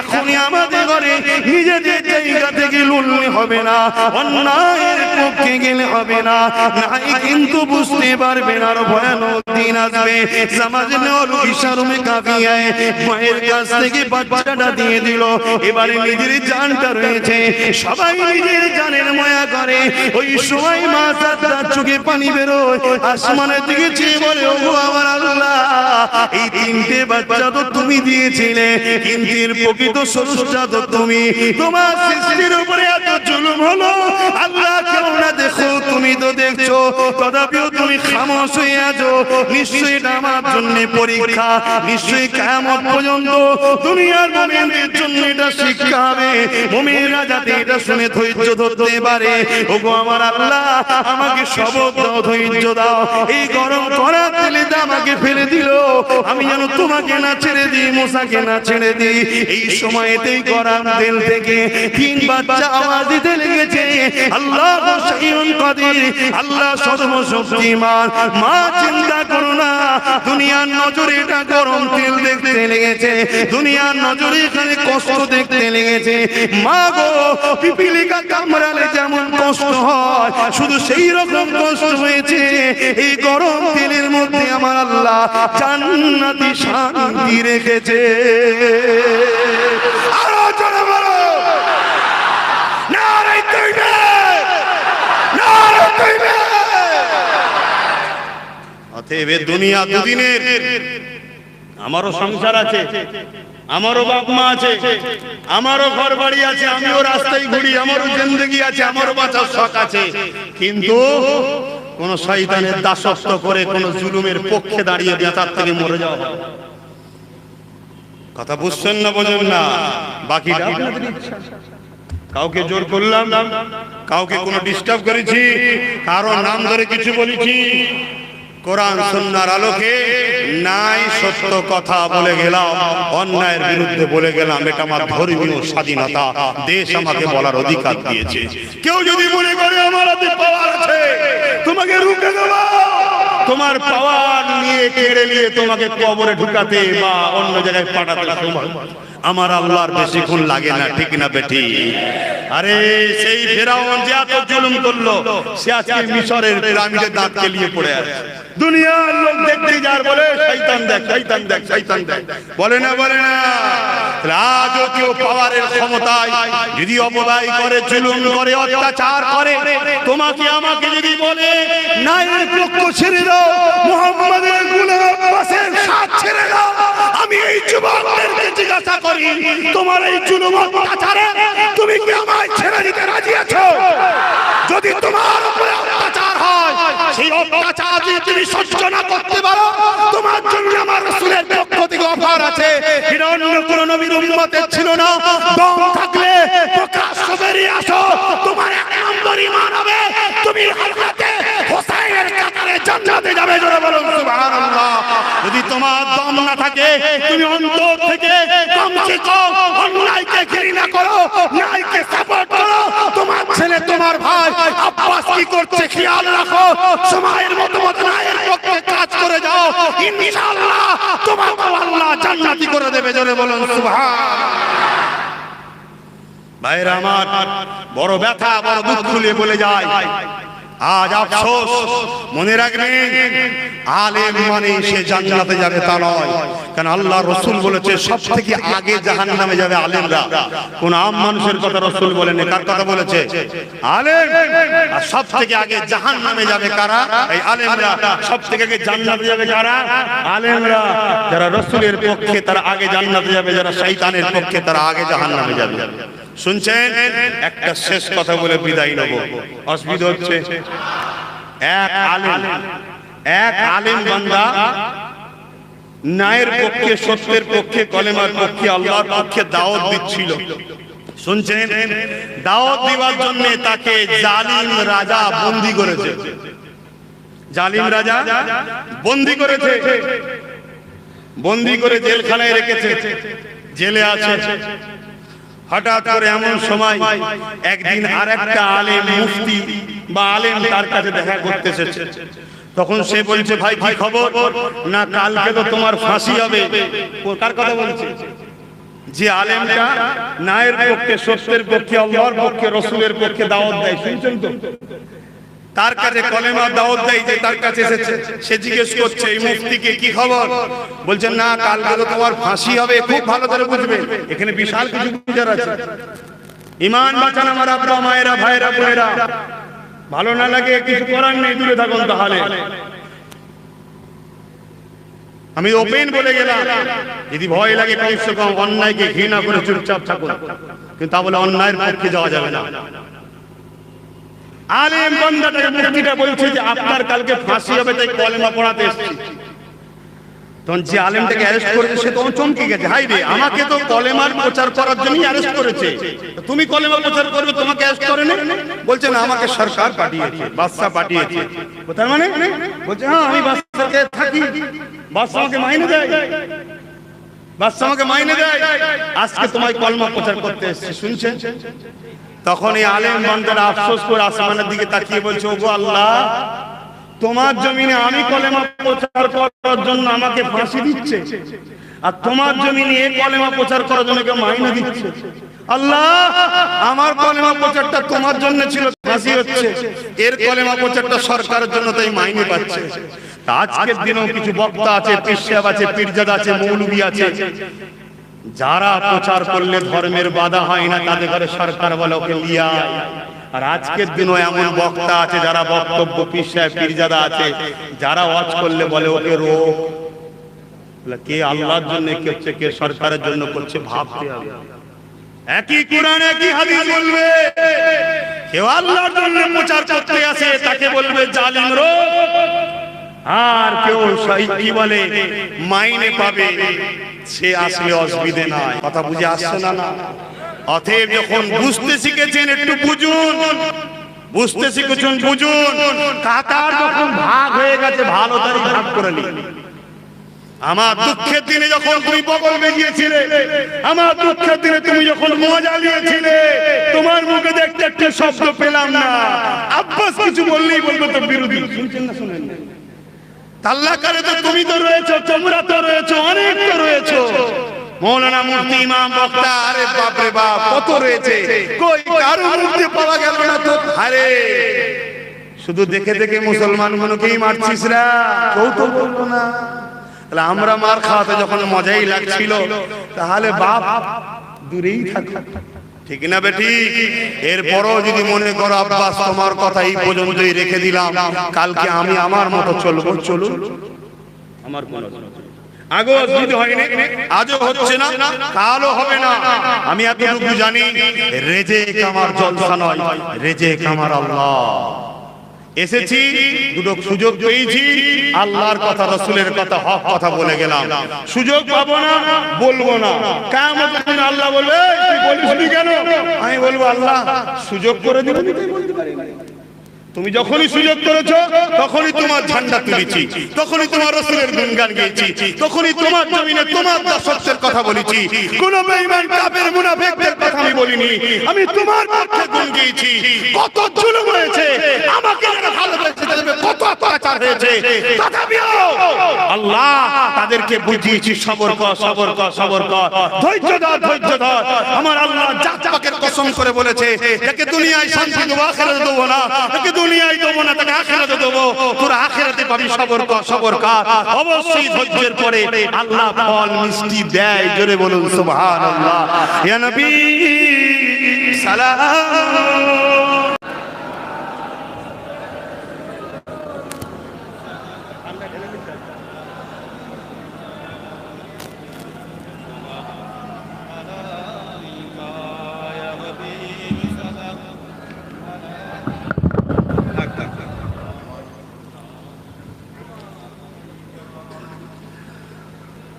Speaker 2: এখনই আমাদের ঘরে নিজেদের জায়গা থেকে লড়লে হবে না, অন্যায়ের পক্ষে গেলে হবে না, নাই কিন্তু বুঝতে পারবে না আর ভয়ানক দিন আসবে। সমাজে নলু ইশারুমে কাফিয়ায় মায়ের কাছ থেকে বাচ্চাটা দিয়ে দিল। এবারে নিজের জানটা রয়েছে, সবাই নিজের জানের মায়া করে। ওই সময় মাসাত্তার চোখে পানি বেরোয়, আসমানের দিকে চেয়ে বলে, ওগো আমার আল্লাহ, এই তিনটে বাচ্চা তো তুমি দিয়েছিলে, কিন্তু এর প্রকৃত স্রষ্টা তো তুমি। তোমার সৃষ্টির উপরে এত জুলুম হলো, আল্লাহ কেউ তথাপিও তুমি খামোশ হয়ে আছো। নিশ্চয়ই এটা আমার জন্য পরীক্ষা, নিশ্চয়ই কিয়ামত পর্যন্ত দুনিয়ার মুমিনদের জন্য এটা শিক্ষা হবে। মুমিনরা যাতে এটা শুনে ধৈর্য ধরতে পারে। ওগো আমার আল্লাহ, আমাকে সবক দাও, ধৈর্য দাও। এই গরম করা তেলেতে আমাকে ফেলে দিল, আমি যেন তোমাকে না ছেড়ে দিই, মুসাকে না ছেড়ে দিই। এই সময়তেই গরম তেল থেকে 3 বাচ্চা আওয়াজ দিতে লেগেছে, আল্লাহ শাইউন কাদির, আল্লাহ সর্বশক্তিমান। মা চিন্তা করো না, দুনিয়ার নজরে এটা গরম তেল দেখতে লেগেছে, দুনিয়ার নজরে এখানে কষ্ট দেখতে লেগেছে। মা গো, পিপিলিকা কামড়ালে যেমন কষ্ট হয়, শুধু সেই রকম কষ্ট হয়েছে এই গরম তেলের মধ্যে। আমার আল্লাহ জান্নাতি শান্তি রেখেছে। আরো জোরে বলো, নারে তাকবীর, নারে তাকবীর। অতএব দুনিয়া দুদিনের। আমারও সংসার আছে, আমারও বাপ মা আছে, আমারও ঘর বাড়ি আছে, আমিও রাস্তায় ঘুরি, আমারও জিন্দেগি আছে, আমারও বাঁচার শখ আছে। কিন্তু কোন শয়তানের দাসত্ব করে কোন জুলুমের পক্ষে দাঁড়িয়ে বেঁচার থেকে মরে যাওয়া কথা বুঝছেন না, বোঝেন না? বাকিটা কাউকে জোর করলাম, কাউকে কোনো ডিস্টার্ব করেছি, কারো নাম ধরে কিছু বলেছি? কোরআন সুন্নাহর আলোকে নাই সত্য কথা বলে গেলাম, অন্যায়ের বিরুদ্ধে বলে গেলাম, এটা আমার ধর্মীয় স্বাধীনতা, দেশ আমাকে বলার অধিকার দিয়েছে। কেউ যদি মনে করে আমার হাতে পাওয়ার আছে, তোমাকে রুখে দেব, তোমার পাওয়ার নিয়ে কেড়ে নিয়ে তোমাকে কবরে ঢুকাতে বা অন্য জায়গায় পাঠাতে আমার আল্লাহর বেশিক্ষণ লাগে না, ঠিক না বেটি? আরে সেই ফেরাউন যে এত জুলুম করলো, সে আজকে মিশরের পিরামিডে দাঁত কেলিয়ে পড়ে আছে। দুনিয়ার লোক দেখতে যার বলে শয়তান দেখ, শয়তান দেখ, শয়তান দেখ, বলে না, বলে না? আজও কেউ পাওয়ারের ক্ষমতায় যদি অপব্যয় করে, জুলুম করে, অত্যাচার করে, তোমাকে আমাকে যদি বলে নায়ের পক্ষ ছেড়ে দাও, মুহাম্মাদের গুলাম আব্বাসের সাথ ছেড়ে দাও, আমি এই যুবকদেরকে জিজ্ঞাসা করি, তোমার এই জুলুম অত্যাচারে তুমি কি আমায় ছেড়ে দিতে রাজি আছো? যদি তোমার উপরে অত্যাচার হয়, সেই অত্যাচার যদি তুমি সহ্য না করতে পারো, তোমার জন্য আমার রাসূলের পক্ষ থেকে অফার আছে। এটা অন্য কোন নবীর উম্মতের ছিল না। দম থাকলে প্রকাশ্য বেরিয়ে আসো, তোমার 1 নম্বর ঈমান হবে, তুমি হযরতে হুসাইনের কাতারে জান্নাতে যাবে। জোরে বলুন সুবহানাল্লাহ। যদি তোমার দম না থাকে, তুমি অন্তর থেকে কমসে কম অন্যায়কে ঘৃণা করো, ন্যায়কে সাপোর্ট করো। তোমার ছেলে, তোমার ভাই আব্বাস কি করছে খেয়াল রাখো, সময়ের মতো মতো ন্যায়ের পক্ষে কাজ করে যাও, ইনশাআল্লাহ তোমাকে আল্লাহ জান্নাতি করে দেবে। জোরে বলুন সুবহানাল্লাহ। ভাইরা আমার, বড় ব্যথা, বড় দুঃখ খুলে বলে যায়, আজ আফসোস, মনে রাখবেন, আলেম মানে সে জান্নাতে যাবে তা নয়। কারণ আল্লাহ রাসূল বলেছে সবথেকে আগে জাহান্নামে যাবে আলেমরা। কোন আম মানুষের কথা রাসূল বলেন, কার কথা বলেছে? আলেম। আর সবথেকে আগে জাহান্নামে যাবে কারা? এই আলেমরা। সবথেকে আগে জান্নাতে যাবে কারা? আলেমরা। যারা রাসূলের পক্ষে তারা আগে জান্নাতে যাবে, যারা শয়তানের পক্ষে তারা আগে জাহান্নামে যাবে। শুনছেন? একটা শেষ কথা বলে বিদায় নেব, অসুবিধা হচ্ছে? এক আলেম বান্দা ন্যায়ের পক্ষে, সত্যের পক্ষে, কলেমার পক্ষে, আল্লাহর পক্ষে দাওয়াত দিচ্ছিল। শুনছেন? দাওয়াত দেওয়ার জন্য তাকে জালিম রাজা বন্দী করেছে। জালিম রাজা বন্দী করেছে, বন্দী করে জেলখানায় রেখেছে, জেলে আছে। হঠাৎ করে এমন সময় একদিন আরেকটা আলেম, মুফতি বা আলেম তার কাছে দেখা করতে এসেছে। তখন সে বলছে, ভাই কি খবর? না, কালকে তো তোমার ফাঁসি হবে। কার কথা বলছে? যে আলেমটা ন্যায়ের পক্ষে, সত্যের পক্ষে, আল্লাহর পক্ষে, রাসূলের পক্ষে দাওয়াত দেয়। শুনছেন তো? তার কাছে কলেমা দাওয়াত দেয়, যে তার কাছে এসেছে, সে জিজ্ঞেস করছে এই মুফতিকে, কি খবর? বলছেন, না, কালকে তো তোমার ফাঁসি হবে। খুব ভালো করে বুঝবেন, এখানে বিশাল কিছু বুঝার আছে। ঈমান বাঁচান আমার আব্বা মায়েরা, ভাইরা, বোনেরা। ভালো না লাগে কিছু করার নেই, দূরে থাকুন। তাহলে আমি ওপেন বলে গেলাম, যদি ভয় লাগে কমসে কম অন্যায়কে ঘৃণা করে চুপচাপ থাকুন, কিন্তু তা বলে অন্যায়ের পক্ষে যাওয়া যাবে না। আলেম বান্দাটাকে মুক্তিটা বলছে যে আপনার কালকে ফাঁসি হবে, তাই কলেমা পড়াতে এসেছি। তখন যে আলেমটাকে অ্যারেস্ট করেছে সে তখন চমকে গেছে, হাই রে, আমাকে তো কলেমার প্রচার করার জন্যই অ্যারেস্ট করেছে, তুমি কলেমা প্রচার করবে, তোমাকে অ্যারেস্ট করে না? বলছে না, আমাকে সরকার পাঠিয়েছে, বাদশা পাঠিয়েছে। তার মানে বলছে হ্যাঁ, আমি বাদশাকে থাকি, বাদশা আমাকে মাইনে দেয়, বাদশা আমাকে মাইনে দেয়, আজকে তোমায় কলেমা প্রচার করতে এসেছি, শুনছেন? তখন এই আলেম বান্দারা আফসোস করে আসমানের দিকে তাকিয়ে বলছে, ওগো আল্লাহ, তোমার জমিনে আমি কলেমা প্রচার করার জন্য আমাকে ফাঁসি দিচ্ছে, আর তোমার জমিনে এই কলেমা প্রচার করার জন্য কেউ মাইনে দিচ্ছে। আল্লাহ, আমার কলেমা প্রচারটা তোমার জন্য ছিল, ফাঁসি হচ্ছে, এর কলেমা প্রচারটা সরকারের জন্য, তাই মাইনে পাচ্ছে। আজকের দিনেও কিছু বক্তা আছে, পীর সাহেব আছে, পীরজাদা আছে, মৌলভী আছে, যারা প্রচার করলে ধর্মের বাধা হয় না, তাদের ঘরে সরকার বলে ওকে লিয়া। আর আজকের দিনও এমন বক্তা আছে যারা বক্তব্য, পীর সাহেব, পীরজাদা আছে, যারা ওয়াজ করলে বলে ওকে রো। কে আল্লাহর জন্য করছে, কে সরকারের জন্য করছে, ভাবতে হবে। একই কোরআন একই হাদিস বলবে, কেউ আল্লাহর জন্য প্রচার করতে আসে তাকে বলবে জালিম রো, আর কেউ কি বলে মাইনে পাবে, সে আসলে অসুবিধে নাই। কথা বুঝে আসছে না? না। অতএব যখন বুঝতে শিখেছেন একটু বুঝুন, বুঝতে শিখেছেন বুঝুন। কাতার যখন ভাগ হয়ে গেছে, ভালো তারিখ ভাগ করে নিন। আমার দুঃখের দিনে যখন তুমি বগল বেরিয়েছিলে, আমার দুঃখের দিনে তুমি যখন মজা নিয়েছিলে, তোমার মুখে দেখতে একটা শব্দ পেলাম না। আব্বাস কিছু বললেই বলবো তো বিরোধী। শুনছেন না শুনেন? তাল্লাকারে তো তুমি তো রয়েছো, তোমরা তো রয়েছো, অনেক তো রয়েছো, মৌলানা, মুফতি, ইমাম, বক্তা, আরে বাপ রে বাপ, কত রয়েছে, কই কারো মুক্তি পাওয়া গেল না তো। আরে শুধু দেখে দেখে মুসলমান গুলোকেই মারছিস রা, কেউ তো বলবো না। তাহলে আমরা মার খাওয়াতে যখন মজাই লাগছিল, তাহলে বাপ দূরেই থাকো, ঠিক না বেটি? এরপরও যদি মনে করো আব্বাস তোমার কথা এই পর্যন্তই রেখে দিলাম, কালকে আমি আমার মতো চলবো, চলুন, আমার কোনো আগেও যদি হয়নি, আজও হচ্ছে না, কালও হবে না। আমি এতটুকু জানি, রেজেক আমার জলসা নয়, রেজেক আমার আল্লাহ। এসেছি, দুটো সুযোগ পেয়েছি, আল্লাহর কথা, রাসূলের কথা, হক কথা বলে গেলাম। সুযোগ পাবো না, বলবো না। কিয়ামতের দিন আল্লাহ বলবে, তুই বলিসনি কেন? আমি বলবো, আল্লাহ সুযোগ করে দিবেন, বলতে পারি না। তুমি যখনই সুযোগ করেছো, তখনই তোমার ঝান্ডা তুলেছি, তখনই তোমার রাসূলের গুণগান গেয়েছি, তখনই তোমার জমিনে তোমার দাসত্বের কথা বলেছি। কোন বেঈমান, কাফের, মুনাফিকদের কথা আমি বলিনি, আমি তোমার পক্ষে গুণ গেয়েছি। কত জুলুম হয়েছে, আমাকে যারা ভালোবেসে দেবে, কত অত্যাচার হয়েছে, তথাপিও আল্লাহ তাদেরকে বুঝিয়েছি, সবর কর, সবর কর, সবর কর, ধৈর্য ধর, ধৈর্য ধর। আমার আল্লাহ জাত পাকের কসম করে বলেছে, একে দুনিয়ায় শান্তি দেবো, আখিরাতে দেবো না, একে দুনিয়ায় দেবো না, তাকে আখিরাতে দেবো। তোরা আখিরাতে পাবি, সবর কর, সবর কর। অবশ্যই ধৈর্যের পরে আল্লাহ ফল মিষ্টি দেয়। জোরে বলুন সুবহানাল্লাহ। ইয়া নবী সালাম।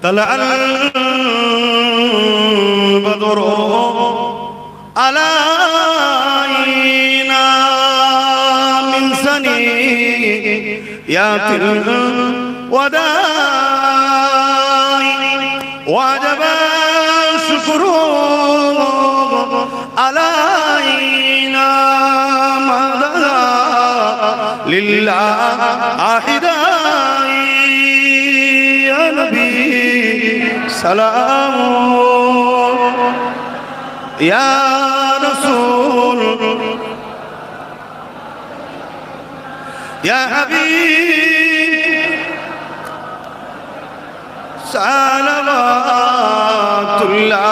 Speaker 2: طلع البدر علينا من ثنيات الوداع وجب الشكر علينا مدى لله أحداي يا نبي سلام يا رسول يا حبيب صلوات الله।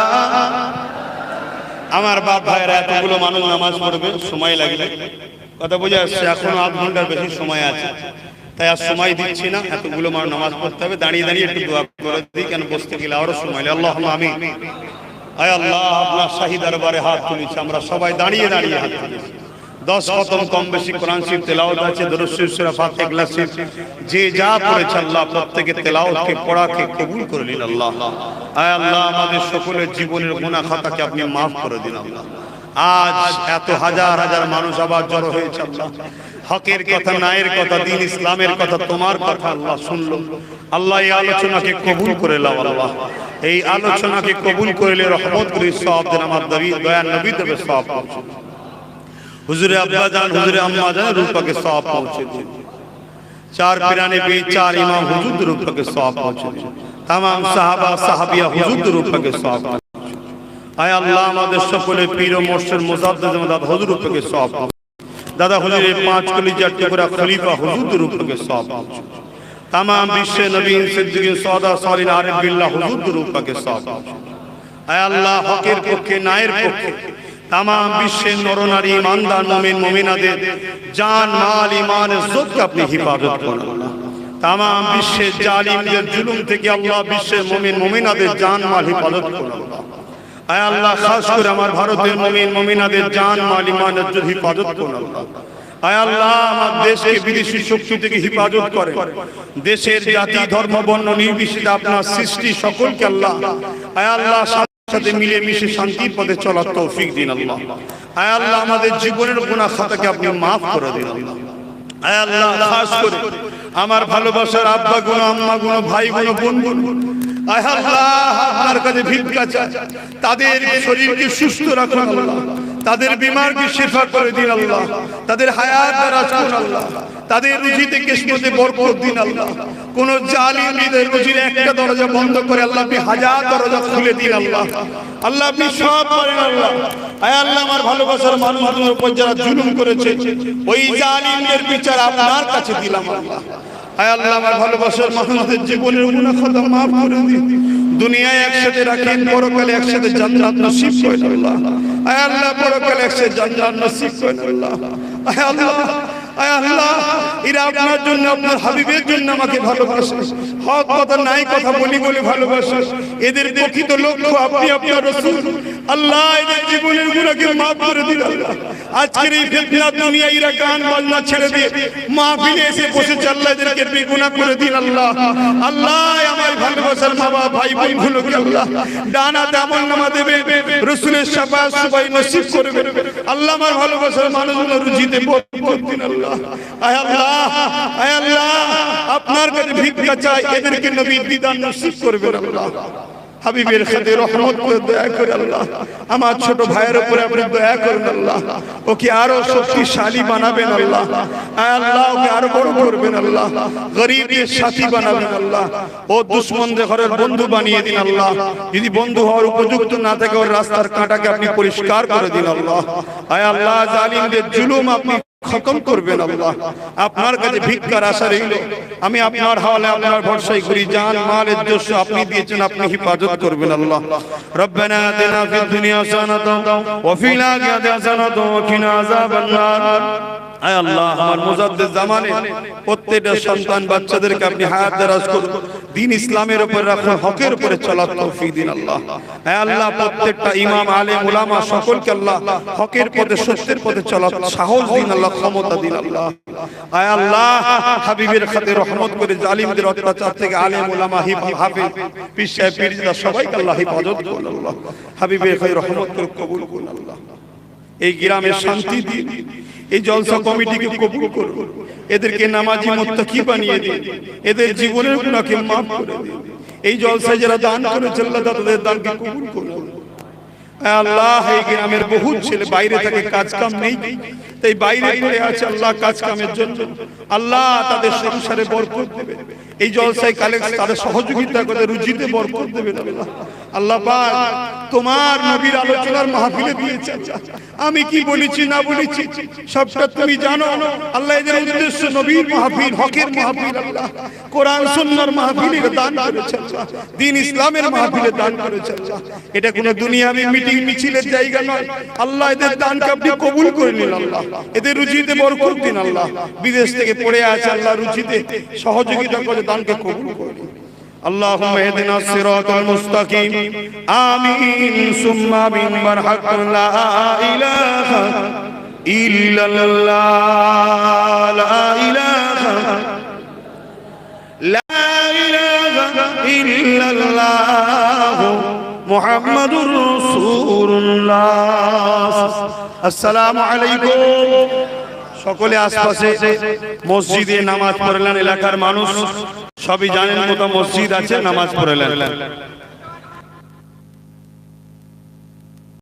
Speaker 2: আমার বাপ ভাইরা, এতগুলো মানুষ নামাজ পড়বে, সময় লাগবে, কথা বোঝা যাচ্ছে, এখনো আধ ঘন্টার বেশি সময় আছে, তাই আর সময় দিচ্ছি না। এতগুলো মানুষ নামাজ পড়তে হবে, দাঁড়িয়ে দাঁড়িয়ে একটু দোয়া করে দিই, কেন বসতে গেলে আরো সময় লাগে। আল্লাহুম্মা আমিন। আয় আল্লাহ, আপনার শাহী দরবারে হাত তুলেছি, আমরা সবাই দাঁড়িয়ে দাঁড়িয়ে হাত তুলেছি,
Speaker 1: 10 খতম কম বেশি কোরআন শরীফ তেলাওয়াত আছে, দরুদ শরীফ, সূরা ফাতিহা, ইখলাস শরীফ, যে যা পড়েছে আল্লাহ প্রত্যেকের তেলাওয়াতকে পড়াকে কবুল করে নিন আল্লাহ। আয় আল্লাহ, আমাদের সকলের জীবনের গুনাহ খাতাকে আপনি maaf করে দিন আল্লাহ। আজ এত হাজার হাজার মানুষ আবার জড়ো হয়েছে আল্লাহ, হকের কথা, ন্যায়ের কথা, দ্বীন ইসলামের কথা, তোমার কথা আল্লাহ শুনলো আল্লাহ। এই আলোচনাকে কবুল করে নাও আল্লাহ, এই আলোচনাকে কবুল করলে রহমত করে সওয়াব দেন, আমার দয়ার নবী দেবে সওয়াব পৌঁছে, হুজুরে আব্বা জান, হুজুরে আম্মা জান রূপাকে সওয়াব পৌঁছে দিন, চার পিরানে পে চার ইমাম হুজুর রূপাকে সওয়াব পৌঁছে দিন, तमाम সাহাবা সাহাবিয়া হুজুর রূপাকে সওয়াব। আয় আল্লাহ, আমাদের সকলের পীর ও মুর্শিদ মুজাদ্দিদ জামাত হুজুর রূপাকে সওয়াব, দাদা হুজুরের 5 কলিজার টুকরা খলিফা হুজুর রূপাকে সওয়াব, तमाम বিশ্ব নবী সিদ্দিকিন সাদা সালিন আরিফ বিল্লাহ হুজুর রূপাকে সওয়াব। আয় আল্লাহ, হকের পক্ষে, ন্যায়ের পক্ষে तमाम বিশ্বের নরনারী ইমানদার মুমিন মুমিনাদের জান মাল ঈমান ইজ্জতকে আপনি হিফাজত করুন আল্লাহ। तमाम বিশ্বের জালিমদের জুলুম থেকে আল্লাহ বিশ্বের মুমিন মুমিনাদের জান মাল হিফাজত করুন আল্লাহ। আয় আল্লাহ, খাস করে আমার ভারতের মুমিন মুমিনাদের জান মাল ঈমান ইজ্জত হিফাজত করুন আল্লাহ। আয় আল্লাহ, আমার দেশকে বিদেশি শক্তি থেকে হিফাজত করেন, দেশের জাতি ধর্ম বর্ণ নির্বিশেষে আপনার সৃষ্টি সকলকে আল্লাহ আয় আল্লাহ সাথে মিলে মিশে শান্তির পথে চলার তৌফিক দিন আল্লাহ। আয় আল্লাহ, আমাদের জীবনের গুনাহ খাতাকে আপনি maaf করে দিন আল্লাহ। আয় আল্লাহ, খাস করে আমার ভালোবাসার আব্বা গুণ, আম্মা গুণ, ভাই গুণ, বোন গুণ, আয় আল্লাহ আপনার কাছে ভিক্ষা চাই, তাদের শরীরকে সুস্থ রাখুন আল্লাহ, তাদের বিমারকে শিফা করে দিন আল্লাহ, তাদের হায়াত দারাজ করুন আল্লাহ, তাদের রুজিতে কিসমতে বরকত দিন আল্লাহ। কোন জালিমদের রুজির একটা দরজা বন্ধ করে আল্লাহ আপনি হাজার দরজা খুলে দিন আল্লাহ। আল্লাহ আপনি সব করেন আল্লাহ। আয় আল্লাহ, আমার ভালোবাসার মানুষদের উপর যারা জুলুম করেছে ওই জালিমদের বিচার আপনার কাছে দিলাম আল্লাহ। আয় আল্লাহ, আমার ভালোবাসার মানুষদের জীবনের গুনাহ খাতা maaf করে দিন, দুনিয়ায় একসাথে রাখেন, পরকালে একসাথে জান্নাত নসিব করেন আল্লাহ। আয় আল্লাহ, পরকালে একসাথে জান্নাত নসিব করেন আল্লাহ। আয় আল্লাহ, আয় আল্লাহ, এরা আপনার জন্য, আপনার হাবিবের জন্য আমাকে ভালোবাসে, হক কথা নাই কথা বলি বলে ভালোবাসে, এদের প্রকৃত লক্ষ্য আপনি, আপনার রাসূল আল্লাহ এদের জীবনের গুনাহকে maaf করে দিন আল্লাহ। আজকের এই ফিতনা দুনিয়া এরা গান বাজনা ছেড়ে দিয়ে মাহফিলে এসে বসেছে আল্লাহ, এদেরকে বেগুনাহ করে দিন আল্লাহ। আল্লাহ, আমার ভালোবাসার মা বাবা ভাই বোন গুলোকে আল্লাহ ডানাতে আমলনামা দেবে, রাসূলের শাফাআত সবাই নসিব করবে আল্লাহ। আমার ভালোবাসার মানুষগুলো রুজিতে বরকত দিন আল্লাহ। আয় আল্লাহ, আয় আল্লাহ, আপনার কাছে ভিক্ষা চাই, এদেরকে নবীর বিধান নসিব করবেন আল্লাহ। হাবিবের খাতে রহমত করে দয়া করে আল্লাহ, আমার ছোট ভাইয়ের উপরে আপনি দয়া করুন আল্লাহ, ওকে আরো শক্তিশালী বানাবেন আল্লাহ। আয় আল্লাহ, ওকে আরো বড় করবেন আল্লাহ, গরীবদের সাথী বানাবেন আল্লাহ, ও দুশমনদের ঘরের বন্ধু বানিয়ে দিন আল্লাহ। যদি বন্ধু হওয়ার উপযুক্ত না থাকে ওর রাস্তার কাঁটাকে আপনি পরিষ্কার করে দিন আল্লাহ। আয় আল্লাহ, জালিমদের জুলুম আপনি খতম করবেন আল্লাহ। আপনার কাছে ভিক্ষার আশা রইল, আমি আপনার হাওয়ালে আপনার ভরসায় করি, জান মাল ইজ্জত আপনি দিয়েছেন, আপনি হিফাজত করবেন আল্লাহ। রব্বানা আতিনা ফিদ দুনিয়া হাসানাতাও ওয়া ফিল আখিরাতি হাসানাতাও ওয়া কিনা আযাবান নার। আয় আল্লাহ, আমার মুজাদ্দিদ জামানে প্রত্যেকটা সন্তান বাচ্চাদেরকে আপনি হায়াত দারাজ করুন, দ্বীন ইসলামের উপর রাখুন, হকের উপরে চলার তৌফিক দিন আল্লাহ। আয় আল্লাহ, প্রত্যেকটা ইমাম আলেম উলামা সকলকে আল্লাহ হকের পথে সত্যের পথে চলার সাহস দিন আল্লাহ, ক্ষমতা দিন আল্লাহ। আয় আল্লাহ, হাবিবের খাতে রহমত করে জালিমদের অত্যাচার থেকে আলেম উলামা হাফেজ পীর সাহেব পীরজাদা সবাইকে আল্লাহ হিফাজত করুন আল্লাহ। হাবিবের খাতে রহমত করে কবুল করুন আল্লাহ। এই গ্রামের শান্তি দিন, এই জলসা কমিটিকে কবুল করুন, এদেরকে নামাজি মুত্তাকি বানিয়ে দিন, এদের জীবনের গুনাহকে maaf করে দিন। এই জলসায় যারা দান করেছে আল্লাহ তাদের দানকে কবুল করুন। আল্লাহ, এই গ্রামের বহু ছেলে বাইরে থেকে কাজ কাম নেই, তাই বাইরে পড়ে আছে আল্লাহ কাজ কামের জন্য, আল্লাহ তাদের সংসারে বরকত দেবে। এই জলসায় কালেক্ট তাদের সহযোগিতা করে রুজিতে বরকত দেবে আল্লাহ। আল্লাহ পাক তোমার নবীর আলোচনার মাহফিলে দিয়েছে, আমি কি বলেছি না বলেছি সবটা তুমি জানো আল্লাহ। এদের উদ্দেশ্য নবীর মাহফিল, হকের মাহফিল আল্লাহ, কোরআন সুন্নাহর মাহফিলে দান করেছে আল্লাহ, দ্বীন ইসলামের মাহফিলে দান করেছে আল্লাহ। এটা কোনো দুনিয়াবি মিটিং মিছিলের জায়গা নয় আল্লাহ, এদের দানকে আপনি কবুল করে নিন আল্লাহ, এদের রুজিতে বরকত দিন আল্লাহ। বিদেশ থেকে পড়ে আছে আল্লাহ, রুজিতে সহযোগিতা করে দানকে কবুল করুন। اللهم اهدنا الصراط المستقيم آمين ثم آمين برحق لا إله
Speaker 2: ইল্লাল্লাহ লা ইলাহা ইল্লাল্লাহ মুহাম্মাদুর রাসূলুল্লাহ। আসসালামু আলাইকুম। সকলে আশপাশে মসজিদে নামাজ পড়লেন, এলাকার মানুষ সবই জানেন কোথাও মসজিদ আছে, নামাজ পড়লেন।